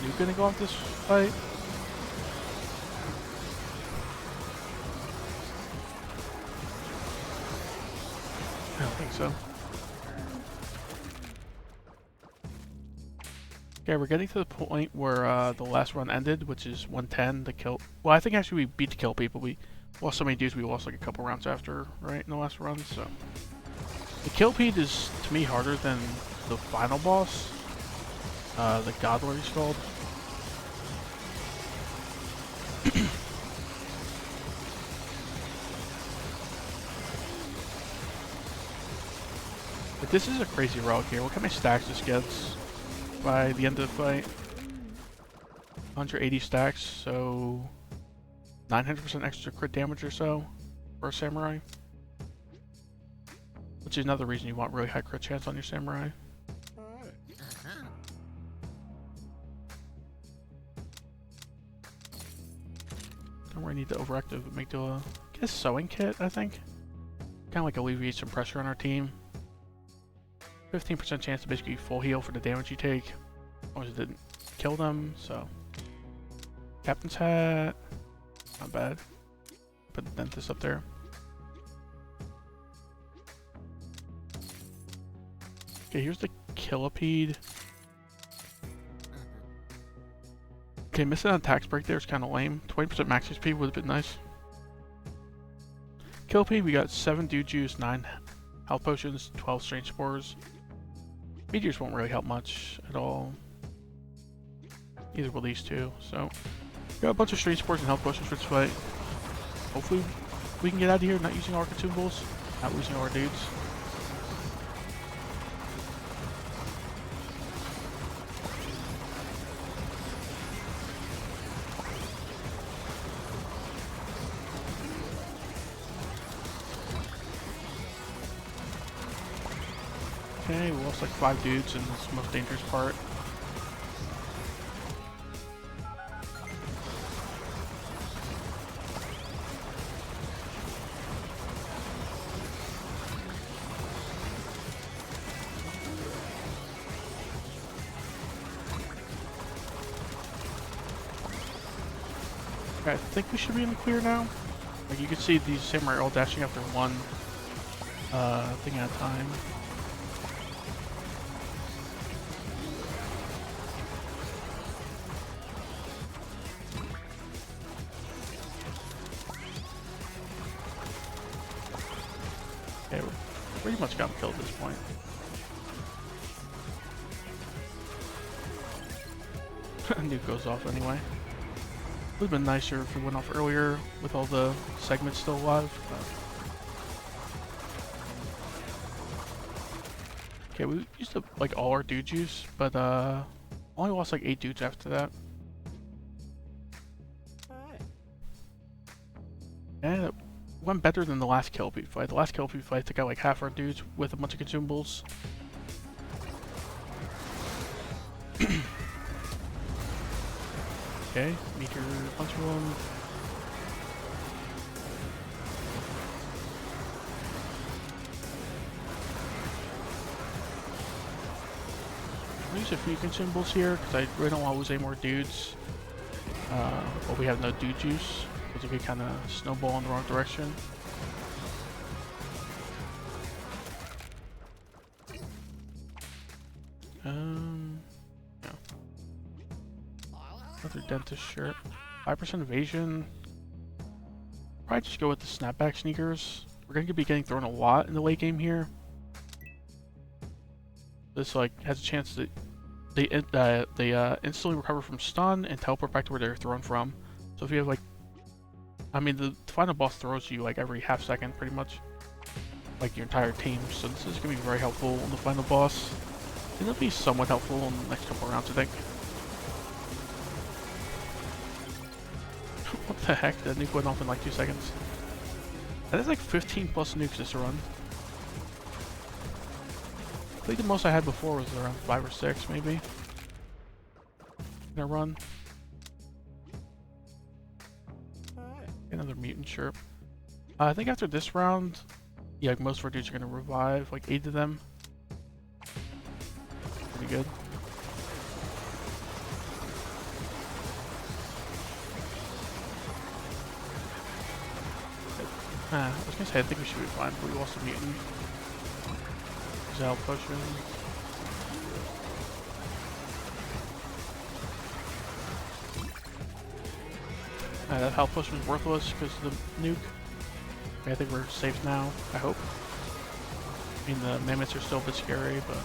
You gonna go off this fight? I don't think so. Okay, we're getting to the point where the last run ended, which is 110. The kill. Well, I think actually we beat the kill people. We lost so many dudes. We lost like a couple rounds after, right, in the last run. So the kill peed is to me harder than the final boss, the Godlord he's called. But this is a crazy relic here. Look how many stacks this gets by the end of the fight. 180 stacks, so 900% extra crit damage or so for a samurai. Which is another reason you want really high crit chance on your samurai. Don't really need the overactive amygdala. Get a sewing kit, I think. Kind of like alleviate some pressure on our team. 15% chance to basically full heal for the damage you take. As long as it didn't kill them, so. Captain's hat. Not bad. Put the dentist up there. Okay, here's the Killipede. Okay, missing on tax break there is kind of lame. 20% max speed would have been nice. Killipede, we got 7 dude juice, 9 health potions, 12 strange spores. Meteors won't really help much at all. Either will these two, so. Got a bunch of strange spores and health potions for this fight. Hopefully we can get out of here not using our consumables, not losing our dudes. Okay, we lost like 5 dudes in this most dangerous part. Okay, I think we should be in the clear now. Like you can see these samurai are all dashing after one thing at a time. Okay, we're pretty much got him killed at this point. Nuke goes off anyway. Would have been nicer if it went off earlier with all the segments still alive. Okay, we used to like all our dude juice, but only lost like 8 dudes after that. Yeah, that went better than the last Kelpie fight. The last Kelpie fight took out like half our dudes with a bunch of consumables. Okay, meteor punch one. I'll use a few consumables here because I really don't want to lose any more dudes. But we have no dude juice, because it could kind of snowball in the wrong direction. Yeah. Another dentist shirt. 5% evasion. Probably just go with the snapback sneakers. We're going to be getting thrown a lot in the late game here. This like has a chance that they instantly recover from stun and teleport back to where they're thrown from. So if you have like, I mean the final boss throws you like every half second pretty much, like your entire team. So this is going to be very helpful on the final boss. And it'll be somewhat helpful in the next couple rounds, I think. What the heck? That nuke went off in like 2 seconds. That is like 15 plus nukes this run. I think the most I had before was around 5 or 6 maybe. In a run. Another mutant chirp. I think after this round, yeah, like most of our dudes are going to revive, like 8 of them. Pretty good. I was gonna say I think we should be fine, but we lost a mutant. Zal potion. That health potion was worthless because of the nuke. I think we're safe now, I hope. I mean, the mammoths are still a bit scary, but...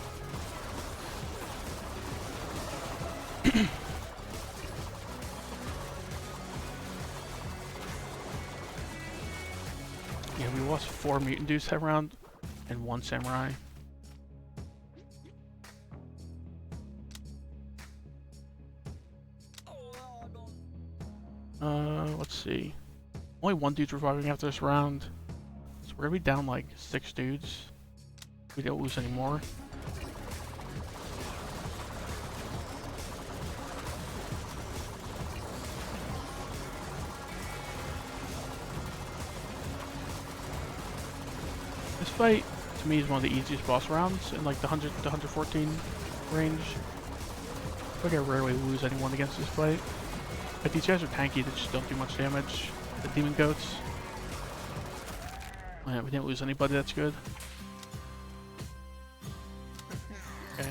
yeah, we lost 4 mutant dudes that round, and 1 samurai. Let's see. Only 1 dude's reviving after this round. So we're gonna be down like 6 dudes. We don't lose any more. This fight, to me, is one of the easiest boss rounds in like the 100 to 114 range. I think I rarely lose anyone against this fight. But these guys are tanky, they just don't do much damage. The demon goats. Oh, yeah, we didn't lose anybody, that's good. Okay.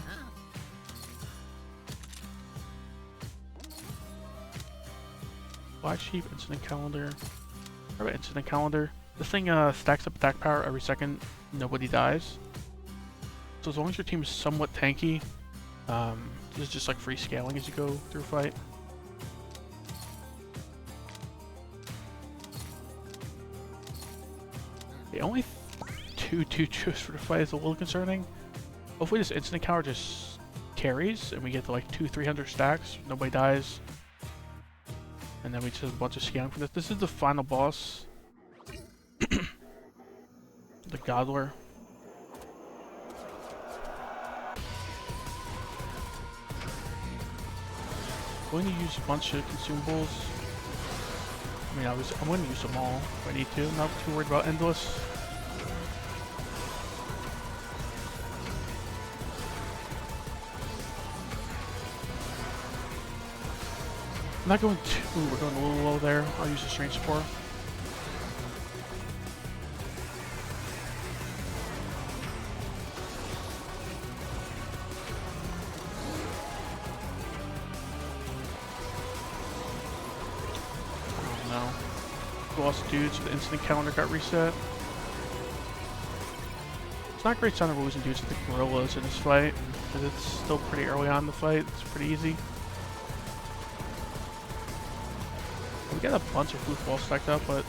Black Sheep, Incident Calendar. What about Incident Calendar? This thing stacks up attack power every second, nobody dies. So as long as your team is somewhat tanky, this is just like free scaling as you go through a fight. The only 2 choose for the fight is a little concerning. Hopefully this instant counter just carries and we get to like 200-300 stacks, nobody dies. And then we just have a bunch of scaling for this. This is the final boss. The Godler. going to use a bunch of consumables. I mean, I'm going to use them all if I need to. I'm not too worried about endless. I'm not going too. We're going a little low there. I'll use the Strange Spore. Lost dudes, the instant calendar got reset. It's not a great sign of losing dudes to the gorillas in this fight, because it's still pretty early on in the fight. It's pretty easy. We got a bunch of food balls stacked up, but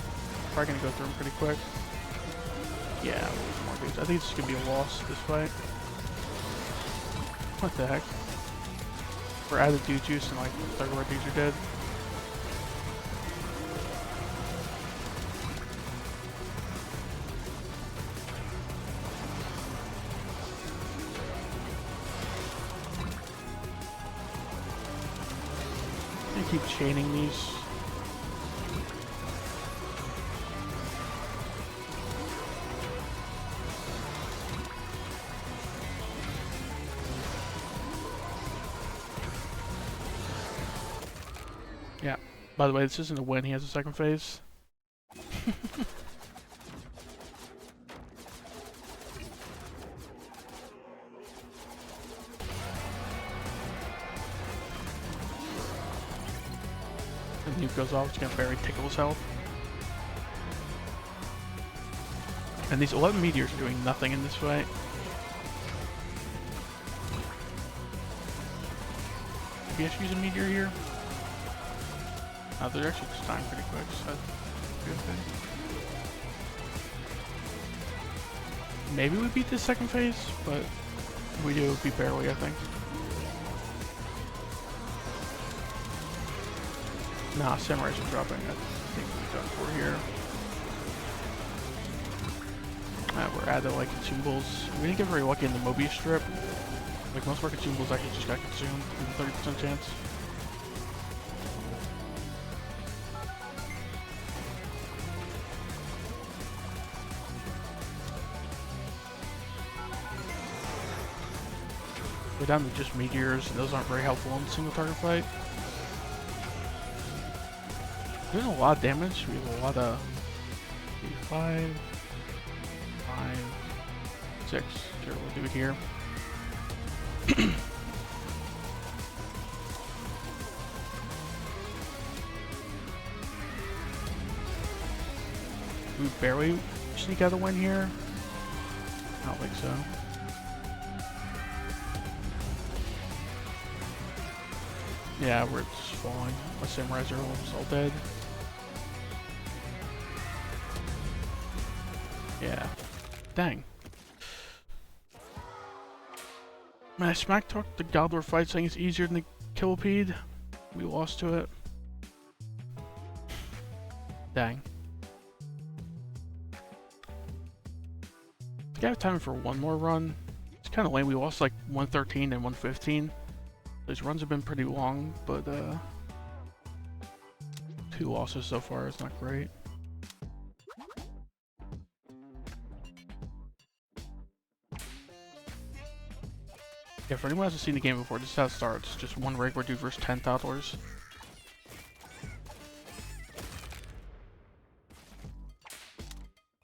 probably gonna go through them pretty quick. Yeah, we'll lose more dudes. I think it's gonna be a loss this fight. What the heck? We're out of dude juice and like the third dudes are dead. Keep chaining these. Yeah. By the way, this isn't a win. He has a second phase. The nuke goes off, it's gonna bury Tickle's health. And these 11 meteors are doing nothing in this fight. Maybe I should use a meteor here? No, they're actually just dying pretty quick, so that's a good thing. Maybe we beat this second phase, but if we do, it would be barely, I think. Nah, Samurais are dropping. I think we're done for here. We're out of like consumables. We didn't get very lucky in the Mobius strip. Like most of our consumables actually just got consumed with a 30% chance. We're down to just meteors, and those aren't very helpful in the single target fight. Doing a lot of damage. We have a lot of 5, 6. Sure, we'll do it here. We barely sneak out a win here. I don't think so. Yeah, we're just falling. My Samurais are almost all dead. Yeah. Dang. Man, I smack talked the Gobbler fight saying it's easier than the Killipede. We lost to it. Dang. I think I have time for one more run. It's kind of lame. We lost like 113 and 115. Those runs have been pretty long, but 2 losses so far is not great. Yeah, for anyone who hasn't seen the game before, this is how it starts. Just one regular dude versus 10 toddlers.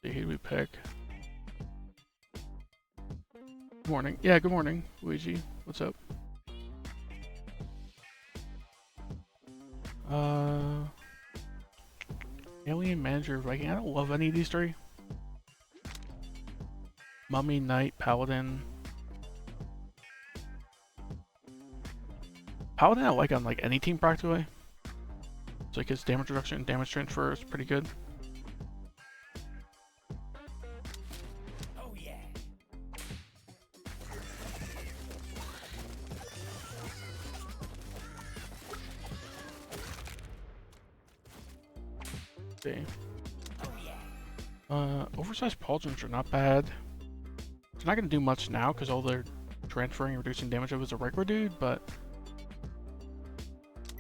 Who do we pick? Good morning. Yeah, good morning, Luigi. What's up? Alien, Manager, Viking. I don't love any of these 3. Mummy, Knight, Paladin. Paladin I like on like any team practically. It's like his damage reduction and damage transfer is pretty good. Oh yeah. See. Oh yeah. Oversized pauldrons are not bad. It's not gonna do much now because all they're transferring and reducing damage of is a regular dude, but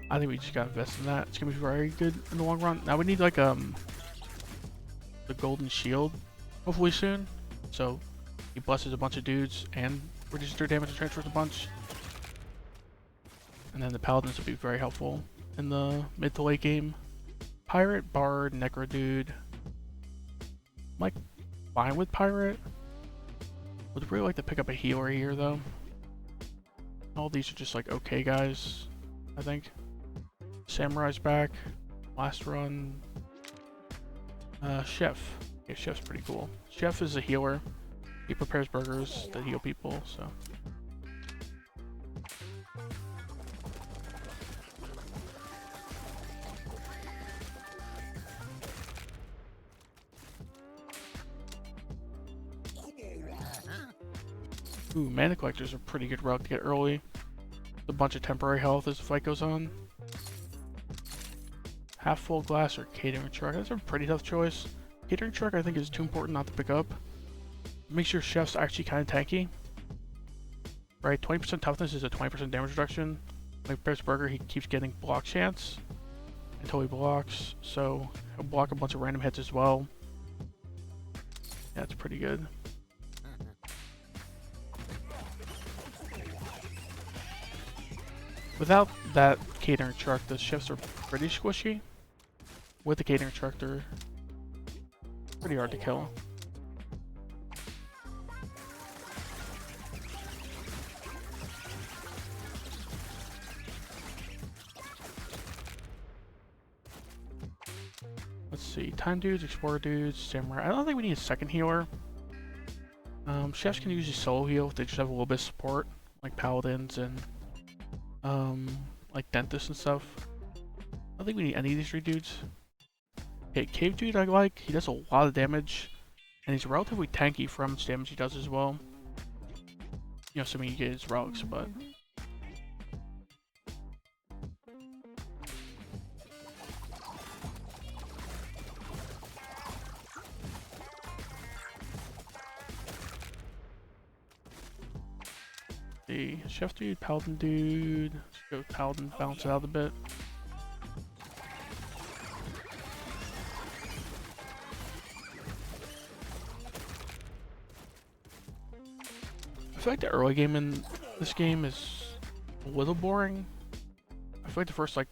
I think we just gotta invest in that. It's gonna be very good in the long run. Now we need like the golden shield, hopefully soon. So he blesses a bunch of dudes and reduces their damage and transfers a bunch. And then the paladins will be very helpful in the mid to late game. Pirate, bard, necro dude. I'm like fine with pirate. Would really like to pick up a healer here though. All these are just like okay guys, I think. Samurai's back. Last run. Chef. Yeah, Chef's pretty cool. Chef is a healer. He prepares burgers that heal people, so. Ooh, mana collectors are a pretty good route to get early. A bunch of temporary health as the fight goes on. Half full glass or catering truck. That's a pretty tough choice. Catering truck I think is too important not to pick up. Make sure Chef's actually kind of tanky. Right, 20% toughness is a 20% damage reduction. Like Bear's Burger, he keeps getting block chance until he blocks. So he'll block a bunch of random hits as well. Yeah, it's pretty good. Without that catering truck, the shifts are pretty squishy. With the catering truck, they're pretty hard to kill. Let's see, time dudes, explorer dudes, samurai. I don't think we need a second healer. Chefs can usually solo heal if they just have a little bit of support, like paladins and like dentists and stuff. I don't think we need any of these three dudes. Okay, cave dude I like. He does a lot of damage, and he's relatively tanky for how much damage he does as well. You know, assuming you get his relics, but. The chef dude, paladin dude. Let's go with paladin, balance it out a bit. I feel like the early game in this game is a little boring. I feel like the first like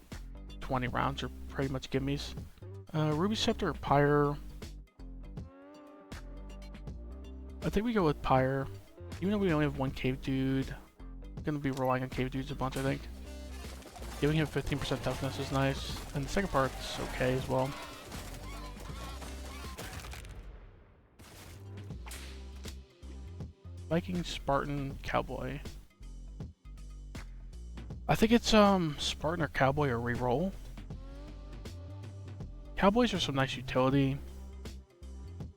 20 rounds are pretty much gimmies. Ruby Scepter or Pyre? I think we go with Pyre. Even though we only have one cave dude, I'm gonna be relying on cave dudes a bunch, I think. Giving him 15% toughness is nice, and the second part's okay as well. Viking, Spartan, Cowboy. I think it's Spartan or Cowboy or reroll. Cowboys are some nice utility.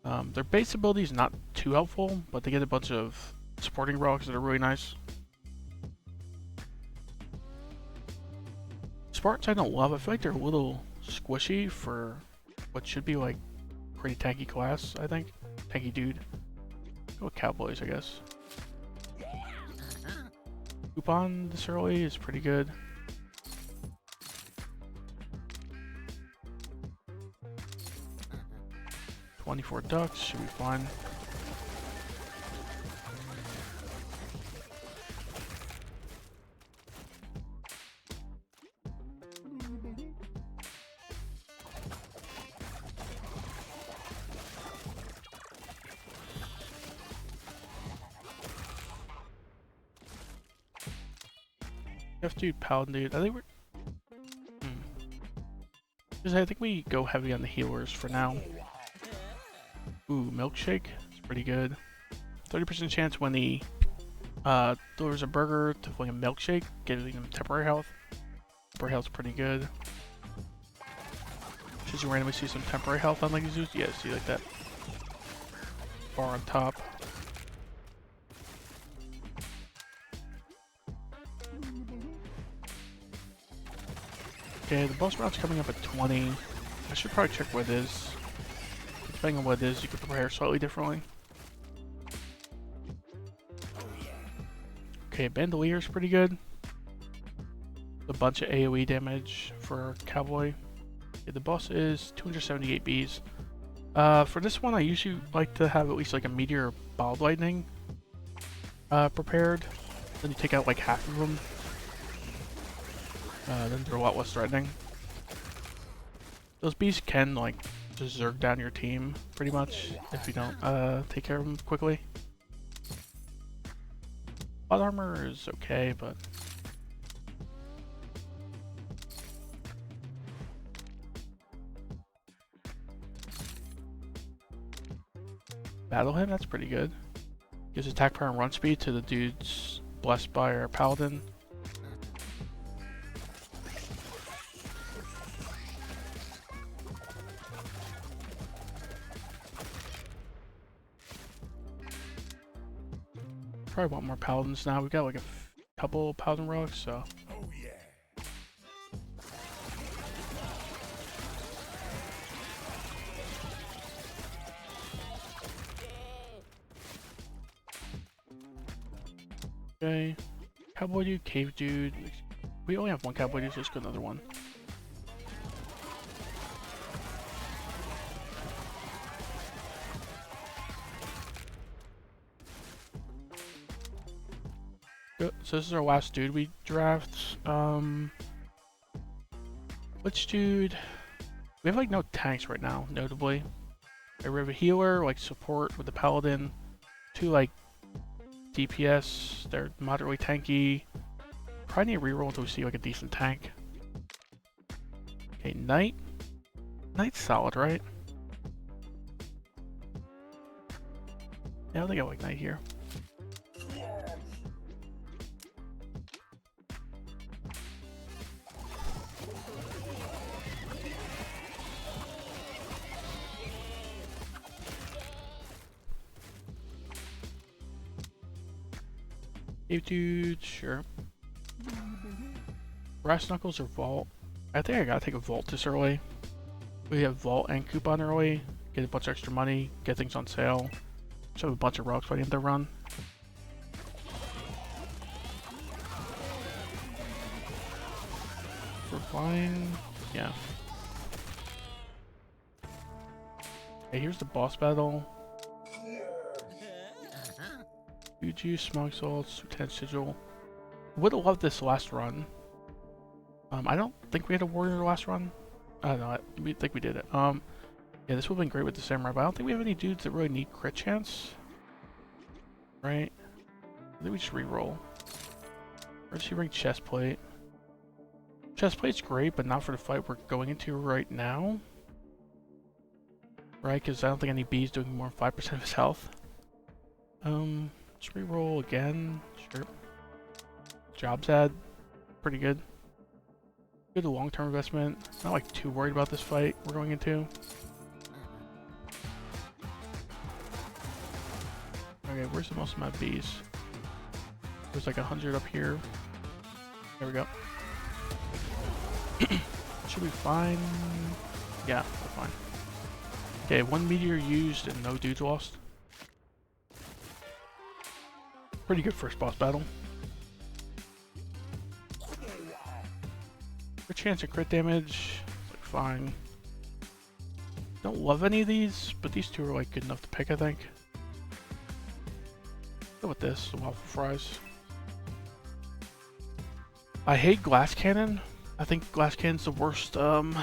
Their base ability is not too helpful, but they get a bunch of supporting relics that are really nice. Spartans I don't love. I feel like they're a little squishy for what should be like pretty tanky class, I think. Tanky dude. Go with Cowboys, I guess. Coupon this early is pretty good. $24 ducks should be fine. Chef dude, paladin dude. I think we're. Because I think we go heavy on the healers for now. Ooh, milkshake. It's pretty good. 30% chance when he delivers a burger to fling a milkshake, giving him temporary health. Temporary health's pretty good. Should you randomly see some temporary health on like Zeus? Yeah, see like that bar on top. Okay, the boss round's coming up at 20. I should probably check what it is. Depending on what it is, you can prepare slightly differently. Okay, Bandoleer's pretty good. a bunch of AoE damage for Cowboy. Okay, the boss is 278 bees. For this one, I usually like to have at least like a meteor or ball of lightning prepared. Then you take out like half of them. Then they're a lot less threatening. Those bees can like just zerg down your team pretty much if you don't take care of them quickly. Plot armor is okay, but battle him, that's pretty good. Gives attack power and run speed to the dudes blessed by our paladin. Probably want more paladins now. We've got like a couple paladin relics, so. Oh, yeah. Okay. Cowboy dude, cave dude. We only have one cowboy dude, so let's go another one. So this is our last dude we draft. Which dude? We have like no tanks right now, notably. We have a healer, like support with the paladin. 2 like DPS, they're moderately tanky. Probably need a reroll until we see like a decent tank. Okay, Knight. Knight's solid, right? Yeah, I think I like Knight here. Cave dude, sure. Brass Knuckles or Vault? I think I gotta take a Vault this early. We have Vault and Coupon early. Get a bunch of extra money, get things on sale. Just have a bunch of relics by the end of the run. We're fine. Yeah. Okay, here's the boss battle. Uju, Smog Salts, Lieutenant Sigil. Would have loved this last run. I don't think we had a warrior last run. I don't know, we think we did it. Yeah, this would have been great with the samurai, but I don't think we have any dudes that really need crit chance. Right? I think we just reroll. Or does he bring chest plate? Chest plate's great, but not for the fight we're going into right now. Right, because I don't think any bees doing more than 5% of his health. Let's reroll again. Sure. Jobs ad, pretty good. Good long-term investment. Not like too worried about this fight we're going into. Okay, where's the most amount of bees? There's like 100 up here. There we go. Should be fine. Yeah, we're fine. Okay, 1 meteor used and no dudes lost. Pretty good first boss battle. Good chance of crit damage. Like fine. Don't love any of these, but these two are like good enough to pick, I think. Go with this, the waffle fries. I hate glass cannon. I think glass cannon's the worst item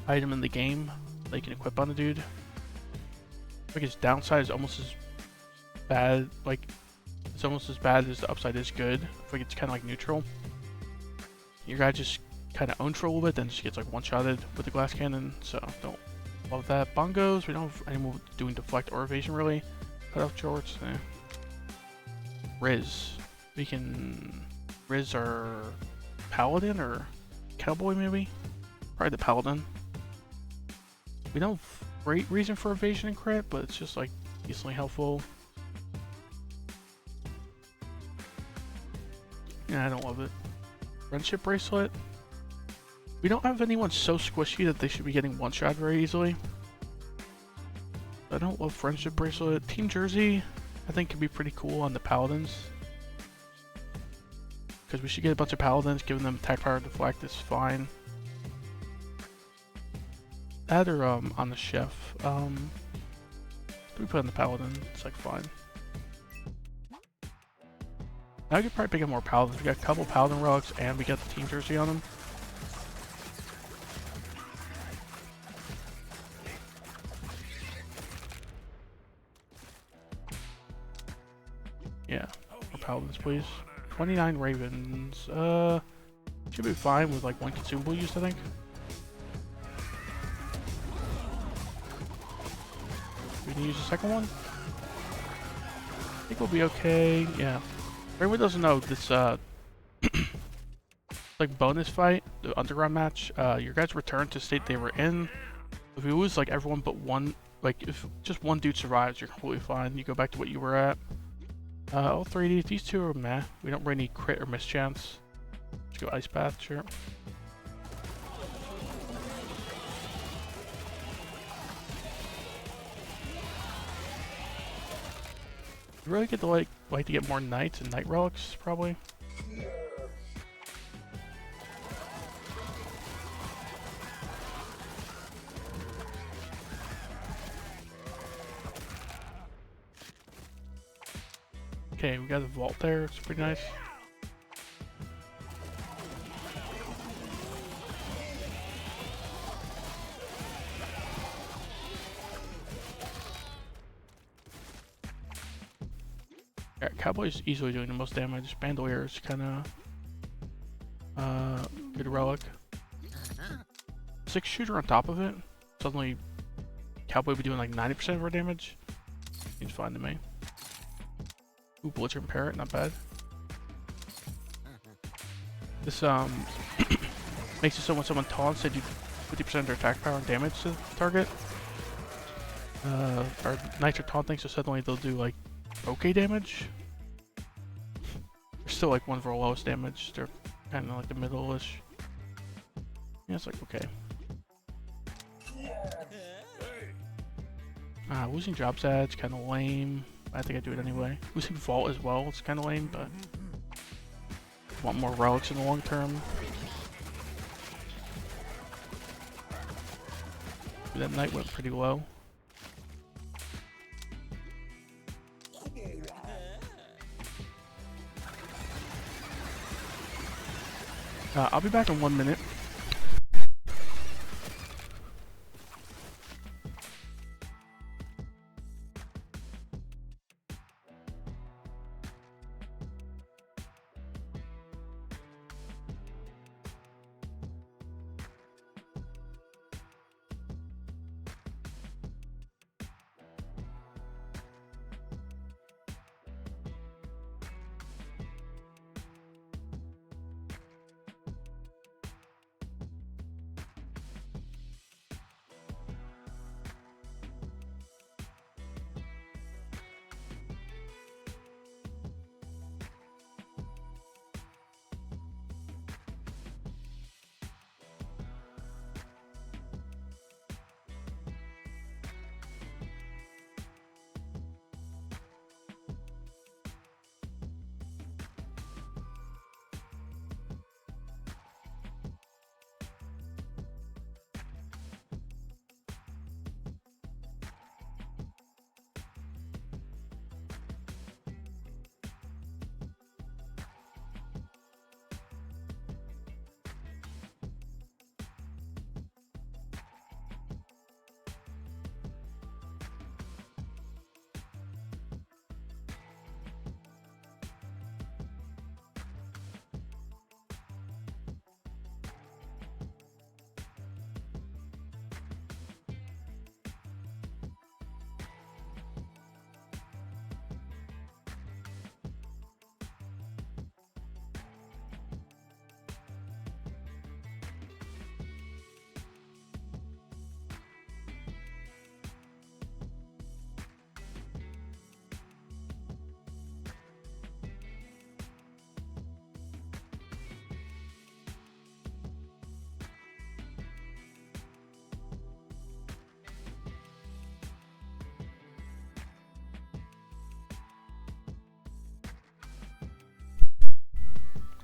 in the game that you can equip on the dude. I think its downside is almost as bad, like it's almost as bad as the upside is good. I think it's kind of like neutral. Your guy just kind of owns for a little bit, then just gets like one-shotted with the glass cannon, so don't love that. Bongos, we don't have any more doing deflect or evasion really. Cut off shorts, eh. Riz. We can Riz our paladin or cowboy maybe? Probably the paladin. We don't have great reason for evasion and crit, but it's just like decently helpful. Yeah, I don't love it. Friendship bracelet. We don't have anyone so squishy that they should be getting one-shot very easily. I don't love friendship bracelet. Team jersey, I think could be pretty cool on the paladins. because we should get a bunch of paladins. Giving them attack power deflect is fine. That or on the chef. We put on the paladin. It's like fine. Now we could probably pick up more paladins. We got a couple paladin relics and we got the team jersey on them. Yeah, more paladins, please. 29 ravens. Should be fine with like 1 consumable use, I think. We can use the second one. I think we'll be okay. Yeah. For anyone who doesn't know, this like bonus fight, the underground match, your guys return to state they were in. If you lose like everyone but one, like if just one dude survives, you're completely fine. You go back to what you were at. All 3D, these two are meh. We don't really need crit or mischance. Let's go ice bath, sure. You really get to like to get more knights and knight relics, probably. Okay, we got the vault there. It's pretty nice. Yeah, Cowboy's easily doing the most damage. Bandolier is kind of good relic. 6 shooter on top of it. Suddenly, Cowboy will be doing like 90% of our damage. Seems fine to me. Ooh, Belligerent Parrot, not bad. This makes it so when someone taunts, they do 50% of their attack power and damage to the target. Our knights are taunting, so suddenly they'll do like okay damage. They're still like one of our lowest damage. They're kind of like the middle-ish. Yeah, it's like okay. Losing Jobs Ad's kind of lame. I think I do it anyway. Losing Vault as well, it's kind of lame, but want more relics in the long term. That knight went pretty low. I'll be back in 1 minute.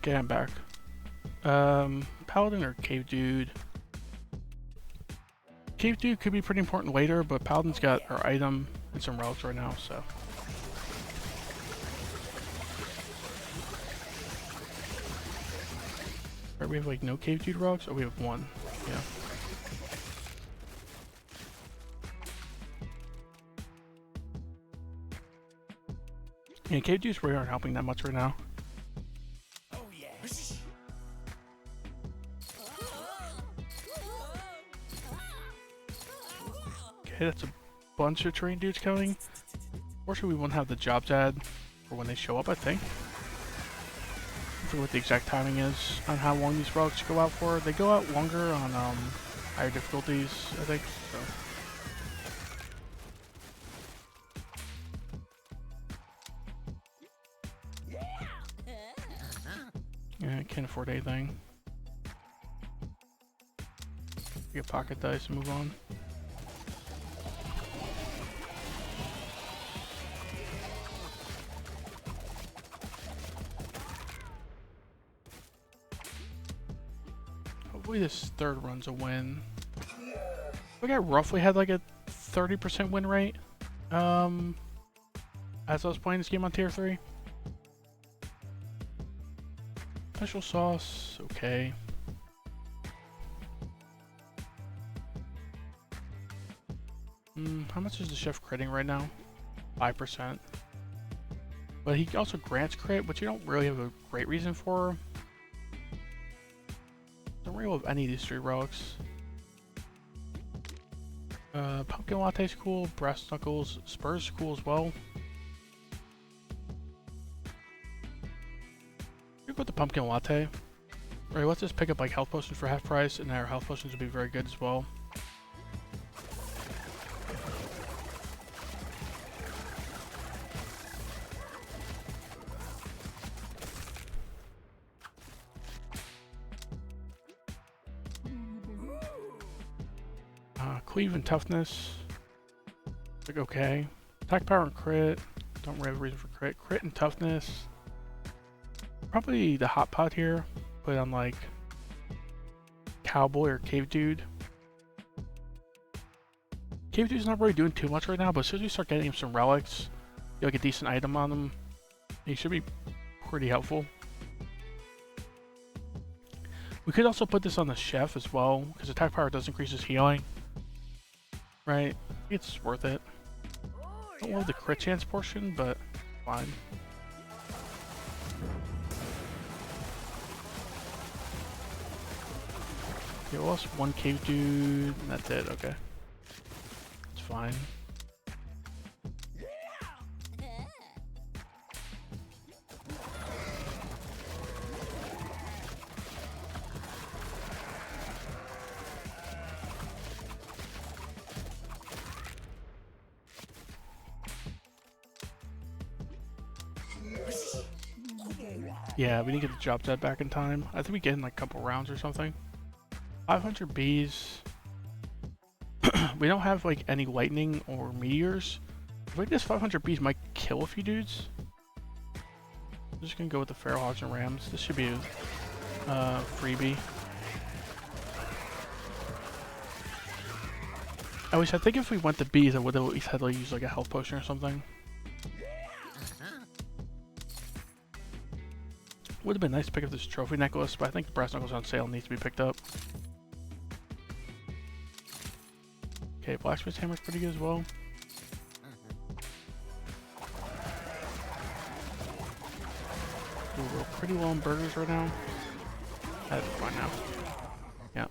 Okay, I'm back. Paladin or Cave Dude? Cave Dude could be pretty important later, but Paladin's got our item and some relics right now, so. Right, we have like no Cave Dude relics? Oh, we have one. Yeah. Yeah, Cave Dudes really aren't helping that much right now. Oh yes. Okay, that's a bunch of train dudes coming. Fortunately, we won't have the jobs ad for when they show up, I think. I forget what the exact timing is on how long these relics go out for. They go out longer on higher difficulties, I think. So. Yeah, I can't afford anything. Get pocket dice and move on. Hopefully this third run's a win. I think I roughly had like a 30% win rate as I was playing this game on tier 3. Special sauce, okay. How much is the chef critting right now? 5%. But he also grants crit, which you don't really have a great reason for. Don't really have any of these 3 relics. Pumpkin Latte's cool, Brass Knuckles, Spurs cool as well. Go with the Pumpkin Latte. Right, let's just pick up like health potions for half price, and our health potions will be very good as well. Cleave and toughness. Like okay. Attack power and crit. Don't really have a reason for crit. Crit and toughness. Probably the hot pot here. Put on like Cowboy or Cave Dude. Cave Dude's not really doing too much right now, but as soon as we start getting him some relics, get like a decent item on him, he should be pretty helpful. We could also put this on the chef as well, because attack power does increase his healing. Right? It's worth it. Don't love the crit chance portion, but fine. Okay, we lost one Cave Dude, and that's it, okay. It's fine. Yeah, we need to get the job set back in time. I think we get in like a couple rounds or something. 500 bees. We don't have like any lightning or meteors. I think this 500 bees might kill a few dudes. I'm just gonna go with the feral hogs and rams. This should be a freebie. At least I think if we went to bees, I would have at least had to use like a health potion or something. Would have been nice to pick up this trophy necklace, but I think the brass knuckles on sale needs to be picked up. Okay, blacksmith's hammer's pretty good as well. We're pretty low on burgers right now. That's fine now. Yeah.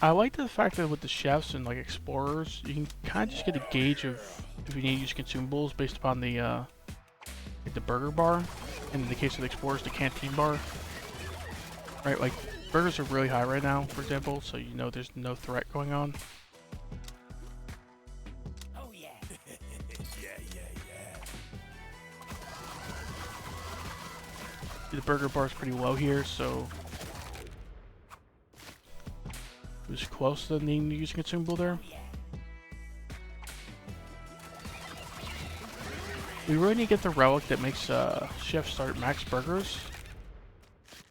I like the fact that with the chefs and like explorers, you can kind of just get a gauge of if you need to use consumables based upon the like the burger bar, and in the case of the explorers, the canteen bar. Right, like burgers are really high right now, for example, so you know there's no threat going on. Oh yeah. yeah. The burger bar is pretty low here, so close to needing to use a consumable there. We really need to get the relic that makes Chef start max burgers.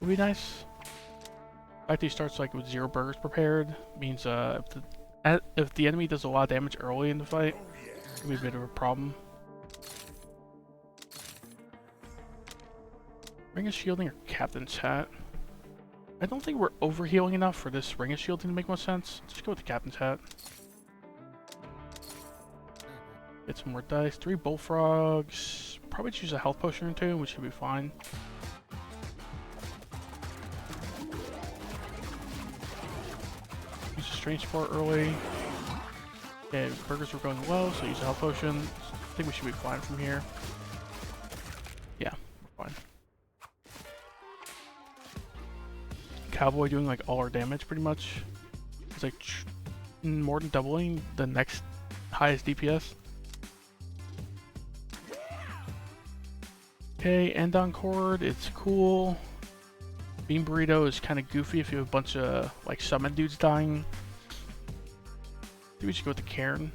Would be nice. The fact that he starts like with 0 burgers prepared means if the enemy does a lot of damage early in the fight, it can be a bit of a problem. Ring of Shielding or Captain's Hat? I don't think we're overhealing enough for this Ring of Shielding to make more sense. Just go with the Captain's Hat. Get some more dice. 3 bullfrogs. Probably choose a health potion or 2, which should be fine. Use a strange sport early. Okay, burgers are going low, so use a health potion. I think we should be fine from here. Yeah, we're fine. Cowboy doing like all our damage pretty much. It's like more than doubling the next highest DPS. Okay, End on Cord, it's cool. Bean Burrito is kind of goofy if you have a bunch of like summon dudes dying. I think we should go with the Cairn.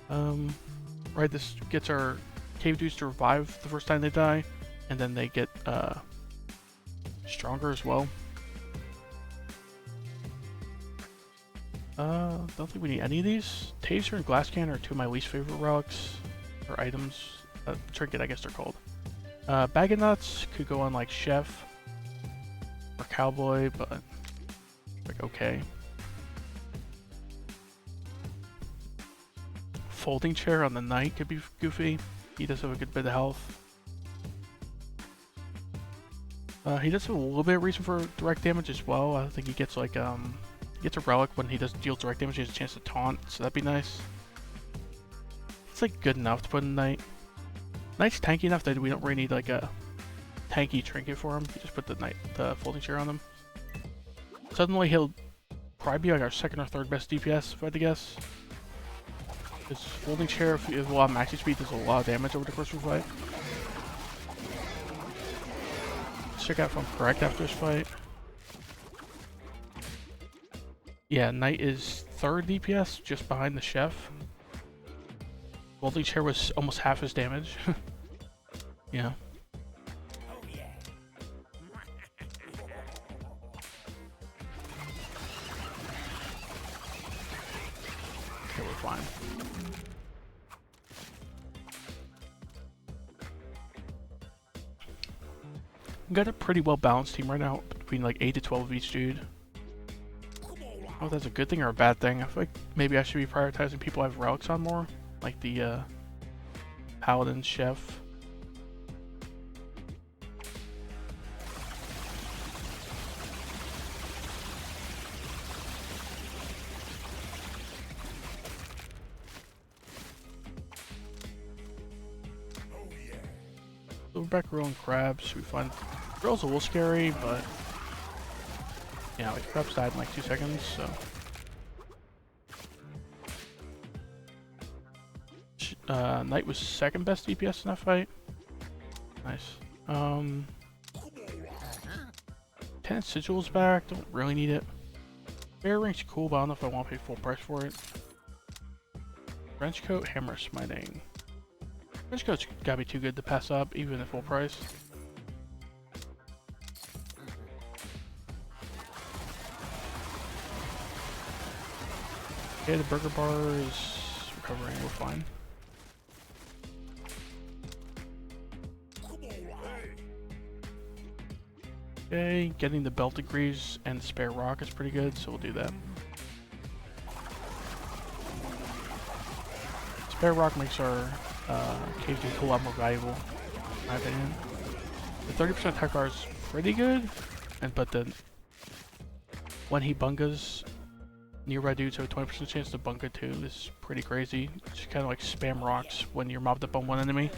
Right, this gets our cave dudes to revive the first time they die, and then they get stronger as well. Don't think we need any of these. Taser and Glass Cannon are 2 of my least favorite relics or items. Trinket, I guess they're called. Bag of Nuts could go on like Chef or Cowboy, but like okay. Folding Chair on the Knight could be goofy. He does have a good bit of health. He does have a little bit of reason for direct damage as well. I think he gets like he gets a relic when he does deal direct damage. He has a chance to taunt, so that'd be nice. It's like good enough to put in Knight. Knight's tanky enough that we don't really need like a tanky trinket for him. You just put the folding chair on him. Suddenly he'll probably be like our 2nd or 3rd best DPS, if I had to guess. His folding chair, if you have a lot of max HP, does a lot of damage over the course of the fight. Let's check out if I'm correct after this fight. Yeah, Knight is 3rd DPS, just behind the Chef. Folding chair was almost half his damage. Yeah. Okay, we're fine. We got a pretty well balanced team right now, between like 8 to 12 of each dude. Oh, that's a good thing or a bad thing. I feel like maybe I should be prioritizing people I have relics on more, like the Paladin, Chef. Silverback Grill and Crabs, we find Grill's a little scary, but yeah, like Crabs died in like 2 seconds, so. Knight was 2nd best DPS in that fight. Nice. 10 Sigils back, don't really need it. Bear Ring's cool, but I don't know if I want to pay full price for it. Trench Coat, Hammer Smiting. Trench Coat's gotta be too good to pass up, even at full price. Okay, the burger bar is recovering, we're fine. Okay, getting the Belted Greaves and the Spare Rock is pretty good, so we'll do that. Spare Rock makes our cave dudes a lot more valuable, in my opinion. The 30% attack bar is pretty good, but then when he bungas, nearby dudes have a 20% chance to bunga too. This is pretty crazy. Just kind of like spam rocks when you're mobbed up on one enemy.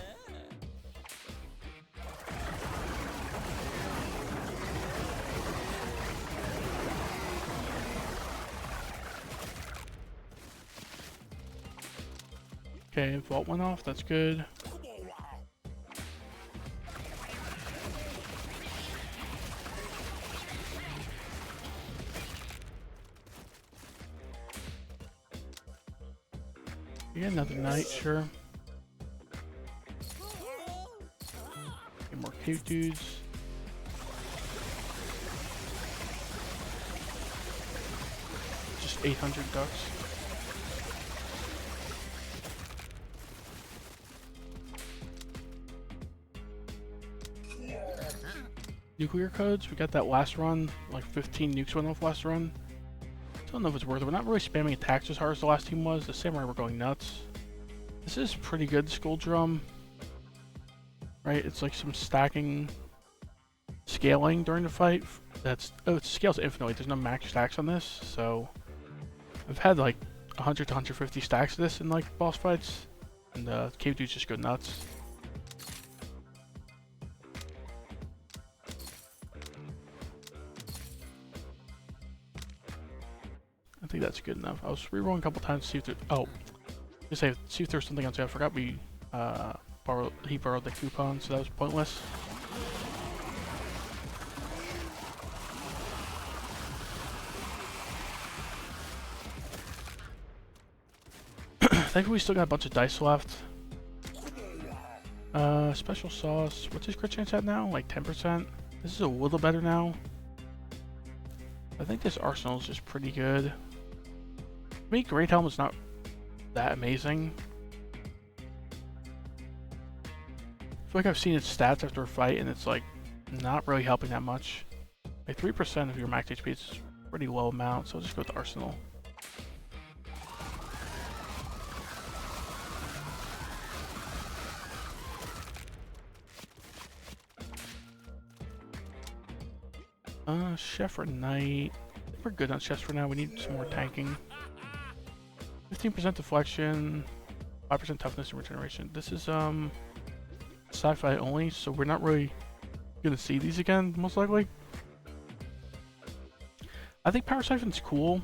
Okay, vault went off, that's good. Yeah, another knight, sure. Get more cave dudes. Just 800 ducks. Nuclear codes, we got that last run, like 15 nukes went off last run. Don't know if it's worth it. We're not really spamming attacks as hard as the last team was. The samurai were going nuts. This is pretty good, Skull Drum. Right, it's like some stacking, scaling during the fight. Oh, it scales infinitely. There's no max stacks on this, so I've had like 100 to 150 stacks of this in like boss fights, and cave dudes just go nuts. I think that's good enough. I was rerolling a couple times to see if there. Oh, just say see if there's something else. I forgot we he borrowed the coupon, so that was pointless. Thankfully, we still got a bunch of dice left. Special sauce. What's his crit chance at now? Like 10%. This is a little better now. I think this arsenal is just pretty good. To me, Great Helm is not that amazing. I feel like I've seen its stats after a fight, and it's like not really helping that much. Like 3% of your max HP is a pretty low amount, so I'll just go with the arsenal. Chef or Knight. We're good on chefs for now. We need some more tanking. 15% deflection, 5% toughness and regeneration. This is sci-fi only, so we're not really gonna see these again, most likely. I think Power Siphon's cool.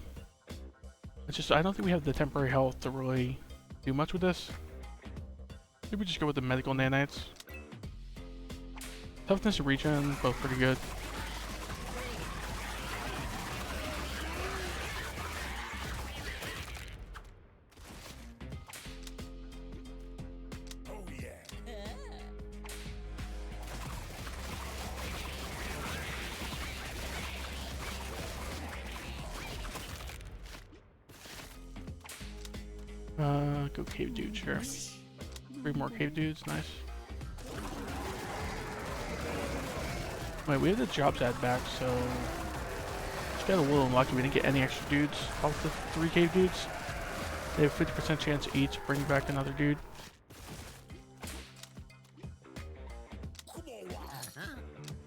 It's just I don't think we have the temporary health to really do much with this. Maybe we just go with the medical nanites. Toughness and regen, both pretty good. Go cave dude, sure. 3 more cave dudes, nice. Wait, we have the jobs ad back, so just got a little unlucky. We didn't get any extra dudes off the 3 cave dudes. They have 50% chance each to bring back another dude.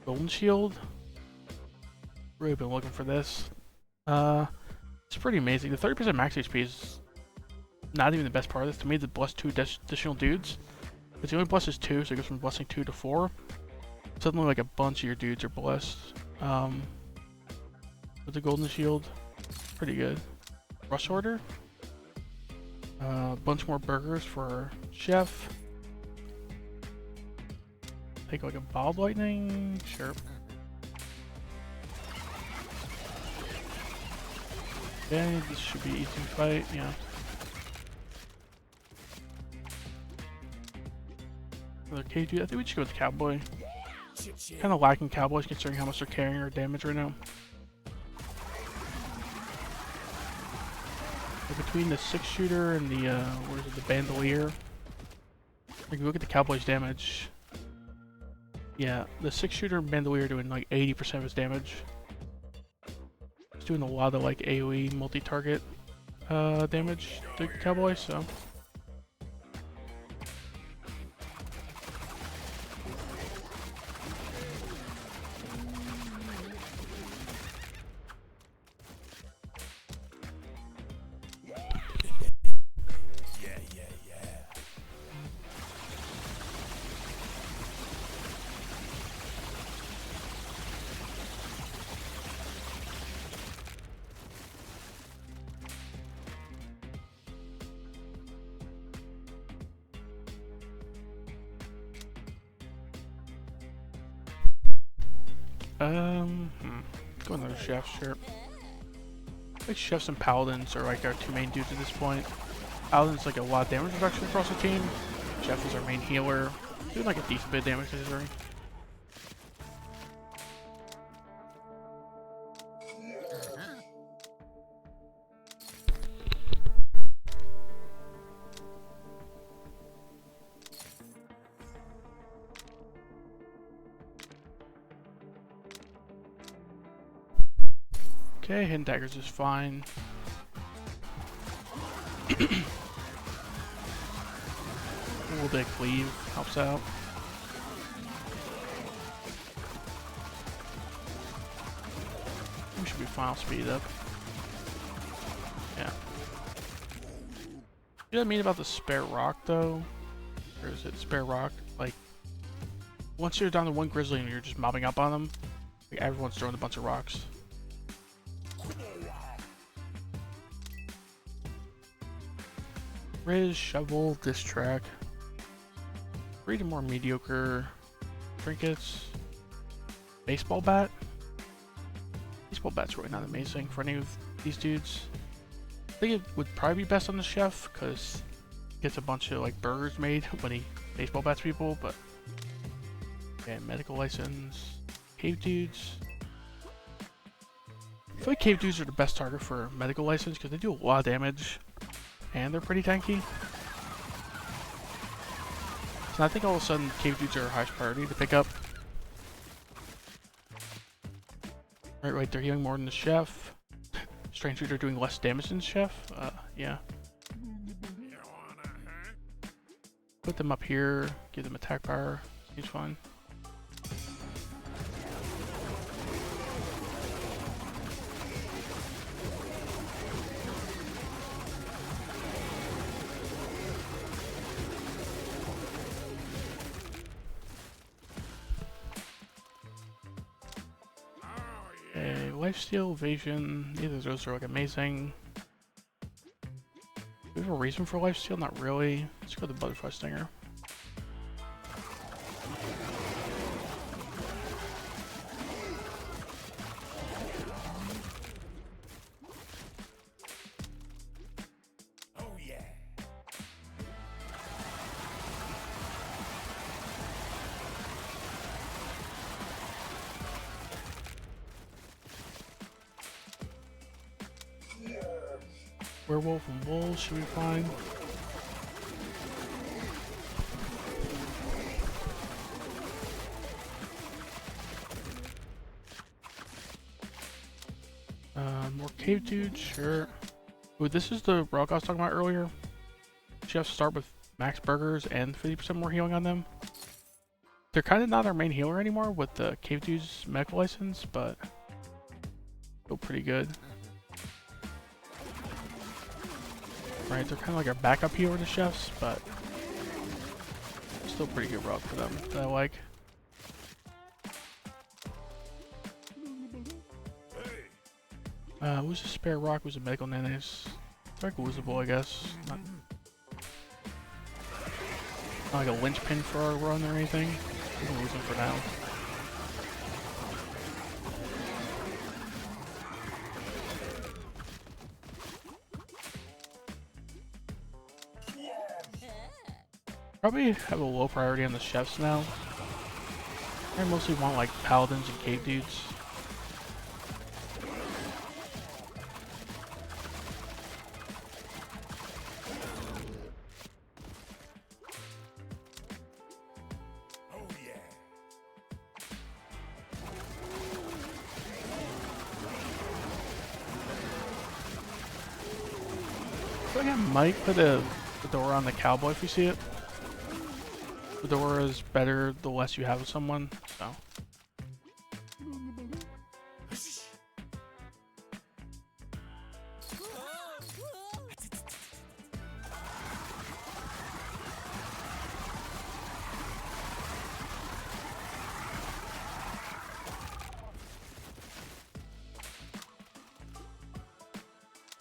Golden Shield. Really been looking for this. It's pretty amazing. The 30% max HP is not even the best part of this. To me, the bless 2 additional dudes. But the only bless is 2, so it goes from blessing 2 to 4. Suddenly, like a bunch of your dudes are blessed. With the Golden Shield, pretty good. Rush Order. A bunch more burgers for Chef. Take like a Bald Lightning, sure. Okay, this should be an easy fight, yeah. Another cave dude. I think we should go with the Cowboy. Kind of lacking Cowboys considering how much they're carrying our damage right now. So between the 6-shooter and the what is it, the Bandolier. We can look at the Cowboys' damage. Yeah, the 6-shooter and Bandolier are doing like 80% of his damage. It's doing a lot of like AoE multi-target damage to Cowboy, so. Go another chef, sure. I think chefs and paladins are like our 2 main dudes at this point. Paladin's like a lot of damage reduction across the team. Jeff is our main healer, doing like a decent bit of damage considering. Okay, hidden daggers is fine. A little bit of cleave helps out. We should be fine. I'll speed it up. Yeah. You know what I mean about the spare rock though? Or is it spare rock? Like, once you're down to one grizzly and you're just mobbing up on them, like everyone's throwing a bunch of rocks. Riz, shovel, diss track. Reading more mediocre trinkets. Baseball bat. Baseball bat's really not amazing for any of these dudes. I think it would probably be best on the chef because he gets a bunch of like burgers made when he baseball bats people. But okay, medical license. Cave dudes. I feel like cave dudes are the best target for medical license because they do a lot of damage. And they're pretty tanky. So I think all of a sudden cave dudes are highest priority to pick up. Right, they're healing more than the chef. Strange dudes are doing less damage than the chef. Yeah. Put them up here, give them attack power. Seems fun. Lifesteal, evasion, neither of those are like amazing. Do we have a reason for lifesteal? Not really. Let's go to the butterfly stinger. Oh yeah. Werewolf and wolves should be fine. More cave dudes, sure. Ooh, this is the rock I was talking about earlier. Chefs start with max burgers and 50% more healing on them. They're kind of not our main healer anymore with the cave dudes medical license, but still pretty good. Right, they're kind of like our backup healer to chefs, but still pretty good rock for them that I like. Who's a spare rock? Who's a medical nanas? It's like usable, I guess. Not like a linchpin for our run or anything. We can use them for now. Probably have a low priority on the chefs now. I mostly want like paladins and cave dudes. Oh yeah. I feel like I might put a fedora on the cowboy if you see it. Fedora is better the less you have of someone, so.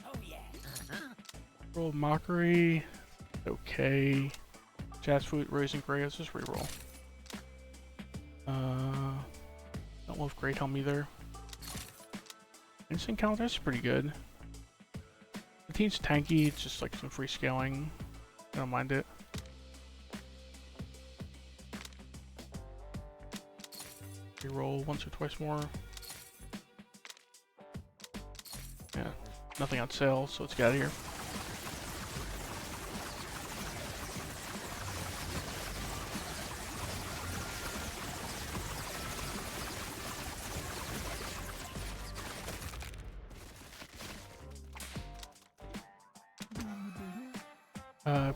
Oh yeah. Roll mockery. Okay. Jazz Flute, Raising Gray, let's just reroll. Don't love Great Helm either. Instant counter, that's pretty good. The team's tanky, it's just like some free scaling. I don't mind it. Reroll once or twice more. Yeah, nothing on sale, so let's get out of here.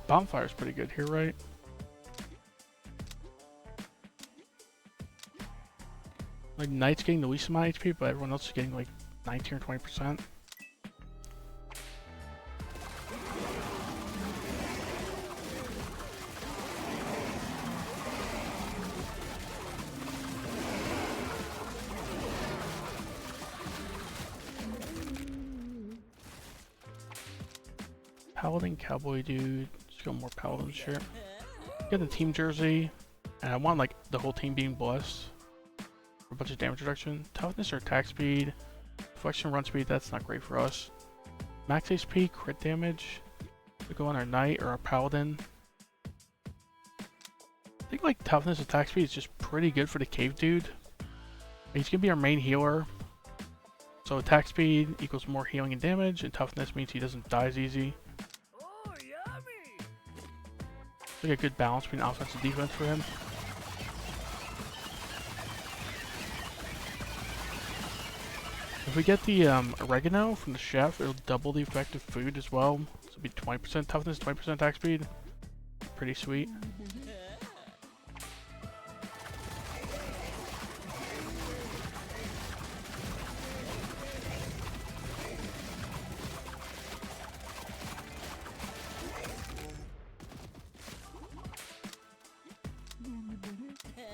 Bonfire's pretty good here, right? Like, Knight's getting the least amount of HP, but everyone else is getting like 19 or 20%. Paladin Cowboy dude. Let's go more Paladin shit. Get the team jersey. And I want like the whole team being blessed. For a bunch of damage reduction. Toughness or attack speed. Flexion run speed, that's not great for us. Max HP, crit damage. We go on our Knight or our Paladin. I think like toughness attack speed is just pretty good for the cave dude. He's gonna be our main healer. So attack speed equals more healing and damage, and toughness means he doesn't die as easy. Oh, yummy! Like a good balance between offense and defense for him. If we get the oregano from the chef, it'll double the effective food as well. So it'll be 20% toughness, 20% attack speed. Pretty sweet.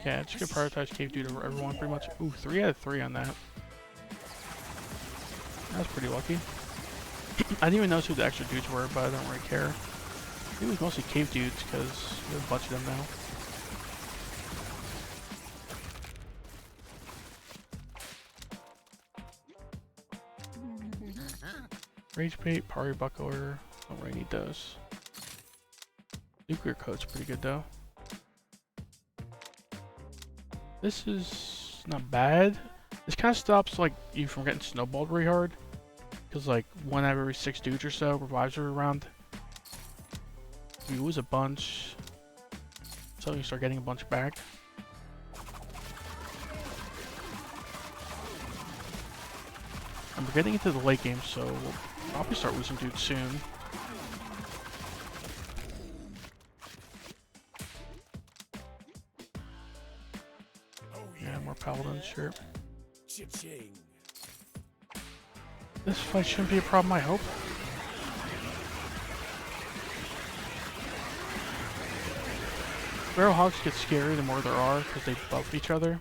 Yeah, just gonna prioritize Cave Dude over everyone pretty much. Ooh, 3 out of 3 on that. That's pretty lucky. I didn't even notice who the extra dudes were, but I don't really care. I think it was mostly Cave Dudes because we have a bunch of them now. Rage Bait, Pari Buckler. Don't really need those. Nuclear Coat's pretty good though. This is not bad. This kind of stops like you from getting snowballed really hard, because like 1 out of every 6 dudes or so revives are around. You lose a bunch, so you start getting a bunch back. And we're getting into the late game, so we'll probably start losing dudes soon. Yeah, more paladins, sure. Cha-ching. This fight shouldn't be a problem, I hope. Barrel Hogs get scary the more there are because they buff each other.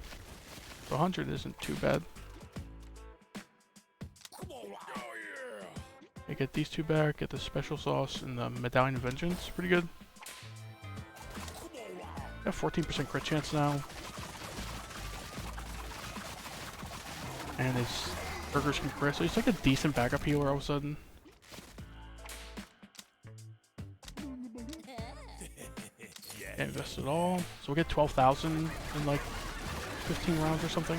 So 100 isn't too bad. Come on, oh yeah! I get these 2 back, get the special sauce and the Medallion of Vengeance, pretty good. Got 14% crit chance now. And his burgers can crit, so he's like a decent backup healer all of a sudden. Can't invest at all. So we'll get 12,000 in like 15 rounds or something.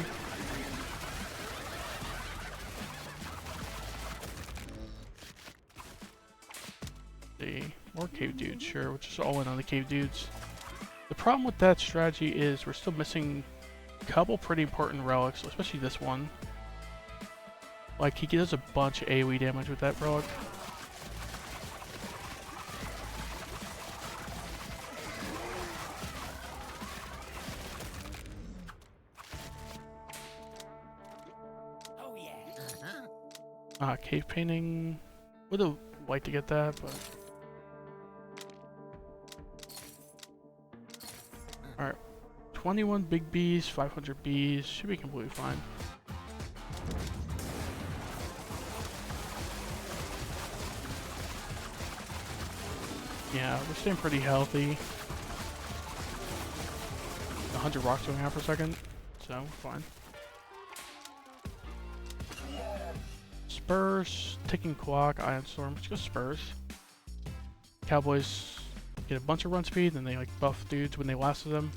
See, more cave dudes, sure, which is all in on the cave dudes. The problem with that strategy is we're still missing a couple pretty important relics, especially this one. Like, he does a bunch of AoE damage with that relic. Oh yeah! Cave painting. Would have liked to get that, but... Alright. 21 big bees, 500 bees. Should be completely fine. Yeah, we're staying pretty healthy. 100 rocks going out per second, so fine. Spurs, ticking clock, Ion Storm. Let's go Spurs. Cowboys get a bunch of run speed, and they like buff dudes when they last them.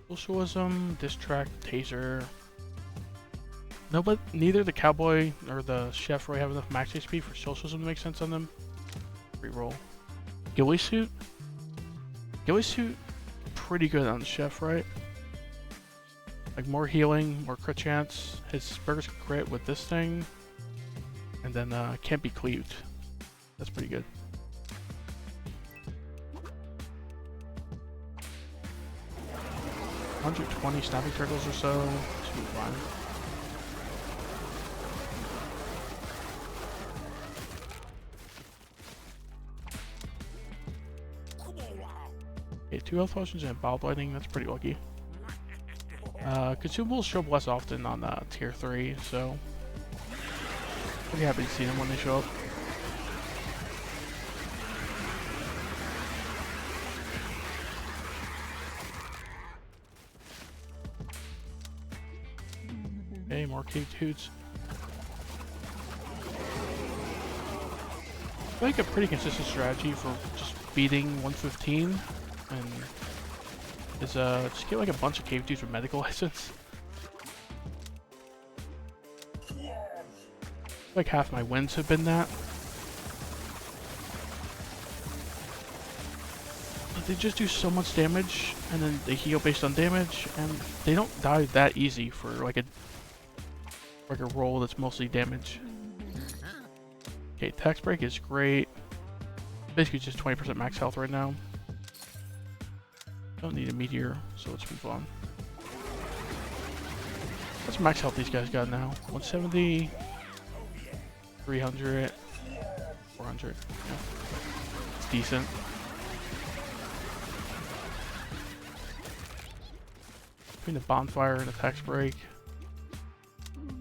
Socialism, diss track, taser. No, but neither the cowboy or the chef really have enough max HP for socialism to make sense on them. Reroll. Ghillie suit. Ghillie suit, pretty good on the chef, right? Like more healing, more crit chance. His burgers can crit with this thing, and then can't be cleaved. That's pretty good. $120 snapping turtles or so. Should be fine. Okay, 2 health potions and bottle lightning. That's pretty lucky. Consumables show up less often on tier 3, so pretty happy to see them when they show up. Okay, more cave dudes. I like a pretty consistent strategy for just beating 115 and is just get like a bunch of cave dudes with medical license. Like half my wins have been that. But they just do so much damage, and then they heal based on damage, and they don't die that easy for like a roll that's mostly damage. Okay, tax break is great. Basically just 20% max health right now. Don't need a meteor, so let's move on. What's max health these guys got now? 170, 300, 400. Yeah. It's decent. Between the bonfire and the tax break,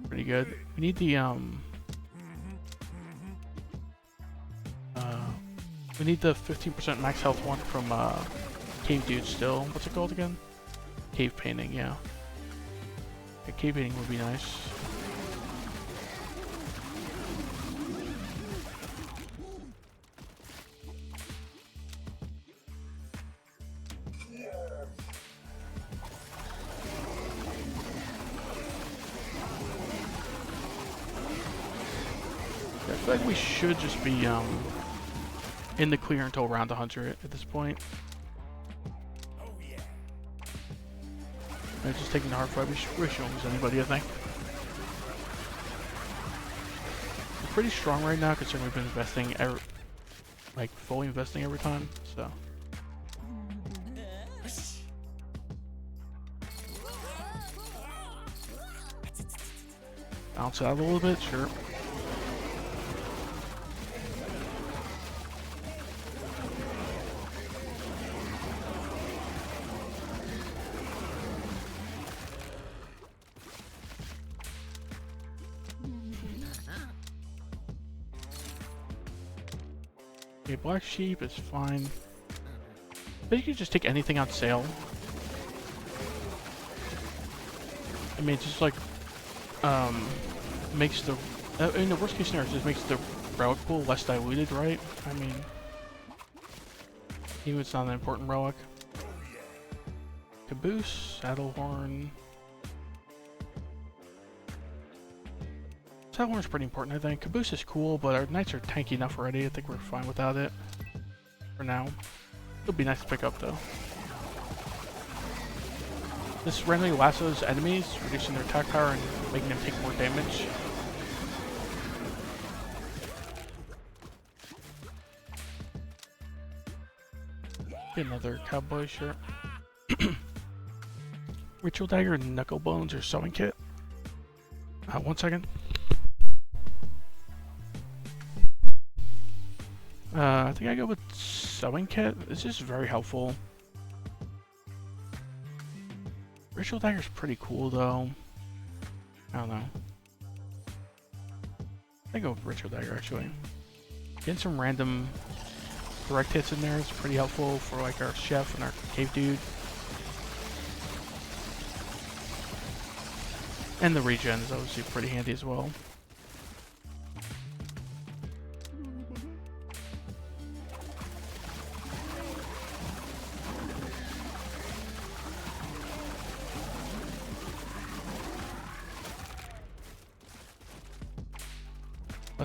pretty good. We need the we need the 15% max health one from Cave Dude still. What's it called again? Cave Painting, yeah. Okay, Cave Painting would be nice. I feel like we should just be in the clear until round 100 at this point. I'm just taking the hard fight. We shouldn't lose anybody, I think. We're pretty strong right now considering we've been investing, like fully investing every time, so. Bounce out a little bit, sure. Okay, Black Sheep is fine. I think you just take anything on sale. I mean, it just like makes the in the worst case scenario, it just makes the relic pool less diluted, right? I mean, even if it's not an important relic. Caboose, Saddlehorn. Saddlehorn's pretty important, I think. Caboose is cool, but our knights are tanky enough already. I think we're fine without it for now. It'll be nice to pick up though. This randomly lassos enemies, reducing their attack power and making them take more damage. Get another cowboy shirt. Ritual dagger and knuckle bones or sewing kit. 1 second. I think I go with sewing kit. It's just very helpful. Ritual dagger's pretty cool though. I don't know. I go with ritual dagger actually. Getting some random direct hits in there is pretty helpful for like our chef and our cave dude. And the regen is obviously pretty handy as well.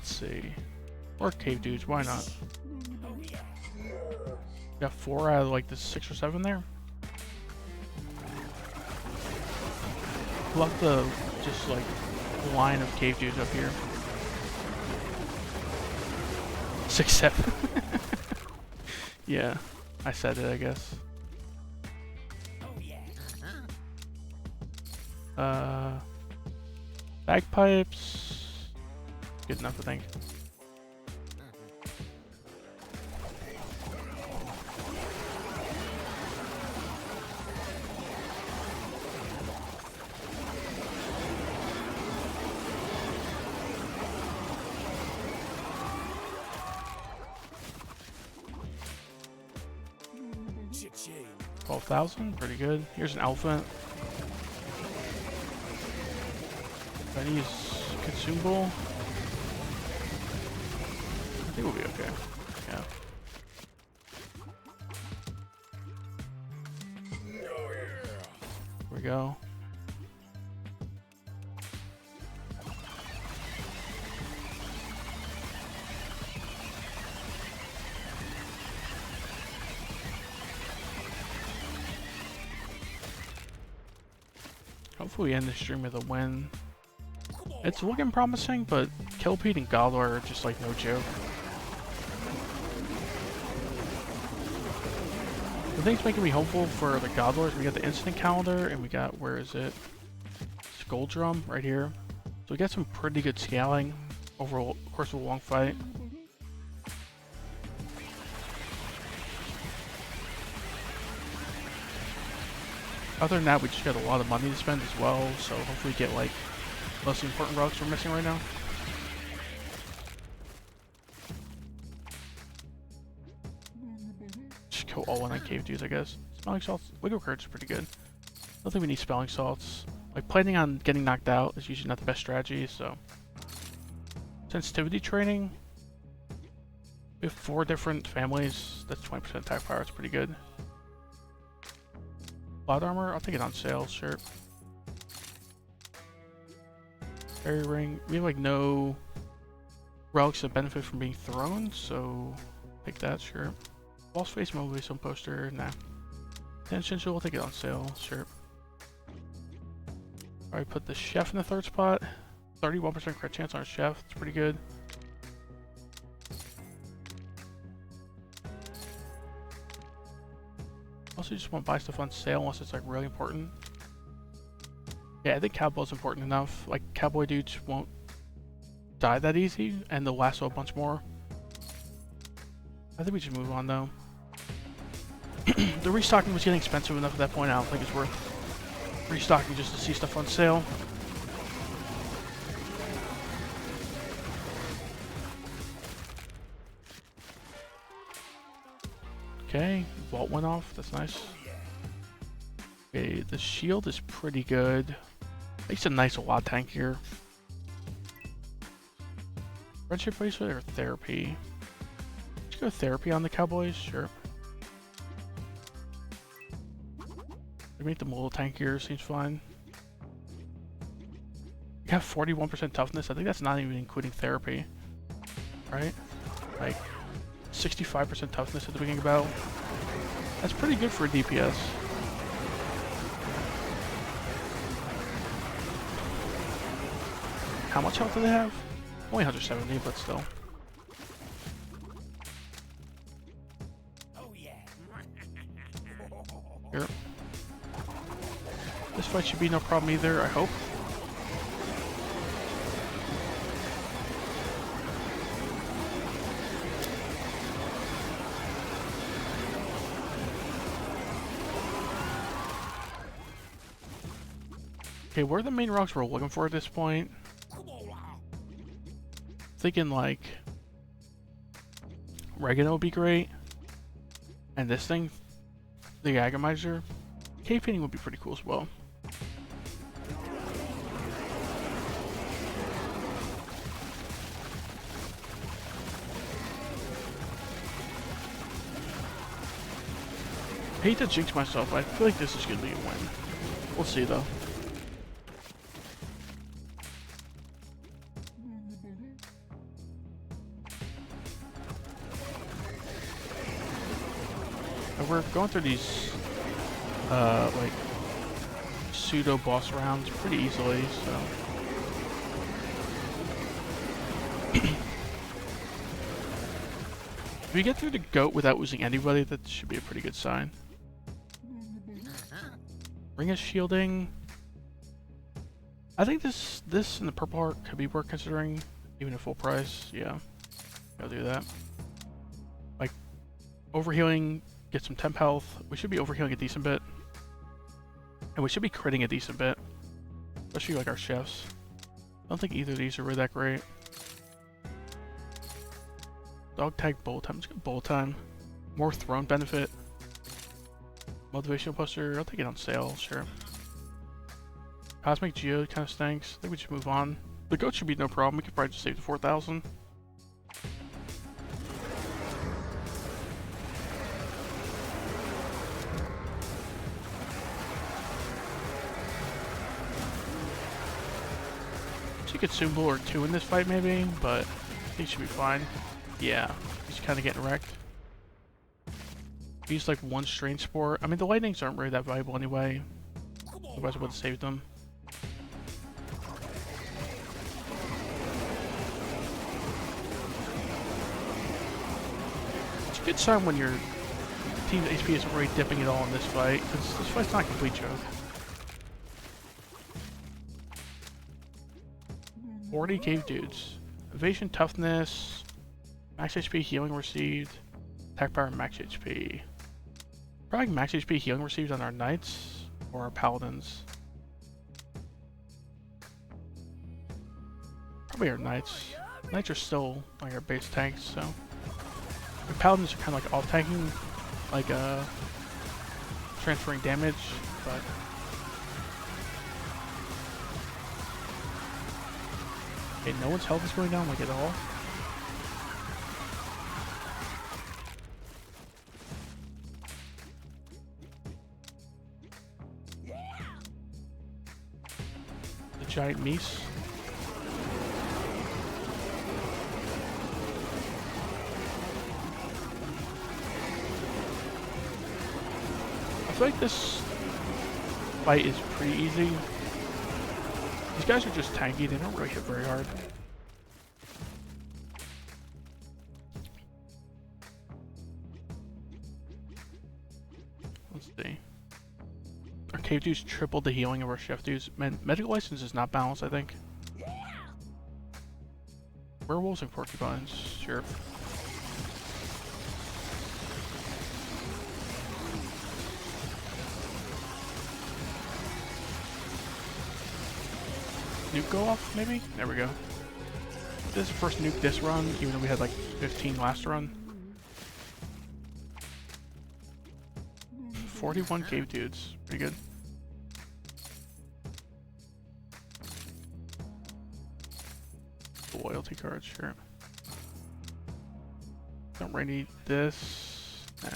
Let's see. Or cave dudes, why not? Got 4 out of like the 6 or 7 there. Love the just like line of cave dudes up here. 6, 7. Yeah, I said it, I guess. Bagpipes. Good enough, I think. Cha-ching. 12,000, pretty good. Here's an elephant. Benny's consumable. I think we'll be okay. Yeah. Here we go. Hopefully we end the stream with a win. It's looking promising, but Kelpie and Goldar are just like no joke. The thing's making me hopeful for the Goldars. We got the instant calendar, and we got, where is it? Skull Drum right here. So we got some pretty good scaling over the course of a long fight. Other than that, we just got a lot of money to spend as well, so hopefully get like most important relics we're missing right now. Just go all in on cave dudes, I guess. Spelling salts, wiggle curds are pretty good. I don't think we need spelling salts. Like planning on getting knocked out is usually not the best strategy, so. Sensitivity training. We have 4 different families. That's 20% attack power, it's pretty good. Cloud armor, I'll take it on sale, sure. Fairy ring, we have like no relics that benefit from being thrown, so take that, sure. False face motivation poster, nah. Tension we'll take it on sale, sure. Alright, put the chef in the 3rd spot. 31% crit chance on a chef, it's pretty good. Also, just want to buy stuff on sale unless it's like really important. Yeah, I think Cowboy's important enough. Like, Cowboy dudes won't die that easy, and they'll last a bunch more. I think we should move on, though. The restocking was getting expensive enough at that point. I don't think it's worth restocking just to see stuff on sale. Okay, vault went off. That's nice. Okay, the shield is pretty good. Makes a nice lot tankier. Friendship bracelet or therapy? Let's go therapy on the Cowboys, sure. We make them a little tankier, seems fine. We have 41% toughness. I think that's not even including therapy, right? Like 65% toughness at the beginning of battle. That's pretty good for a DPS. How much health do they have? Only 170, but still. Oh yeah. Here. This fight should be no problem either, I hope. Okay, where are the main rocks we're looking for at this point? Thinking like Regano would be great, and this thing, the Agamizer. Cave painting would be pretty cool as well. I hate to jinx myself, but I feel like this is gonna be a win. We'll see though. we're going through these, like, pseudo boss rounds pretty easily, so. If we get through the goat without losing anybody, that should be a pretty good sign. Ring of shielding. I think this and the purple heart could be worth considering, even at full price. Yeah, I'll do that. Like, overhealing, get some temp health. We should be overhealing a decent bit, and we should be critting a decent bit, especially like our chefs. I don't think either of these are really that great. Dog tag bullet time. Let's go bullet time. More throne benefit. Motivational poster. I'll take it on sale. Sure. Cosmic Geode kind of stinks. I think we should move on. The goat should be no problem. We could probably just save the 4,000. She could consumable or 2 in this fight maybe, but I think she should be fine. Yeah, he's kind of getting wrecked. He's like 1 strange spore. I mean, the lightnings aren't really that valuable anyway. Otherwise I would have saved them. It's a good sign when your team's HP isn't really dipping at all in this fight, because this fight's not a complete joke. 40 cave dudes. Evasion, toughness, max HP healing received, attack power, max HP. Probably max HP healing received on our knights or our paladins. Probably our knights. Knights are still like our base tanks, so. The paladins are kind of like off tanking, like transferring damage, but. Okay, no one's health is going down like at all. The giant meese. I feel like this fight is pretty easy. These guys are just tanky, they don't really hit very hard. Let's see. Our cave dudes tripled the healing of our chef dudes. Man, medical license is not balanced, I think. Werewolves and porcupines, sure. Nuke go off, maybe? There we go. This is the first nuke this run, even though we had like 15 last run. 41 cave dudes. Pretty good. Loyalty cards, sure. Don't really need this. Nah. I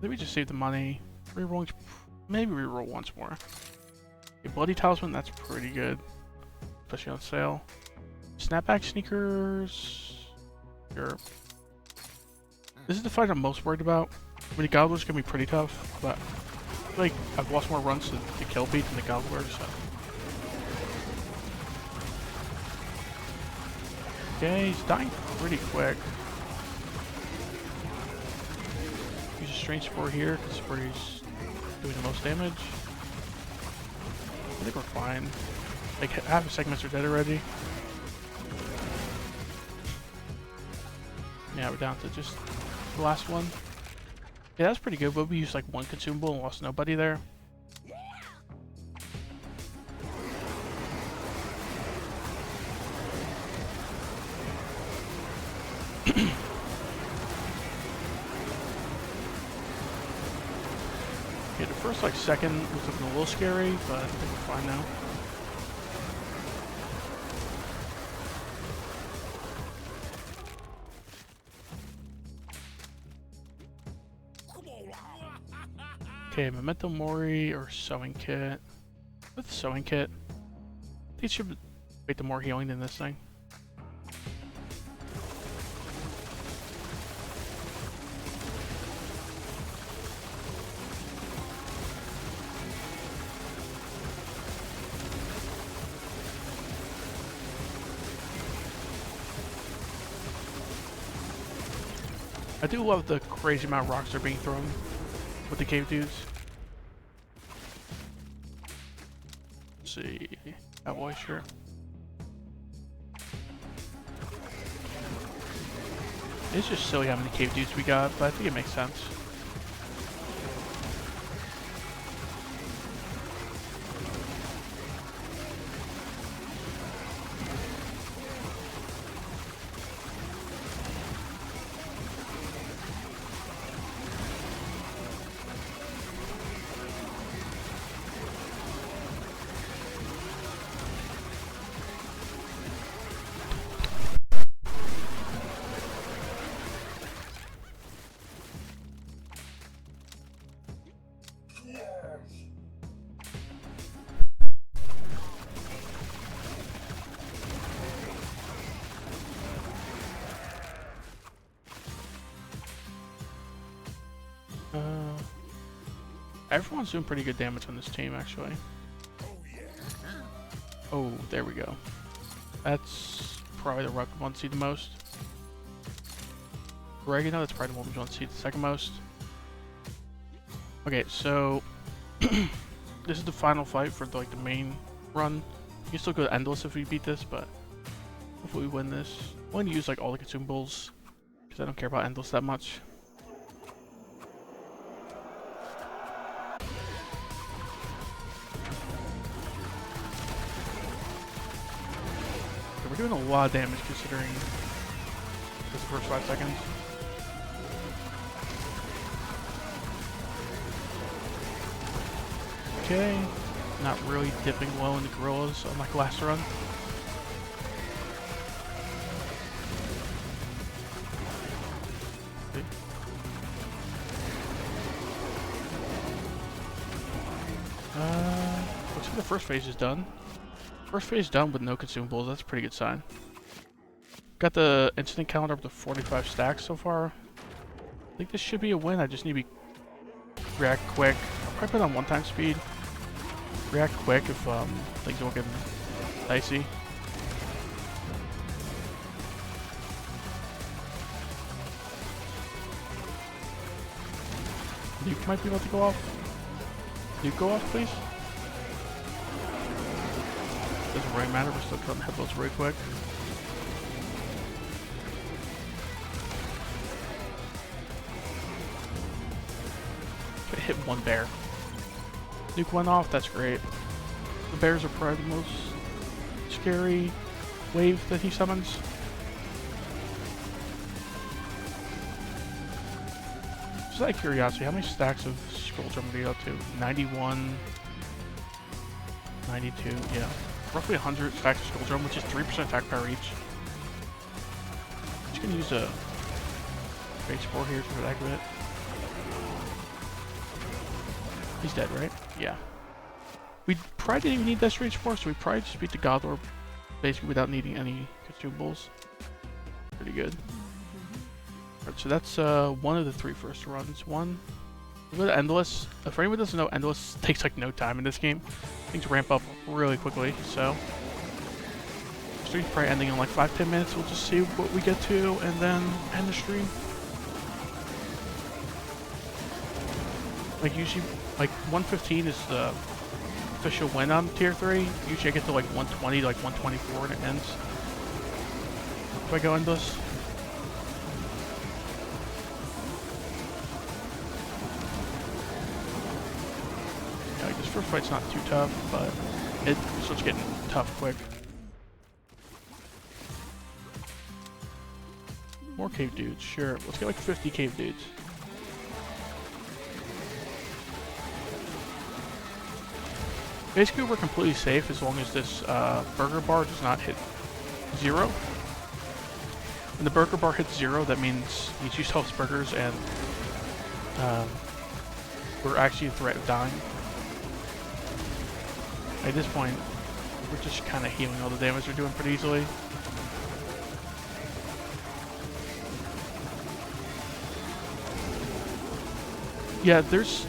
think we just save the money. Rerolling, maybe reroll once more. Okay, Bloody Talisman, that's pretty good. Especially on sale. Snapback sneakers. Sure. This is the fight I'm most worried about. I mean, the Gobbler's gonna be pretty tough, but I feel like I've lost more runs to kill beat than the Gobbler, so. Okay, he's dying pretty quick. Use a Strange Spore here, because where he's doing the most damage. I think we're fine. Like, half the segments are dead already. Yeah, we're down to just the last one. Yeah, that's pretty good, but we used like 1 consumable and lost nobody there. Okay, the first like second was looking a little scary, but I think we're fine now. Okay, Memento Mori or Sewing Kit. With the Sewing Kit, these should make the more healing than this thing. I do love the crazy amount of rocks that are being thrown with the cave dudes. Let's see. Cowboy shirt. It's just silly how many cave dudes we got, but I think it makes sense. Everyone's doing pretty good damage on this team, actually. Oh, there we go. That's probably the rock we want to see the most. Oregano, that's probably the one we want to see the second most. Okay, so this is the final fight for the main run. You can still go to Endless if we beat this, but hopefully we win this. I'm going to use all the consumables because I don't care about Endless that much. We're doing a lot of damage considering this first 5 seconds. Okay, not really dipping low in the gorillas on my last run. Okay. Looks like the first phase is done. First phase done with no consumables, that's a pretty good sign. Got the incident calendar up to 45 stacks so far. I think this should be a win, I just need to react quick. I'll probably put on 1-time speed. React quick if things don't get dicey. Nuke might be about to go off. Nuke go off, please. Doesn't really matter, we're still cutting headboats really quick. Okay, hit one bear. Nuke went off, that's great. The bears are probably the most scary wave that he summons. Just out of curiosity, how many stacks of Skull Drum are you up to? 91, 92, yeah. Roughly 100 stacks of Skull Drum, which is 3% attack power each. Just gonna use a Rage Spore here for the heck of it. He's dead, right? Yeah. We probably didn't even need that Rage Spore, so we probably just beat the God Orb basically without needing any consumables. Pretty good. Alright, so that's one of the 3 first runs. One, we go to Endless. For anyone who doesn't know, Endless takes no time in this game. Things ramp up really quickly, so stream's probably ending in 5-10 minutes. We'll just see what we get to and then end the stream. Usually 115 is the official win on tier 3. Usually I get to 120 to 124 and it ends. Do I go Endless? This first fight's not too tough, but it starts getting tough quick. More cave dudes, sure. Let's get 50 cave dudes. Basically, we're completely safe as long as this burger bar does not hit 0. When the burger bar hits 0, that means he's used all his burgers and we're actually in threat of dying. At this point, we're just kind of healing all the damage we're doing pretty easily. Yeah, there's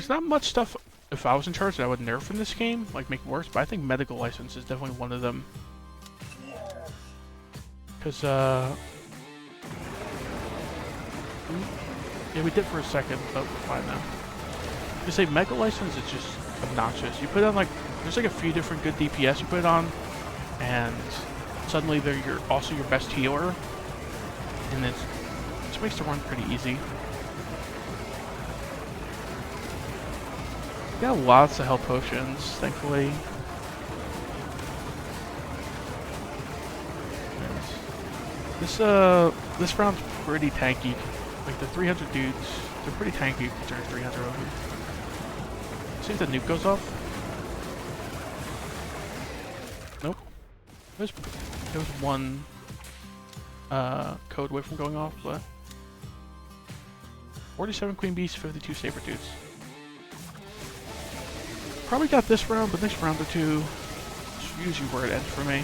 not much stuff, if I was in charge, that I would nerf in this game, make it worse, but I think Medical License is definitely one of them. Because, Yeah, we did for a second, but we're fine now. You say Mega License is just obnoxious. You put on like, there's like a few different good DPS you put it on, and suddenly they're also your best healer, and it makes the run pretty easy. Got lots of health potions, thankfully. This round's pretty tanky. Like the 300 dudes, they're pretty tanky considering 300 of them. See if the nuke goes off. Nope. There was one code away from going off, but 47 queen bees, 52 saber dudes. Probably got this round, but next round or two is usually where it ends for me.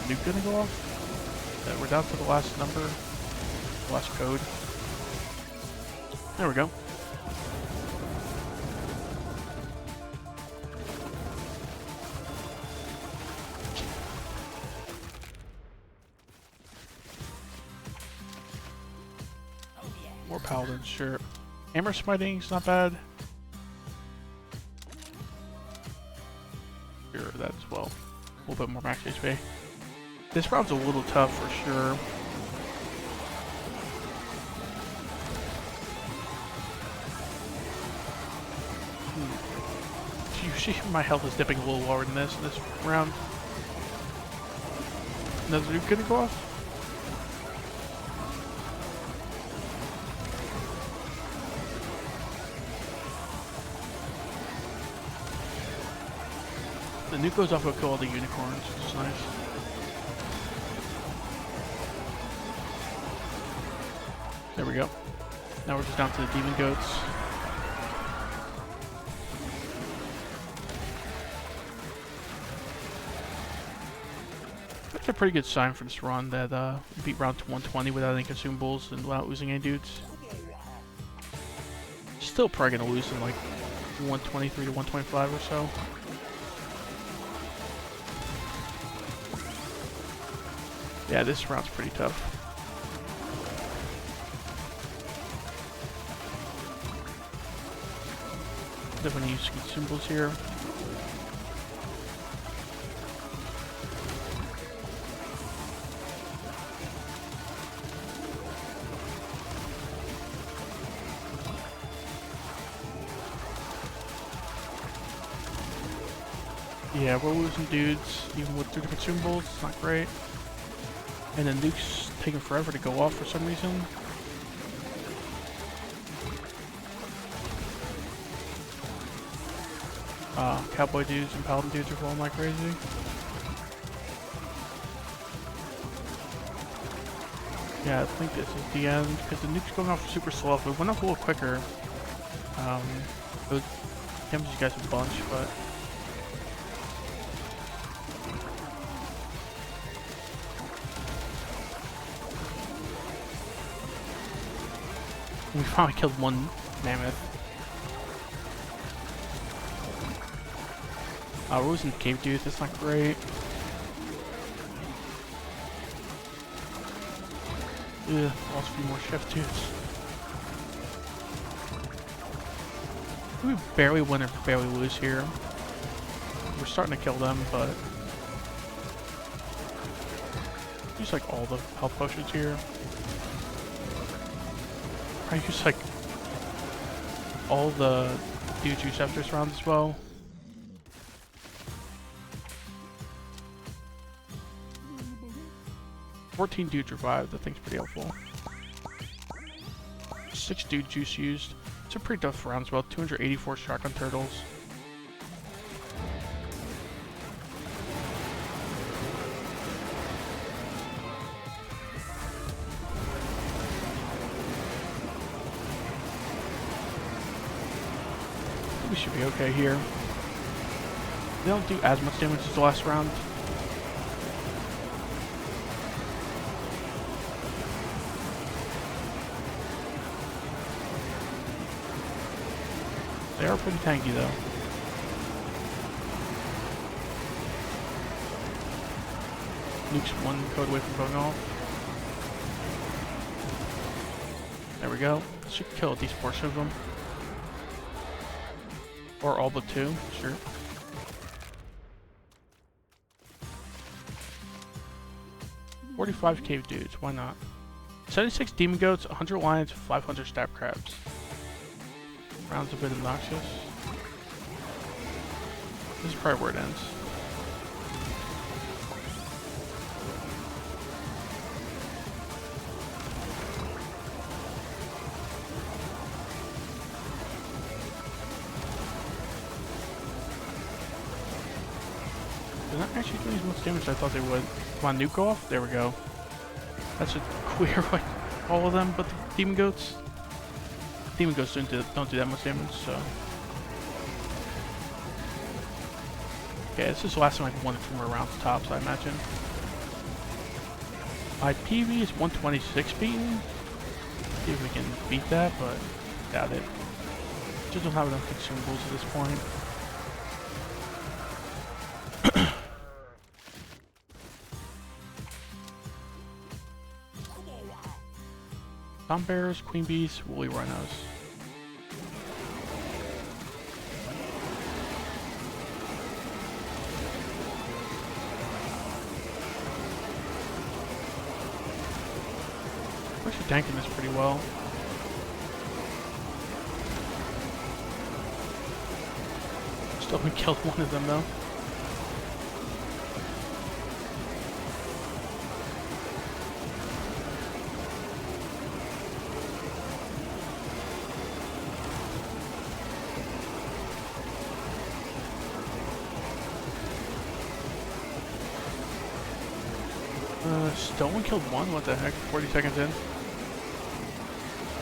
The nuke gonna go off? We're down to the last number, the last code. There we go. More paladins, sure. Hammer smiting's not bad. Sure, that as well. A little bit more max HP. This round's a little tough for sure. You see my health is dipping a little lower than this in this round. Another nuke gonna go off? The nuke goes off, will kill all the unicorns, which is nice. There we go. Now we're just down to the demon goats. That's a pretty good sign for this run that we beat round to 120 without any consumables and without losing any dudes. Still probably gonna lose in like 123 to 125 or so. Yeah, this round's pretty tough. Definitely use consumables here. Yeah, we're losing dudes, even with 2 consumables, it's not great. And the nuke's taking forever to go off for some reason. Cowboy dudes and paladin dudes are falling like crazy. Yeah, I think this is the end, because the nuke's going off super slow. If it went off a little quicker, it would damage you guys a bunch, but... We finally killed one mammoth. We're losing cave dudes, that's not great. Ugh, lost a few more chef dudes. We barely win or barely lose here. We're starting to kill them, but... use like all the health potions here. I use like all the dudes use after this round as well. $14 dudes revived, that thing's pretty helpful. 6 dude juice used. It's a pretty tough round as well. 284 shotgun turtles. We should be okay here. They don't do as much damage as the last round. They are pretty tanky though. Nuke's one code away from going off. There we go. Should kill a decent portion of them. Or all but two, sure. $45 cave dudes, why not? 76 demon goats, 100 lions, 500 stab crabs. Round's a bit obnoxious. This is probably where it ends. They're not actually doing as much damage as I thought they would. Come on, nuke off? There we go. That should clear like all of them but the demon goats. Demon goats don't do that much damage, so. Okay, this is lasting like 1 or 2 more rounds tops, I imagine. My PV is 126 beaten. See if we can beat that, but doubt it. Just don't have enough consumables at this point. Tom bears, queen bees, woolly rhinos. We're actually tanking this pretty well. Still haven't killed one of them though. Stolen killed one? What the heck? 40 seconds in.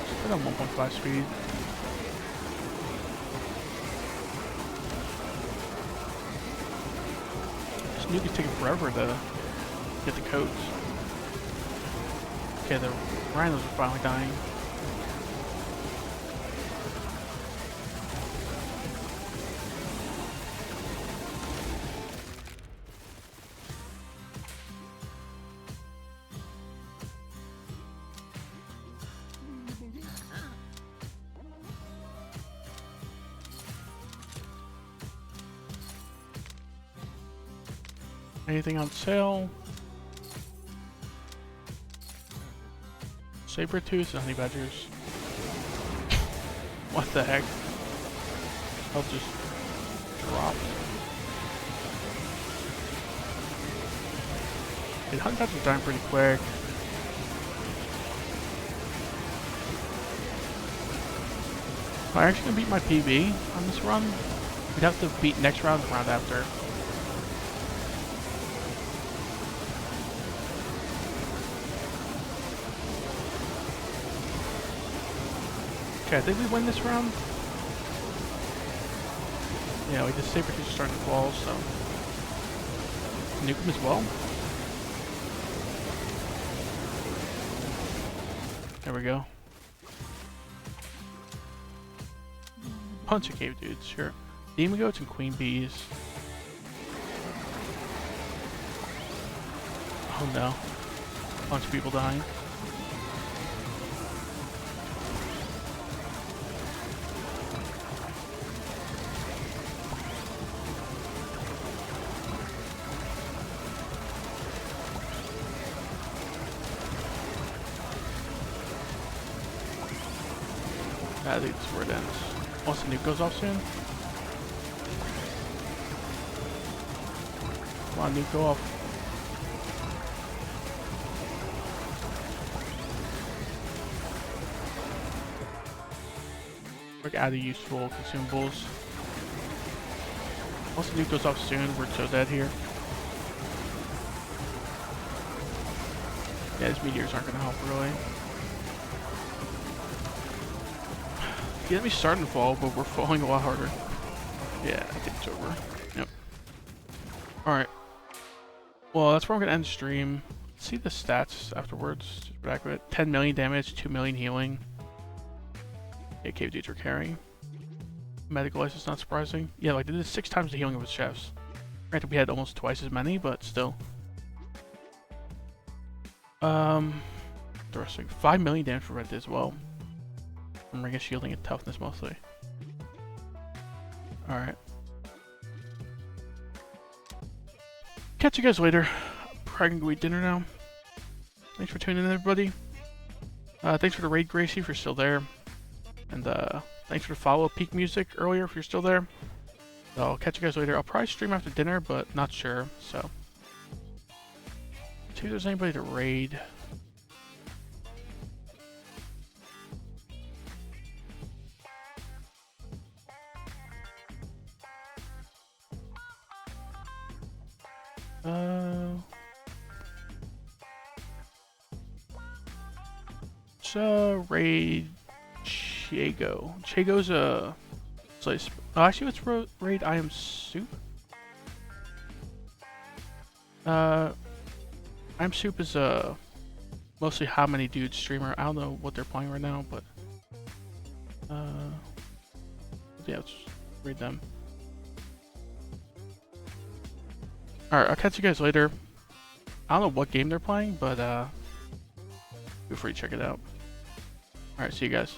Still on 1.5 speed. This nuke is taking forever to get the codes. Okay, the rhinos are finally dying. Anything on sale? Saber-tooths and honey badgers. What the heck? Health just dropped. The honey badgers are dying pretty quick. Am I actually gonna beat my PB on this run? We'd have to beat next round, the round after. Okay, I think we win this round. Yeah, we just Saber-tooth is starting to fall, so. Nuke him as well. There we go. Bunch of cave dudes, sure. Demon goats and queen bees. Oh no. Bunch of people dying. I think this is where it ends. Once the nuke goes off soon. Come on, nuke, go off. We're out of useful consumables. Once the nuke goes off soon, we're so dead here. Yeah, these meteors aren't gonna help really. Get me starting to fall, but we're falling a lot harder. Yeah, I think it's over. Yep. Alright. Well, that's where I'm going to end the stream. Let's see the stats afterwards. Just back with it. 10 million damage, 2 million healing. Yeah, cave dudes are carrying. Medical ice is not surprising. Yeah, like they did 6 times the healing of his chefs. Granted, we had almost twice as many, but still. Interesting. 5 million damage for Red as well. I'm ring shielding and toughness mostly. Alright. Catch you guys later. I'm probably gonna go eat dinner now. Thanks for tuning in, everybody. Thanks for the raid, Gracie, if you're still there. And thanks for the follow Peak Music earlier if you're still there. So I'll catch you guys later. I'll probably stream after dinner, but not sure. So, see if there's anybody to raid. Raid Chago. Chago's a place. Oh, actually, let's raid I Am Soup. I Am Soup is mostly How Many Dudes streamer. I don't know what they're playing right now, but yeah, let's raid them. Alright, I'll catch you guys later. I don't know what game they're playing, but feel free to check it out. Alright, see you guys.